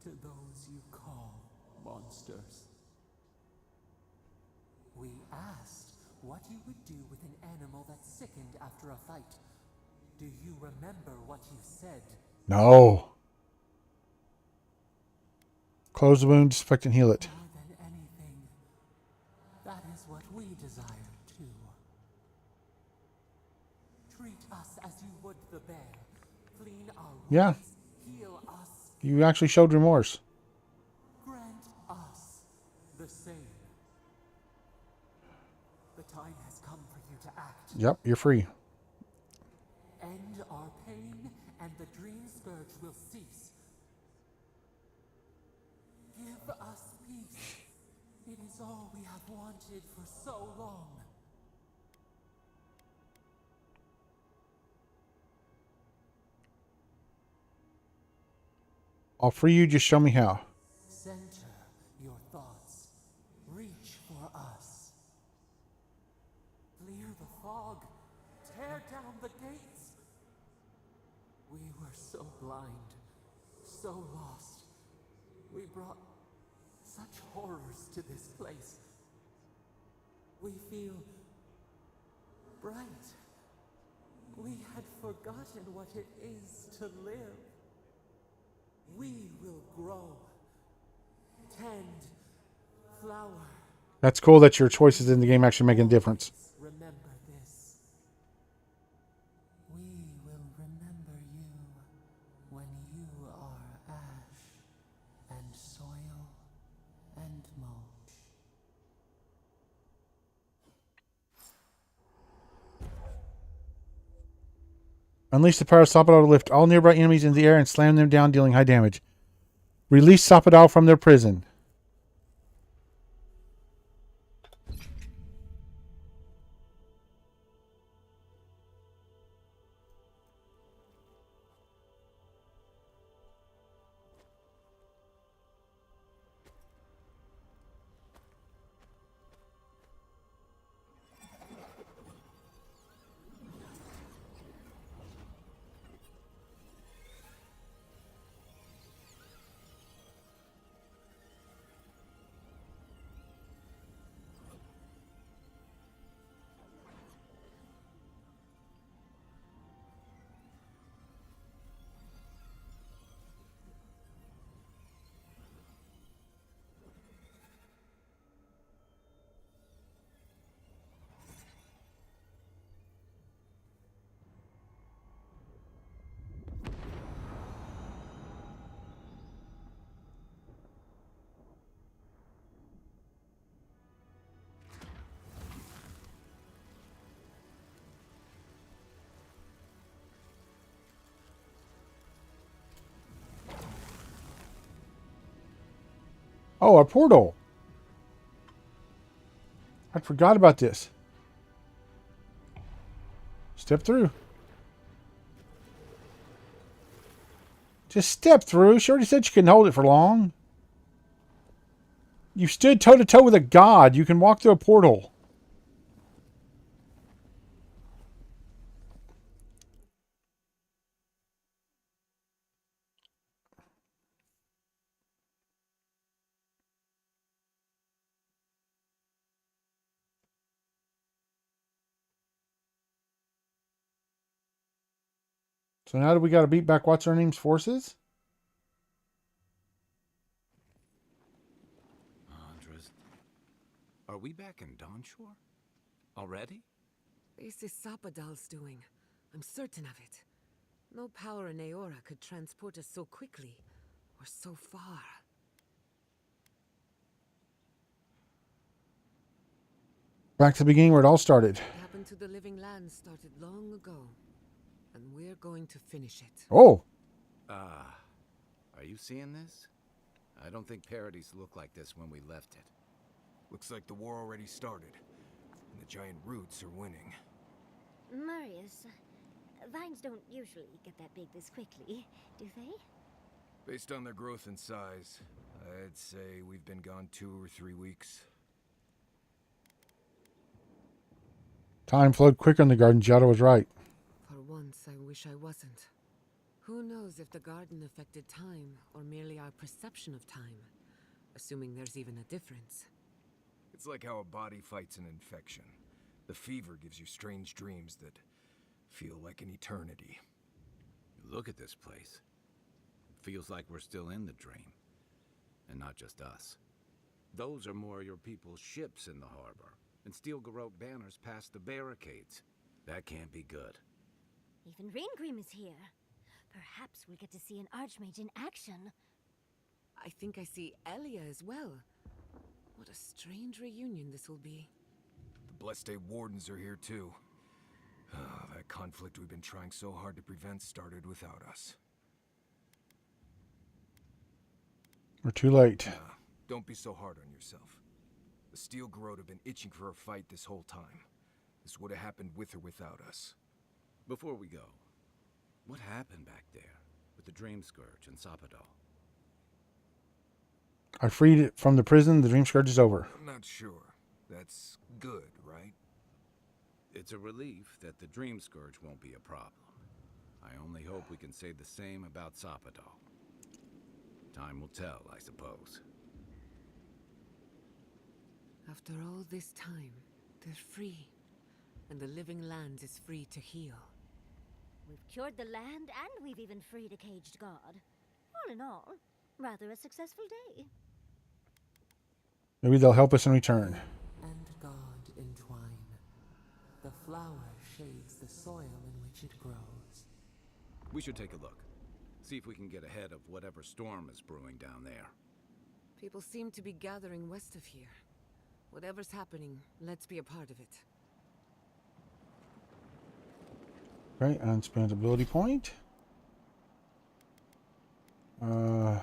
to those you call monsters. We asked what you would do with an animal that sickened after a fight. Do you remember what you said? No. Close the wound, disinfect, and heal it. More than anything, that is what we desire too. Treat us as you would the bear. Clean our Yeah. wounds, heal us. You actually showed remorse. Grant us the same. The time has come for you to act. Yep, you're free. End our pain, and the dream scourge will cease. Give us peace. It is all we have wanted for so long. I'll free you, just show me how. Center your thoughts. Reach for us. Clear the fog. Tear down the gates. We were so blind, so lost. We brought such horrors to this place. We feel bright. We had forgotten what it is to live. We will grow, tend, flower. That's cool that your choices in the game actually make a difference. Remember this. We will remember you when you are ash and soil and mulch. Unleash the power of Sapodal to lift all nearby enemies into the air and slam them down, dealing high damage. Release Sapodal from their prison. Oh, a portal. I forgot about this. Step through. Just step through. She already said you couldn't hold it for long. You stood toe to toe with a god. You can walk through a portal. So now do we got to beat back what's her name's forces? Andres, are we back in Dawnshore? Already? This is Sapodal's doing. I'm certain of it. No power in Aora could transport us so quickly, or so far. Back to the beginning where it all started. What happened to the living land started long ago, and we're going to finish it. Oh. Are you seeing this? I don't think parodies look like this when we left it. Looks like the war already started, and the giant roots are winning. Marius, vines don't usually get that big this quickly, do they? Based on their growth and size, I'd say we've been gone 2 or 3 weeks. Time flowed quicker in the garden. Giada was right. For once, I wish I wasn't. Who knows if the garden affected time, or merely our perception of time, assuming there's even a difference. It's like how a body fights an infection. The fever gives you strange dreams that feel like an eternity. Look at this place. It feels like we're still in the dream. And not just us. Those are more your people's ships in the harbor. And steel Garrote banners past the barricades. That can't be good. Even Ringrim is here. Perhaps we'll get to see an Archmage in action. I think I see Elia as well. What a strange reunion this will be. The Blessed Day Wardens are here too. That conflict we've been trying so hard to prevent started without us. We're too late. Don't be so hard on yourself. The Steel Garrote have been itching for a fight this whole time. This would have happened with or without us. Before we go, what happened back there with the Dream Scourge and Sapadal? I freed it from the prison. The Dream Scourge is over. I'm not sure. That's good, right? It's a relief that the Dream Scourge won't be a problem. I only hope we can say the same about Sapadal. Time will tell, I suppose. After all this time, they're free. And the living lands is free to heal. We've cured the land and we've even freed a caged god. All in all, rather a successful day. Maybe they'll help us in return. And God entwine. The flower shades the soil in which it grows. We should take a look. See if we can get ahead of whatever storm is brewing down there. People seem to be gathering west of here. Whatever's happening, let's be a part of it. Okay, unspent ability point. No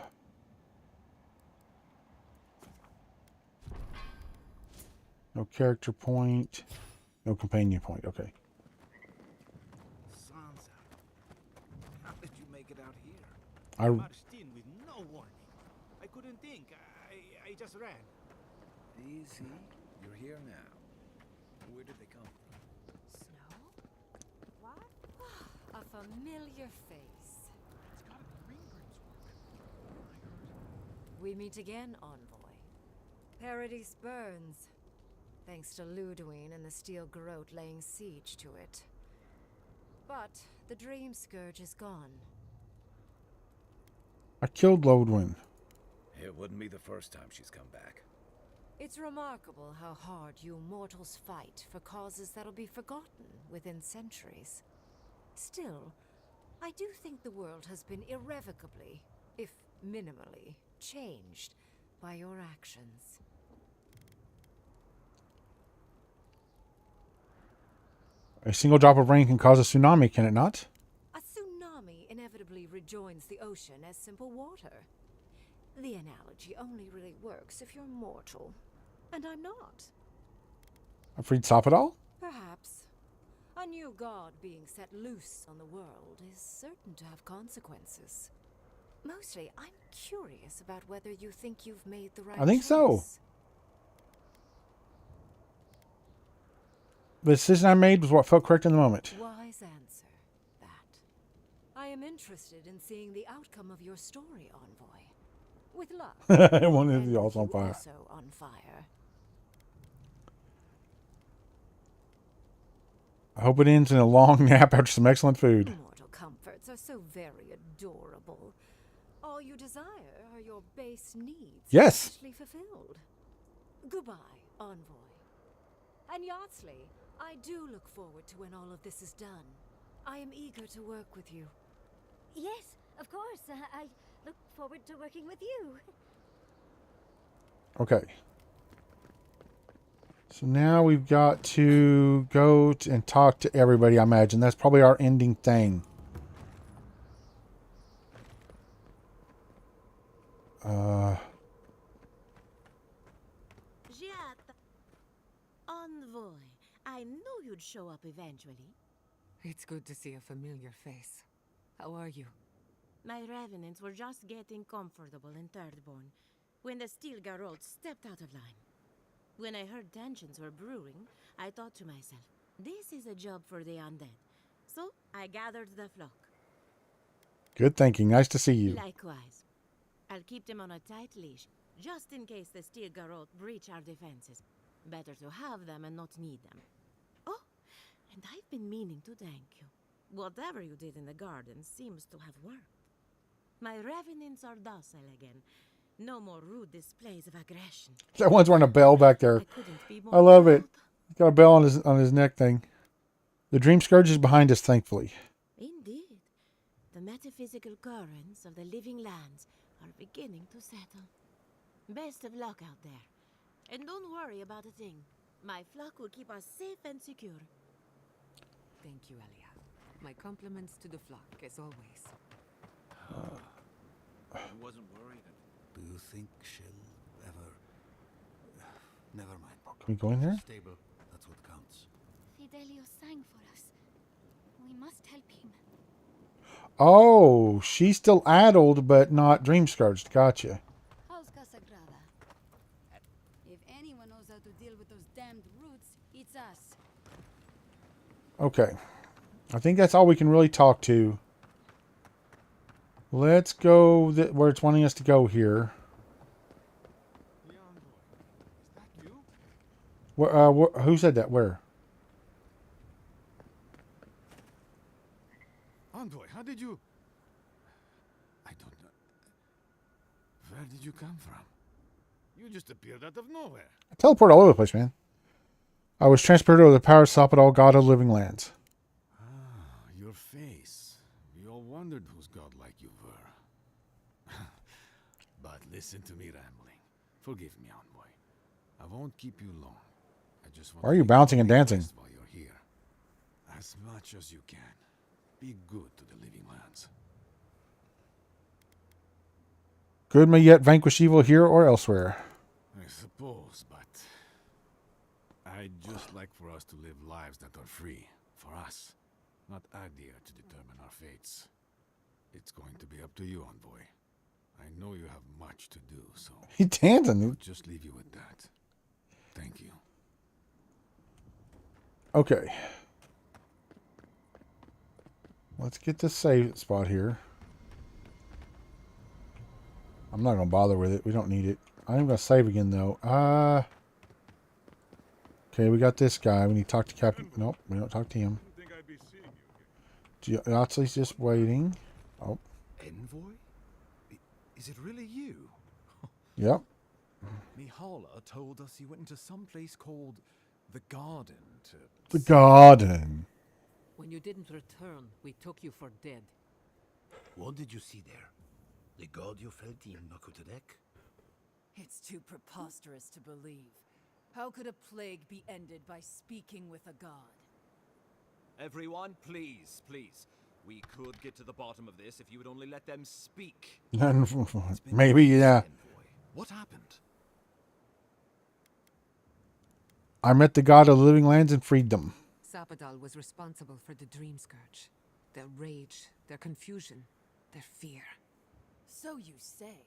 character point. No companion point. Okay. Sansa, how did you make it out here? I Marched in with no warning. I couldn't think. I just ran. Easy. You're here now. Where did they come from? Snow? What? A familiar face. It's gotta be Ringgrim's work. We meet again, Envoy. Paradise burns, thanks to Ludwine and the Steel Garrote laying siege to it. But the Dream Scourge is gone. I killed Lodwin. It wouldn't be the first time she's come back. It's remarkable how hard you mortals fight for causes that'll be forgotten within centuries. Still, I do think the world has been irrevocably, if minimally, changed by your actions. A single drop of rain can cause a tsunami, can it not? A tsunami inevitably rejoins the ocean as simple water. The analogy only really works if you're mortal. And I'm not. I freed Sapadal? Perhaps. A new god being set loose on the world is certain to have consequences. Mostly, I'm curious about whether you think you've made the right choice. I think so. The decision I made was what felt correct in the moment. Wise answer, that. I am interested in seeing the outcome of your story, Envoy. With luck. One of and the also on you fire. Also on fire. I hope it ends in a long nap after some excellent food. Mortal comforts are so very adorable. All you desire are your base needs. Yes. Actually fulfilled. Goodbye, Envoy. And Yardsley, I do look forward to when all of this is done. I am eager to work with you. Yes, of course. I look forward to working with you. Okay. So now we've got to go and talk to everybody, I imagine. That's probably our ending thing. Envoy, I knew you'd show up eventually. It's good to see a familiar face. How are you? My revenants were just getting comfortable in Thirdborn when the Steel Garrote stepped out of line. When I heard tensions were brewing, I thought to myself, this is a job for the undead. So I gathered the flock. Good thinking. Nice to see you. Likewise. I'll keep them on a tight leash, just in case the Steel Garrote breach our defenses. Better to have them and not need them. Oh, and I've been meaning to thank you. Whatever you did in the garden seems to have worked. My revenants are docile again. No more rude displays of aggression. That one's wearing a bell back there. I couldn't be more I love it. proud. He's got a bell on his neck thing. The Dream Scourge is behind us, thankfully. Indeed. The metaphysical currents of the living lands are beginning to settle. Best of luck out there. And don't worry about a thing. My flock will keep us safe and secure. Thank you, Elia. My compliments to the flock, as always. I wasn't worried. Do you think she'll ever... Never mind. Can we go in there? Stable, that's what counts. Fidelio sang for us. We must help him. Oh, she's still addled, but not dream scourged. Gotcha. How's Casagrada? If anyone knows how to deal with those damned roots, it's us. Okay. I think that's all we can really talk to. Let's go where it's wanting us to go here. Who said that? Where? Envoy, how did you... I don't know. Where did you come from? You just appeared out of nowhere. I teleport all over the place, man. I was transported over the power of Sapodal, god of living lands. Ah, your face. We all wondered whose godlike you were. But listen to me rambling. Forgive me, Envoy. I won't keep you long. I just want Why are you bouncing and dancing? while you're here. As much as you can. Be good to the living lands. Good may yet vanquish evil here or elsewhere. I suppose, but I'd just like for us to live lives that are free. For us. Not Adir to determine our fates. It's going to be up to you, Envoy. I know you have much to do, so... He dancing. I'll just leave you with that. Thank you. Okay. Let's get this save spot here. I'm not going to bother with it. We don't need it. I am going to save again, though. Okay, we got this guy. We need to talk to Captain... Nope, we don't talk to him. Yahtzee's just waiting. Oh. Envoy? Is it really you? Yep. Mihala told us you went into some place called the Garden to... The Garden. When you didn't return, we took you for dead. What did you see there? The god you felt in Nakutadek? It's too preposterous to believe. How could a plague be ended by speaking with a god? Everyone, please, please. We could get to the bottom of this if you would only let them speak. Maybe, yeah. What happened? I met the god of the living lands and freed them. Sapodal was responsible for the Dream Scourge. Their rage, their confusion, their fear. So you say.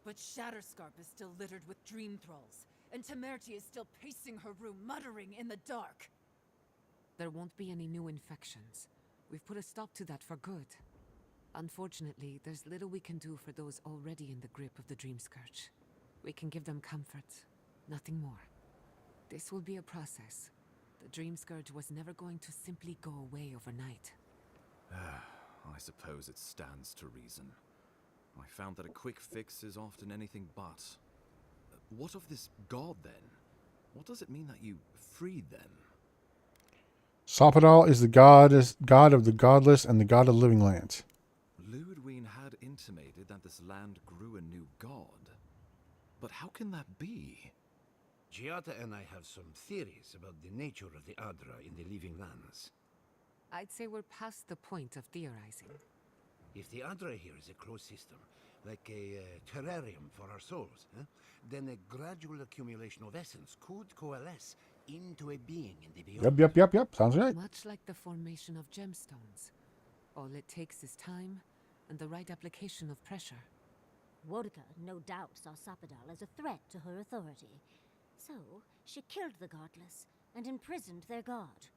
But Shatterscarp is still littered with dream thralls, and Temerti is still pacing her room, muttering in the dark. There won't be any new infections. We've put a stop to that for good. Unfortunately, there's little we can do for those already in the grip of the Dream Scourge. We can give them comfort, nothing more. This will be a process. The Dream Scourge was never going to simply go away overnight. I suppose it stands to reason. I found that a quick fix is often anything but. What of this god, then? What does it mean that you freed them? Sapodal is the god of the godless and the god of living lands. Ludwine had intimated that this land grew a new god. But how can that be? Giada and I have some theories about the nature of the Adra in the living lands. I'd say we're past the point of theorizing. If the Adra here is a closed system, like a terrarium for our souls, then a gradual accumulation of essence could coalesce into a being in the beyond. Yep. Sounds right. Much like the formation of gemstones. All it takes is time and the right application of pressure. Wodka no doubt saw Sapodal as a threat to her authority. So, she killed the godless and imprisoned their god.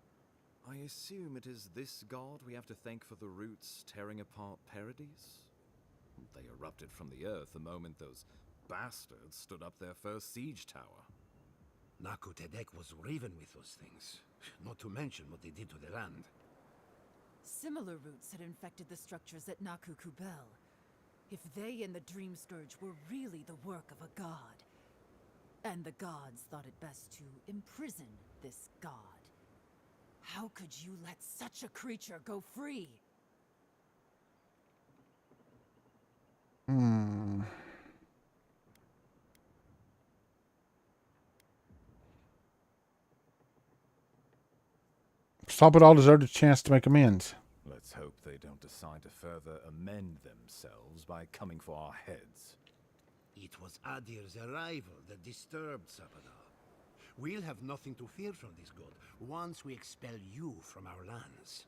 I assume it is this god we have to thank for the roots tearing apart Paradise? They erupted from the earth the moment those bastards stood up their first siege tower. Nakutadek was riven with those things, not to mention what they did to the land. Similar roots had infected the structures at Naku Kubel. If they and the Dream Scourge were really the work of a god, and the gods thought it best to imprison this god, how could you let such a creature go free? Hmm. Sapodal deserved a chance to make amends. Let's hope they don't decide to further amend themselves by coming for our heads. It was Adir's arrival that disturbed Sapadal. We'll have nothing to fear from this god once we expel you from our lands.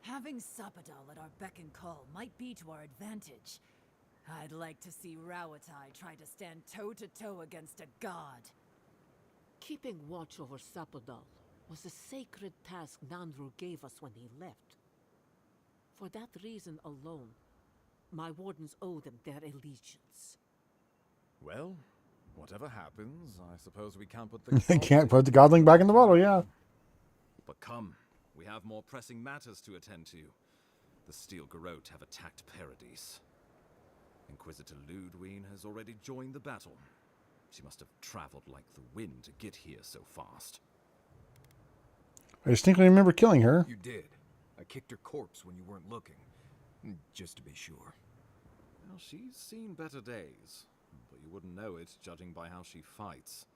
Having Sapadal at our beck and call might be to our advantage. I'd like to see Rawatai try to stand toe-to-toe against a god. Keeping watch over Sapodal was a sacred task Nandru gave us when he left. For that reason alone, my wardens owe them their allegiance. Well, whatever happens, I suppose we can't put They the can't put the godling back in the bottle, yeah. But come, we have more pressing matters to attend to. The Steel Garrote have attacked Paradise. Inquisitor Ludwine has already joined the battle. She must have traveled like the wind to get here so fast. I distinctly remember killing her. You did. I kicked her corpse when you weren't looking. Just to be sure. Well, she's seen better days. But you wouldn't know it, judging by how she fights.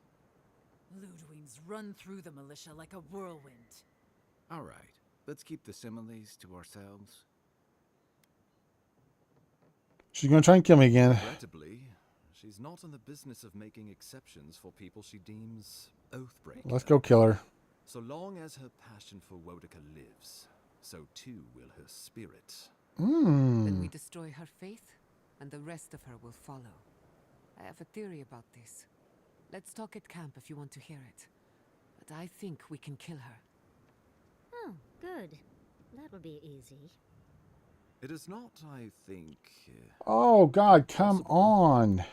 Ludwine's run through the militia like a whirlwind. Alright, let's keep the similes to ourselves. She's going to try and kill me again. Regrettably, she's not in the business of making exceptions for people she deems oathbreakers. Let's go kill her. So long as her passion for Wodika lives, so too will her spirit. Then we destroy her faith, and the rest of her will follow. I have a theory about this. Let's talk at camp if you want to hear it. But I think we can kill her. Oh, good. That will be easy. It is not, I think... Oh, God, come on.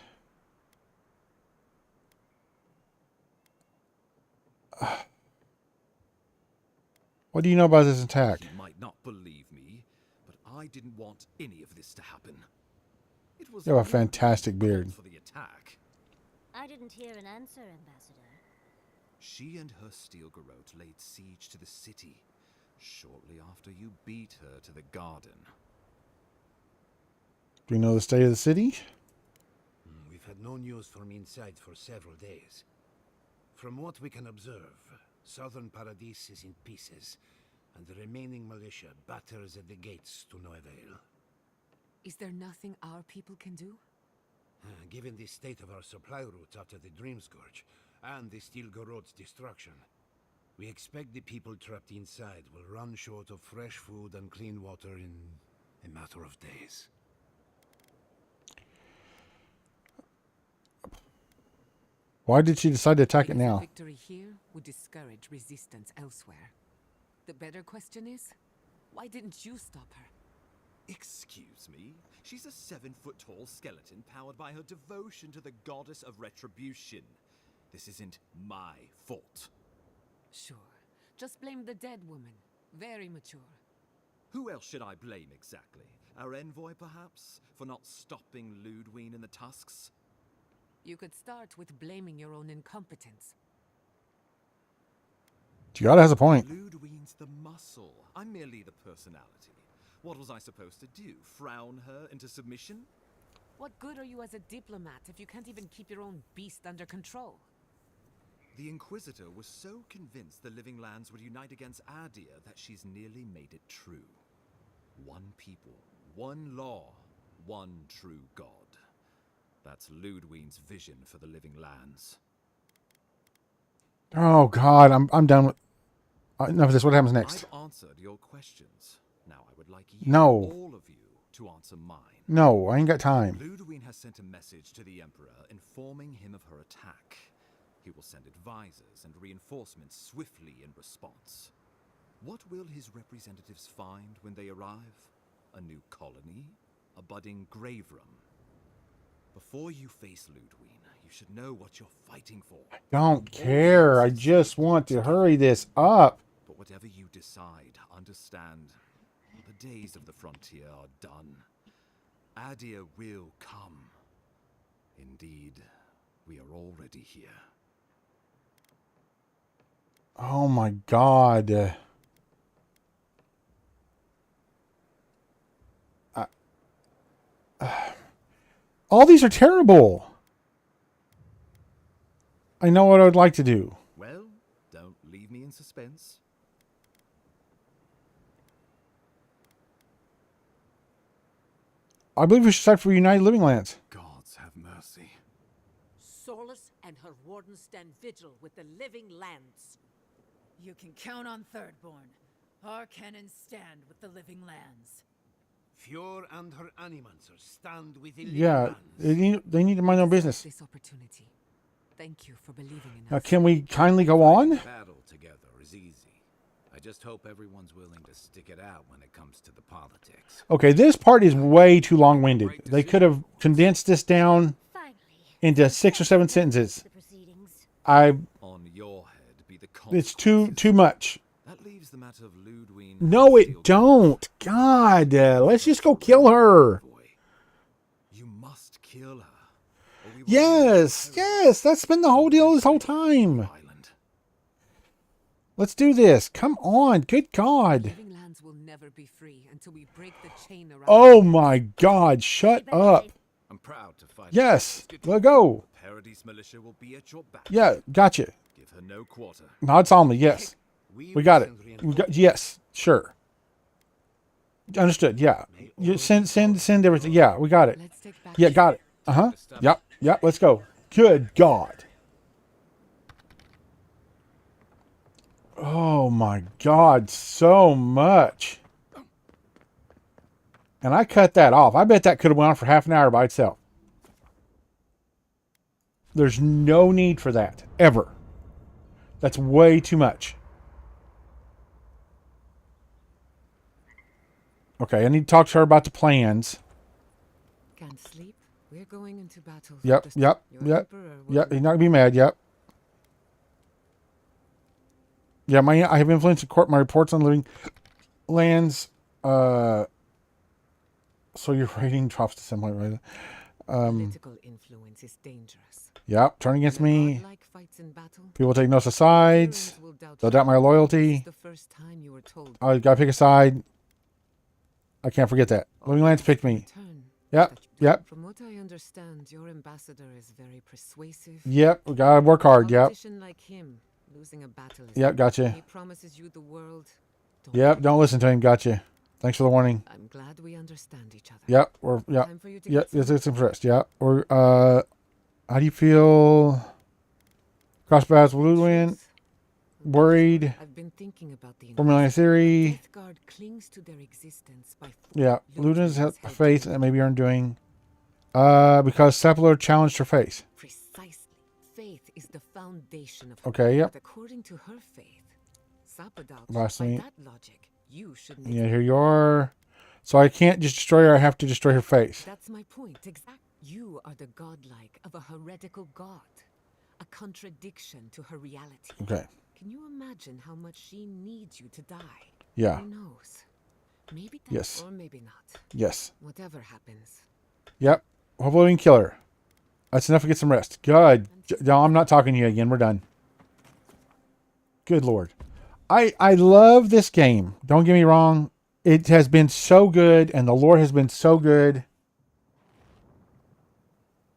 What do you know about this attack? You might not believe me, but I didn't want any of this to happen. It was You have a fantastic beard. for the attack. I didn't hear an answer, Ambassador. She and her Steel Garrote laid siege to the city shortly after you beat her to the garden. Do we know the state of the city? We've had no news from inside for several days. From what we can observe, southern Paradise is in pieces, and the remaining militia batters at the gates to no avail. Is there nothing our people can do? Given the state of our supply routes after the Dream Scourge, and the Steel Garrote's destruction, we expect the people trapped inside will run short of fresh food and clean water in a matter of days. Why did she decide to attack it now? Victory here would discourage resistance elsewhere. The better question is, why didn't you stop her? Excuse me? She's a 7-foot-tall skeleton powered by her devotion to the goddess of retribution. This isn't my fault. Sure. Just blame the dead woman. Very mature. Who else should I blame exactly? Our envoy, perhaps? For not stopping Ludwine and the Tusks? You could start with blaming your own incompetence. Giada has a point. Ludwine's the muscle. I'm merely the personality. What was I supposed to do? Frown her into submission? What good are you as a diplomat if you can't even keep your own beast under control? The Inquisitor was so convinced the Living Lands would unite against Adir that she's nearly made it true. One people, one law, one true god. That's Ludwine's vision for the Living Lands. Oh, God, I'm done with... enough of this. What happens next? I've answered your questions. Now I would like you, No. all of you, to answer mine. No, I ain't got time. Ludwine has sent a message to the Emperor informing him of her attack. He will send advisors and reinforcements swiftly in response. What will his representatives find when they arrive? A new colony? A budding grave room? Before you face Ludwine, you should know what you're fighting for. Don't care. I just want to hurry this up. But whatever you decide, understand, the days of the frontier are done. Adir will come. Indeed, we are already here. Oh my God. All these are terrible. I know what I would like to do. Well, don't leave me in suspense. I believe we should start for United Living Lands. Gods have mercy. Solus and her wardens stand vigil with the living lands. You can count on Thirdborn. Our cannons stand with the living lands. Fjord and her animancers stand with the living Yeah, lands. they need to mind their own business. This opportunity. Thank you for believing in Now, us. can we kindly go on? Battle together is easy. I just hope everyone's willing to stick it out when it comes to the politics. Okay, this part is way too long-winded. They could have condensed this down into 6 or 7 sentences. On your head be the It's too much. That leaves the matter of Ludwig. No, it don't. God, let's just go kill her. You must kill her. Yes, that's been the whole deal this whole time. Let's do this. Come on, good God. Living lands will never be free until we break the chain around. Oh my God, shut up. I'm proud to fight. Yes, let go. Paradise militia will be at your back. Yeah, gotcha. Give her no quarter. Nod solemnly, yes. We got it. Yes, sure. Understood, yeah. You send everything. Yeah, we got it. Yeah, got it. Uh-huh. Yep, let's go. Good God. Oh my God, so much. And I cut that off. I bet that could have went on for half an hour by itself. There's no need for that, ever. That's way too much. Okay, I need to talk to her about the plans. Can't sleep. We're going into battle. Yep. He's not gonna be mad. Yep. Yeah, I have influence in court. My reports on living lands. So your rating drops to some point, right? Political influence is dangerous. Yep, turn against me. Godlike fights in battle, People take notice of sides. They'll doubt my loyalty. the first time you were told. I gotta pick a side. I can't forget that. Living lands picked me. Yep. From what I understand, your ambassador is very persuasive. Yep, we gotta work hard. A Yep. politician like him, losing a battle is Yep, gotcha. He promises you the world. Yep, don't listen to him. Gotcha. Thanks for the warning. I'm glad we understand each other. Yep, Time for you to yep, get it's impressed. Yep. Or how do you feel? Cross paths with Ludwig? Worried? I've been thinking about the Formulating a theory. Death Guard clings to their existence by Yeah, Ludwig's faith and maybe undoing. Because Sapler challenged her faith. Precisely. Faith is the foundation of Okay, yep. But according to her faith, Sapodal, Last by thing. that logic, you should make Yeah, here you are. So I can't just destroy her, I have to destroy her faith. That's my point. You are the godlike of a heretical god, a contradiction to her reality. Okay. Can you imagine how much she needs you to die? Yeah. Who knows? Maybe that, Yes. or maybe not. Yes. Whatever happens. Yep. Hopefully we can kill her. That's enough to get some rest. Good. No, I'm not talking to you again. We're done. Good Lord. I love this game. Don't get me wrong. It has been so good, and the Lord has been so good.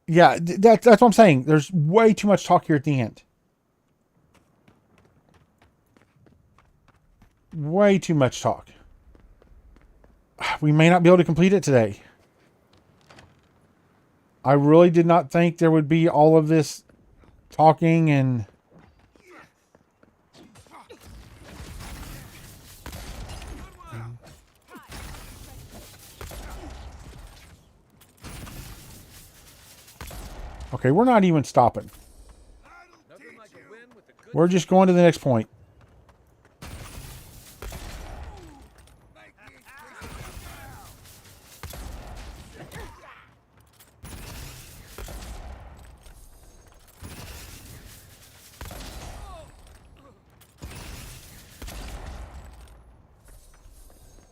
Yeah, that's what I'm saying. There's way too much talk here at the end. Way too much talk. We may not be able to complete it today. I really did not think there would be all of this talking and... Okay, we're not even stopping. We're just going to the next point.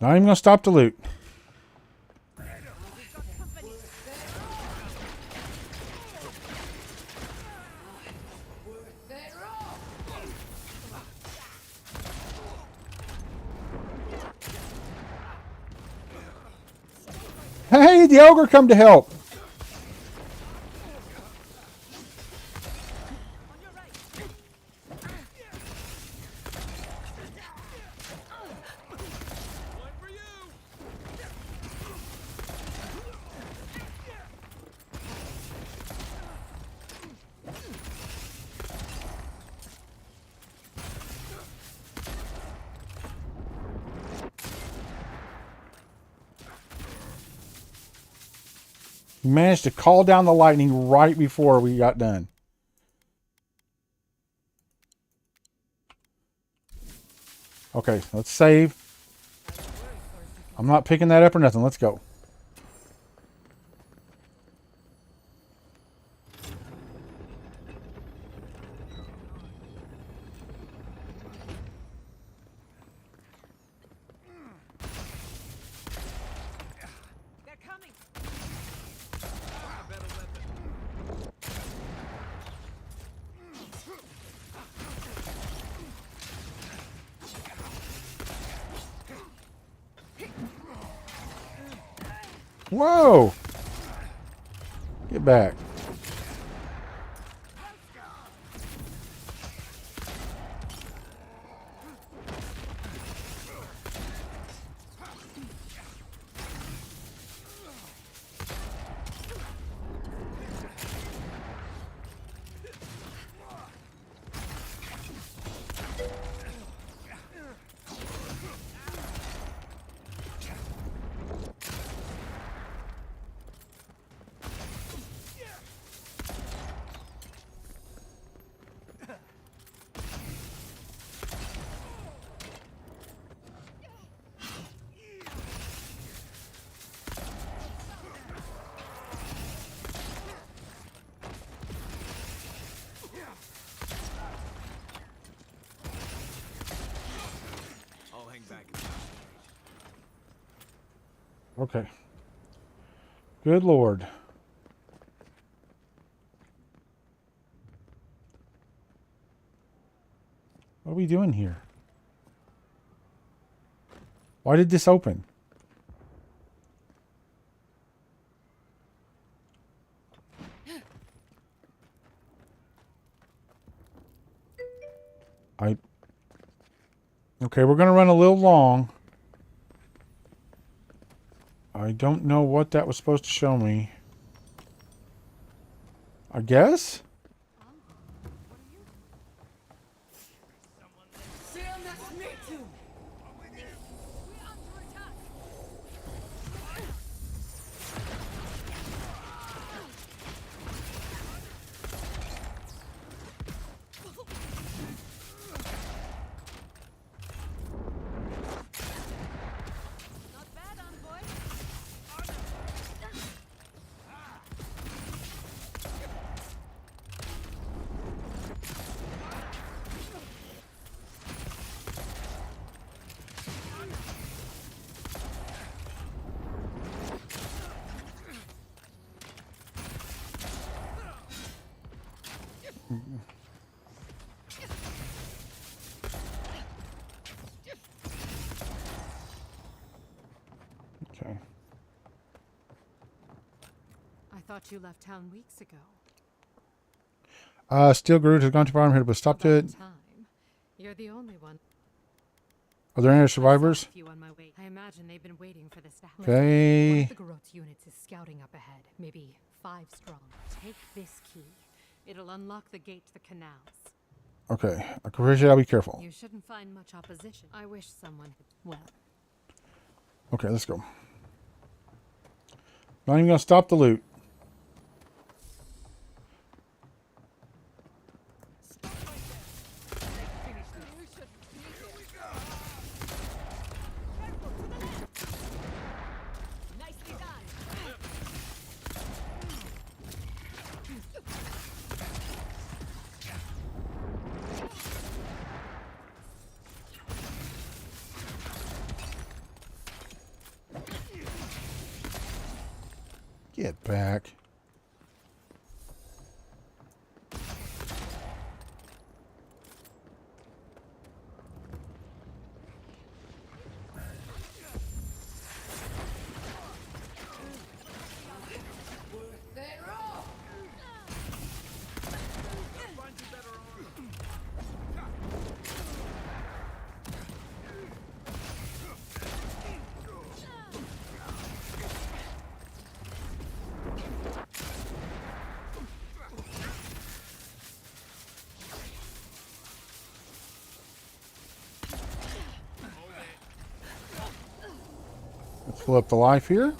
Not even going to stop to loot. Hey, the ogre come to help. He managed to call down the lightning right before we got done. Okay, let's save. I'm not picking that up or nothing. Let's go. They're coming. Whoa! Get back. I'll hang back. Okay. Good Lord. What are we doing here? Why did this open? Okay, we're going to run a little long. I don't know what that was supposed to show me. I guess? Okay. I thought you left town weeks ago. Steel Groot has gone too far. I'm here to stop it. Time. You're the only one. Are there any survivors? I imagine they've been waiting for this to happen. Okay. One of the Garot's units is scouting up ahead, maybe 5 strong. Take this key. It'll unlock the gate to the canals. Okay. I appreciate I'll be careful. You shouldn't find much opposition. I wish someone had... Well... Okay, let's go. Not even going to stop the loot. Get back. Let's fill up the life here.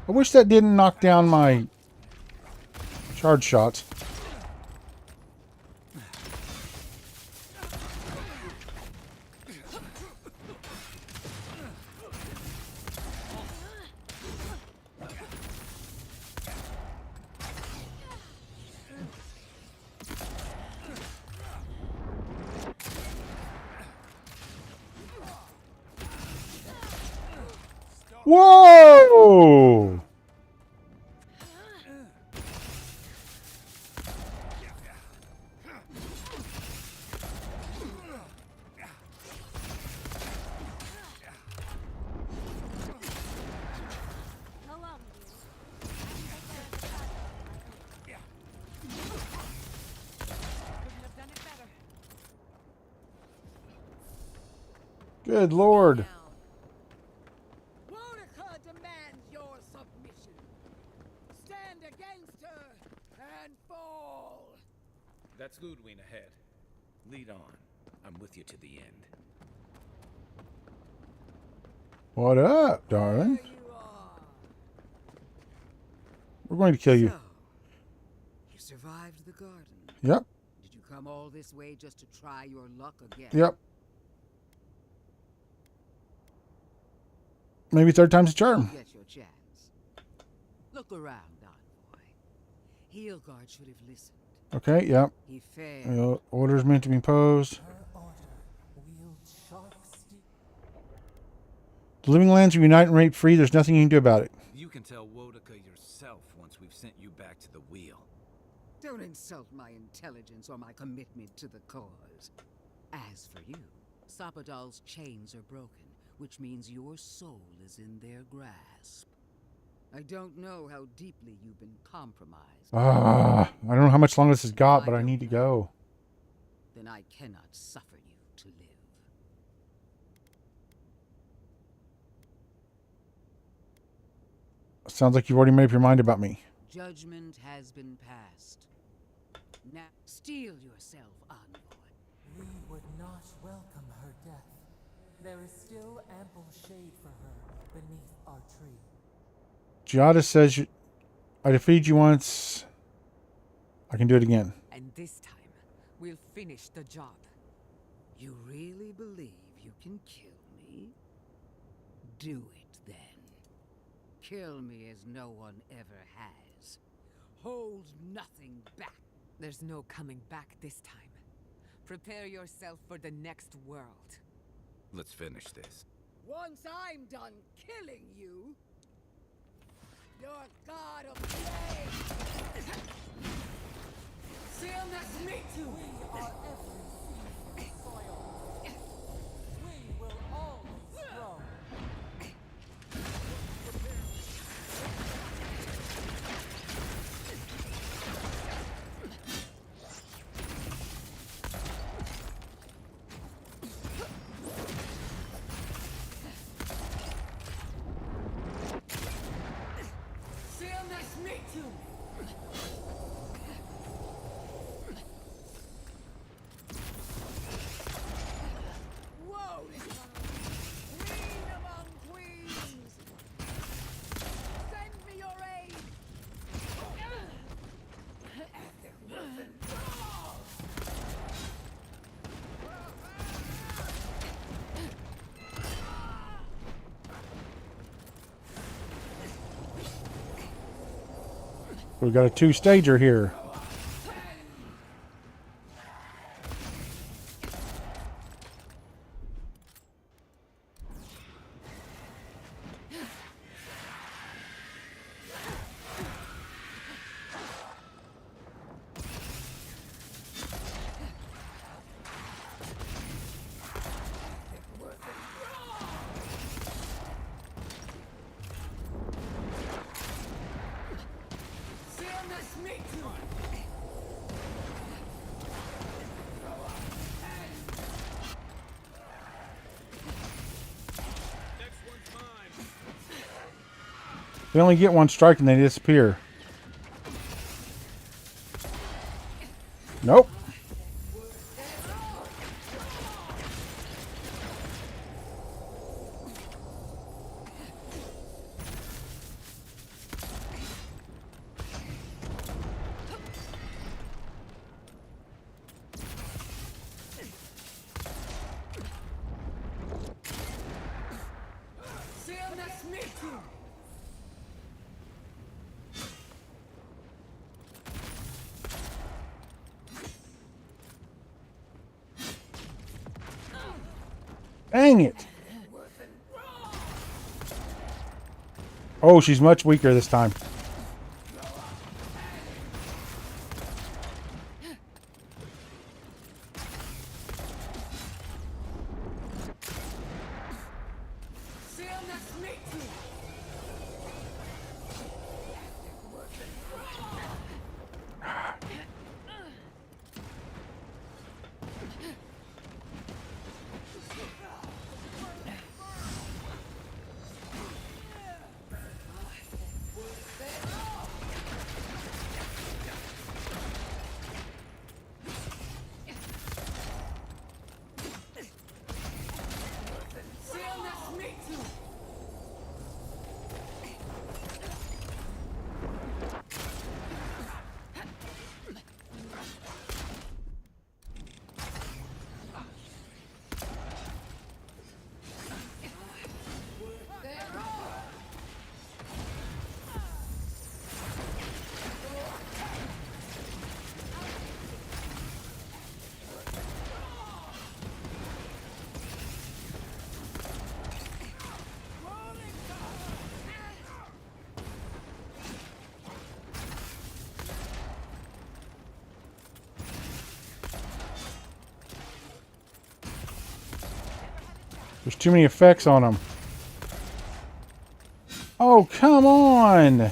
I wish that didn't knock down my charge shots. Whoa! Good Lord. Monica demands your submission. Stand against her and fall. That's Ludwig ahead. Lead on. I'm with you to the end. What up, darling? We're going to kill you. So, you survived the garden. Yep. Did you come all this way just to try your luck again? Yep. Maybe third time's a charm. Get your chance. Look around, envoy. Heelguard should have listened. Okay, yep. He failed. The order's meant to be imposed. The living lands are united and rape free. There's nothing you can do about it. You can tell Wodaka yourself once we've sent you back to the wheel. Don't insult my intelligence or my commitment to the cause. As for you, Sapadal's chains are broken, which means your soul is in their grasp. I don't know how deeply you've been compromised. I don't know how much longer this has got, but I need to go. Then I cannot suffer you to live. Sounds like you've already made up your mind about me. Judgment has been passed. Now steel yourself, envoy. We would not welcome her death. There is still ample shade for her beneath our tree. Giada says, I defeated you once. I can do it again. And this time, we'll finish the job. You really believe you can kill me? Do it then. Kill me as no one ever has. Hold nothing back. There's no coming back this time. Prepare yourself for the next world. Let's finish this. Once I'm done killing you, your god of flame. Stillness me too. We are every seed in soil. We will always grow. Stillness me too. Whoa! Queen among queens! Send me your aid! We've got a two-stager here. Stillness me too. They only get one strike and they disappear. Nope. Dang it. Oh, she's much weaker this time. There's too many effects on them. Oh, come on!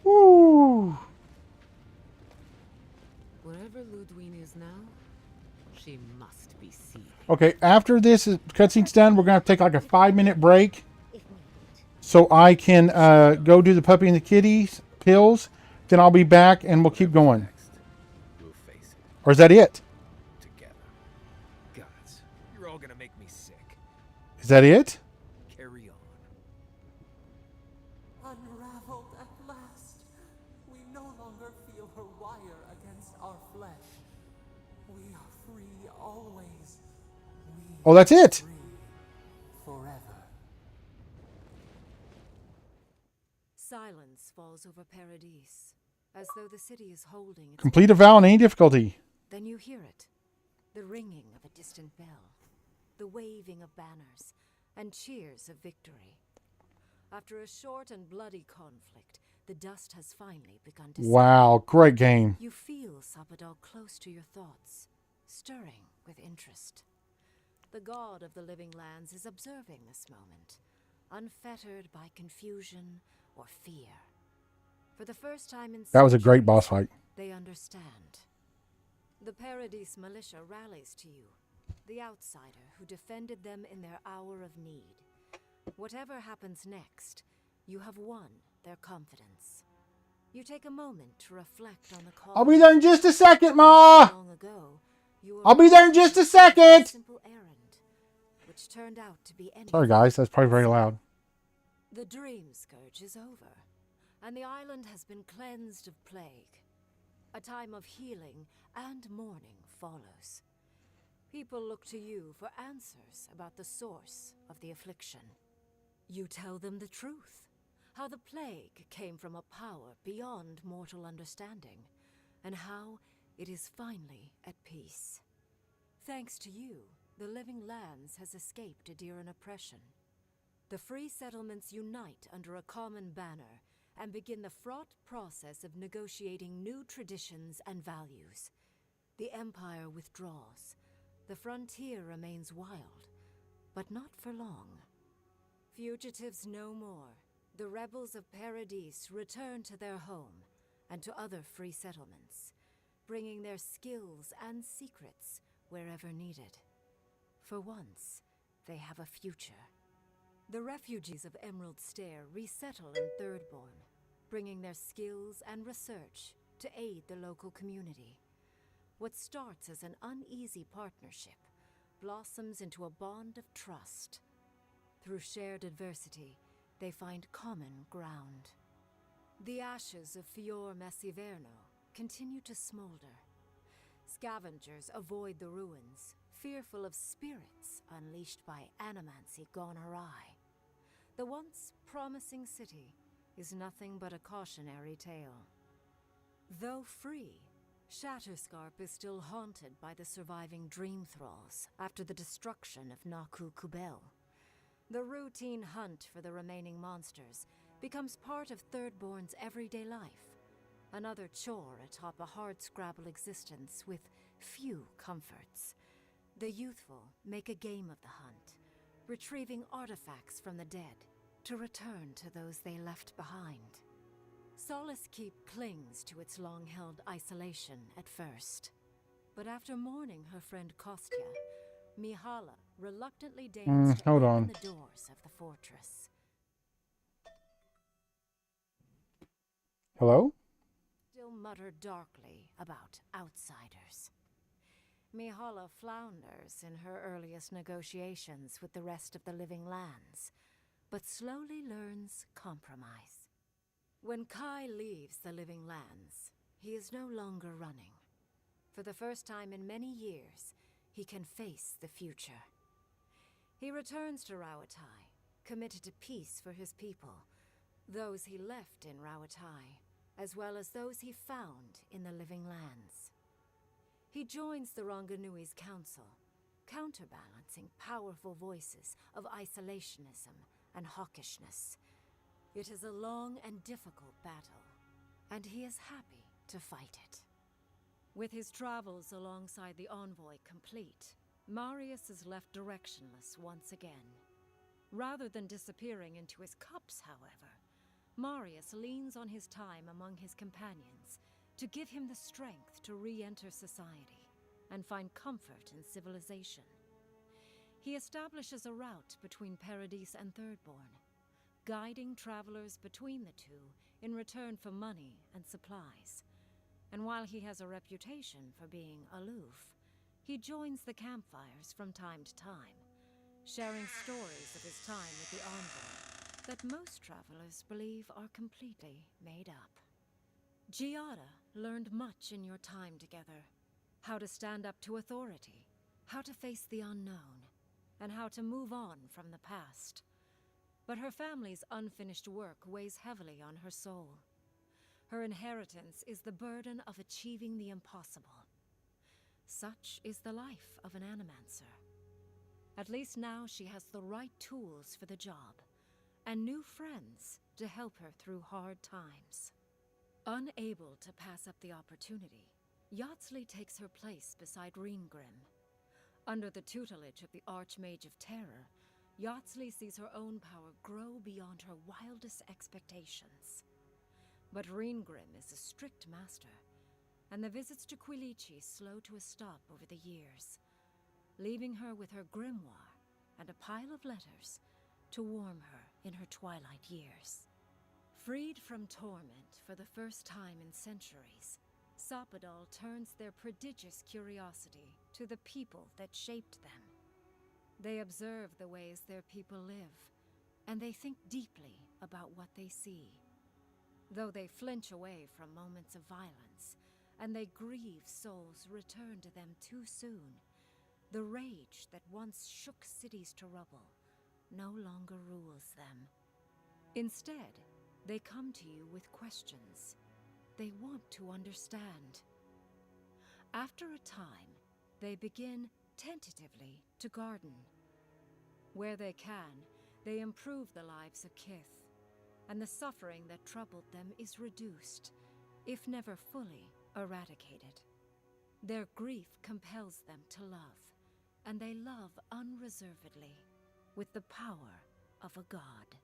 Woo! Wherever Ludwine is now, she must be seething. Okay, after this cutscene's done, we're going to take like a 5-minute break so I can go do the puppy and the kitties pills. Then I'll be back and we'll keep going. We'll face it. Or is that it? Together. Gods, you're all gonna make me sick. Is that it? Carry on. Unraveled at last. We no longer feel her wire against our flesh. We are free always. Oh, that's it. Forever. Silence falls over Paradise, as though the city is holding its Complete Avowed on any difficulty. Then you hear it, the ringing of a distant bell, the waving of banners, and cheers of victory. After a short and bloody conflict, the dust has finally begun to settle. Wow, great game. You feel Sapadal close to your thoughts, stirring with interest. The god of the living lands is observing this moment, unfettered by confusion or fear. For the first time in That was a great centuries, boss fight. they understand. The Paradise militia rallies to you, the outsider who defended them in their hour of need. Whatever happens next, you have won their confidence. You take a moment to reflect on the call. I'll be there in just a second, Ma! Long ago, you I'll be there in just a second! simple errand, which which turned out to be anything. Sorry, guys. That's probably very loud. The Dream Scourge is over, and the island has been cleansed of plague. A time of healing and mourning follows. People look to you for answers about the source of the affliction. You tell them the truth, how the plague came from a power beyond mortal understanding, and how it is finally at peace. Thanks to you, the Living Lands has escaped Adiran oppression. The free settlements unite under a common banner and begin the fraught process of negotiating new traditions and values. The Empire withdraws. The frontier remains wild, but not for long. Fugitives no more. The rebels of Paradis return to their home and to other free settlements, bringing their skills and secrets wherever needed. For once, they have a future. The refugees of Emerald Stair resettle in Thirdborn, bringing their skills and research to aid the local community. What starts as an uneasy partnership blossoms into a bond of trust. Through shared adversity, they find common ground. The ashes of Fior Messiverno continue to smolder. Scavengers avoid the ruins, fearful of spirits unleashed by animancy gone awry. The once promising city is nothing but a cautionary tale. Though free, Shatterscarp is still haunted by the surviving dream thralls after the destruction of Naku Kubel. The routine hunt for the remaining monsters becomes part of Thirdborn's everyday life, another chore atop a hard-scrabble existence with few comforts. The youthful make a game of the hunt, retrieving artifacts from the dead to return to those they left behind. Solace Keep clings to its long-held isolation at first. But after mourning her friend Kostya, Mihala reluctantly deigns to hold open on. the doors of the fortress. Hello? Still mutter darkly about outsiders. Mihala flounders in her earliest negotiations with the rest of the Living Lands, but slowly learns compromise. When Kai leaves the Living Lands, he is no longer running. For the first time in many years, he can face the future. He returns to Rawatai, committed to peace for his people, those he left in Rawatai, as well as those he found in the Living Lands. He joins the Ranganui's council, counterbalancing powerful voices of isolationism and hawkishness. It is a long and difficult battle, and he is happy to fight it. With his travels alongside the envoy complete, Marius is left directionless once again. Rather than disappearing into his cups, however, Marius leans on his time among his companions to give him the strength to re-enter society and find comfort in civilization. He establishes a route between Paradis and Thirdborn, guiding travelers between the two in return for money and supplies. And while he has a reputation for being aloof, he joins the campfires from time to time, sharing stories of his time with the envoy that most travelers believe are completely made up. Giada learned much in your time together. How to stand up to authority, how to face the unknown, and how to move on from the past. But her family's unfinished work weighs heavily on her soul. Her inheritance is the burden of achieving the impossible. Such is the life of an animancer. At least now she has the right tools for the job, and new friends to help her through hard times. Unable to pass up the opportunity, Yatsley takes her place beside Reengrim. Under the tutelage of the Archmage of Terror, Yatsley sees her own power grow beyond her wildest expectations. But Reengrim is a strict master, and the visits to Quilichi slow to a stop over the years, leaving her with her grimoire and a pile of letters to warm her in her twilight years. Freed from torment for the first time in centuries, Sapadal turns their prodigious curiosity to the people that shaped them. They observe the ways their people live, and they think deeply about what they see. Though they flinch away from moments of violence, and they grieve souls returned to them too soon, the rage that once shook cities to rubble no longer rules them. Instead, they come to you with questions. They want to understand. After a time, they begin tentatively to garden. Where they can, they improve the lives of Kith, and the suffering that troubled them is reduced, if never fully eradicated. Their grief compels them to love, and they love unreservedly, with the power of a god.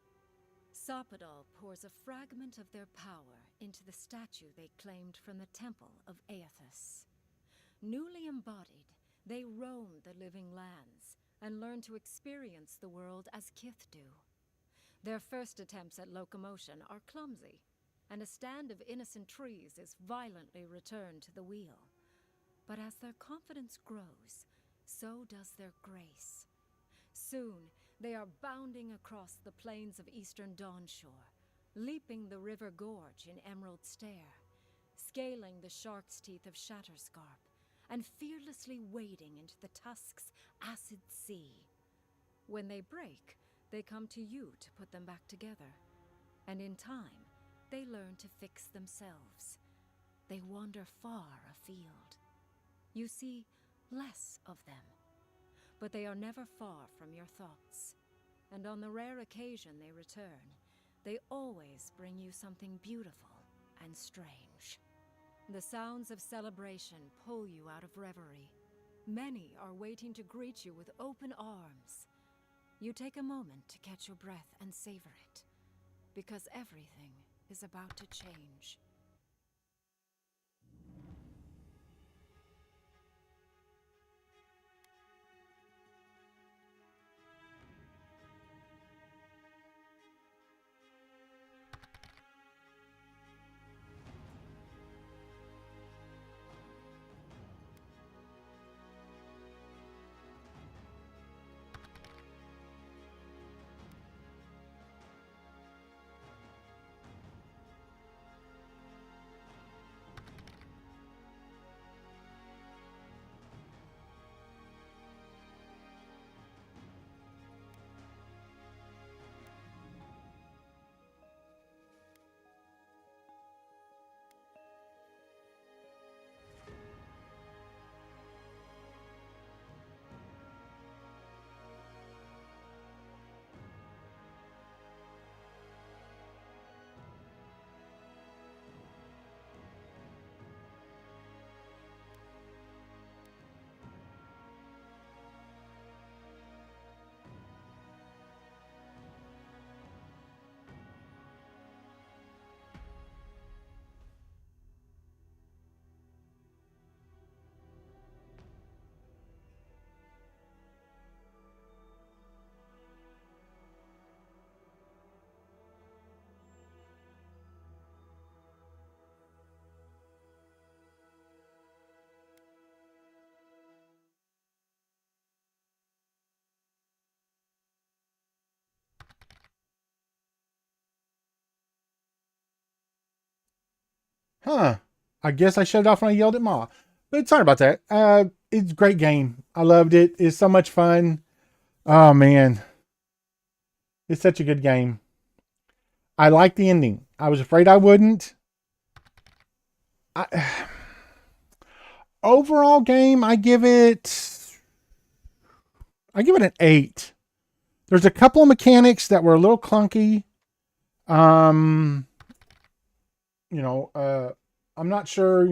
Sapadal pours a fragment of their power into the statue they claimed from the temple of Aethys. Newly embodied, they roam the living lands and learn to experience the world as Kith do. Their first attempts at locomotion are clumsy, and a stand of innocent trees is violently returned to the wheel. But as their confidence grows, so does their grace. Soon, they are bounding across the plains of eastern Dawnshore, leaping the river gorge in Emerald Stair, scaling the shark's teeth of Shatterscarp, and fearlessly wading into the Tusk's acid sea. When they break, they come to you to put them back together, and in time, they learn to fix themselves. They wander far afield. You see less of them, but they are never far from your thoughts, and on the rare occasion they return, they always bring you something beautiful and strange. The sounds of celebration pull you out of reverie. Many are waiting to greet you with open arms. You take a moment to catch your breath and savor it, because everything is about to change. Huh. I guess I shut it off when I yelled at Ma. But sorry about that. It's a great game. I loved it. It's so much fun. Oh man. It's such a good game. I like the ending. I was afraid I wouldn't. Overall game, I give it an 8. There's a couple of mechanics that were a little clunky. I'm not sure,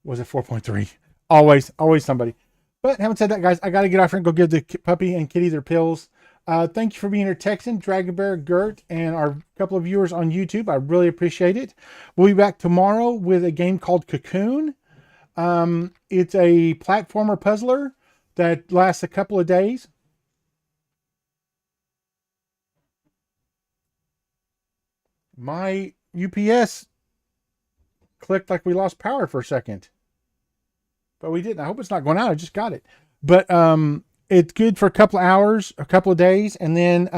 was it 4.3? Always somebody. But having said that, guys, I got to get off here and go give the puppy and kitty their pills. Thank you for being here, Texan, Dragon Bear, Gert, and our couple of viewers on YouTube. I really appreciate it. We'll be back tomorrow with a game called Cocoon. It's a platformer puzzler that lasts a couple of days. My UPS clicked like we lost power for a second. But we didn't. I hope it's not going out. I just got it. But it's good for a couple of hours, a couple of days, and then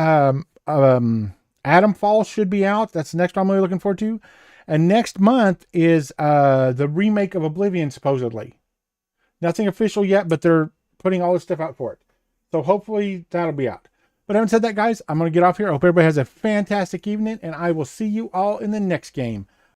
Atom Falls should be out. That's the next one I'm really looking forward to. And next month is the remake of Oblivion, supposedly. Nothing official yet, but they're putting all this stuff out for it. So hopefully that'll be out. But having said that, guys, I'm going to get off here. I hope everybody has a fantastic evening, and I will see you all in the next game.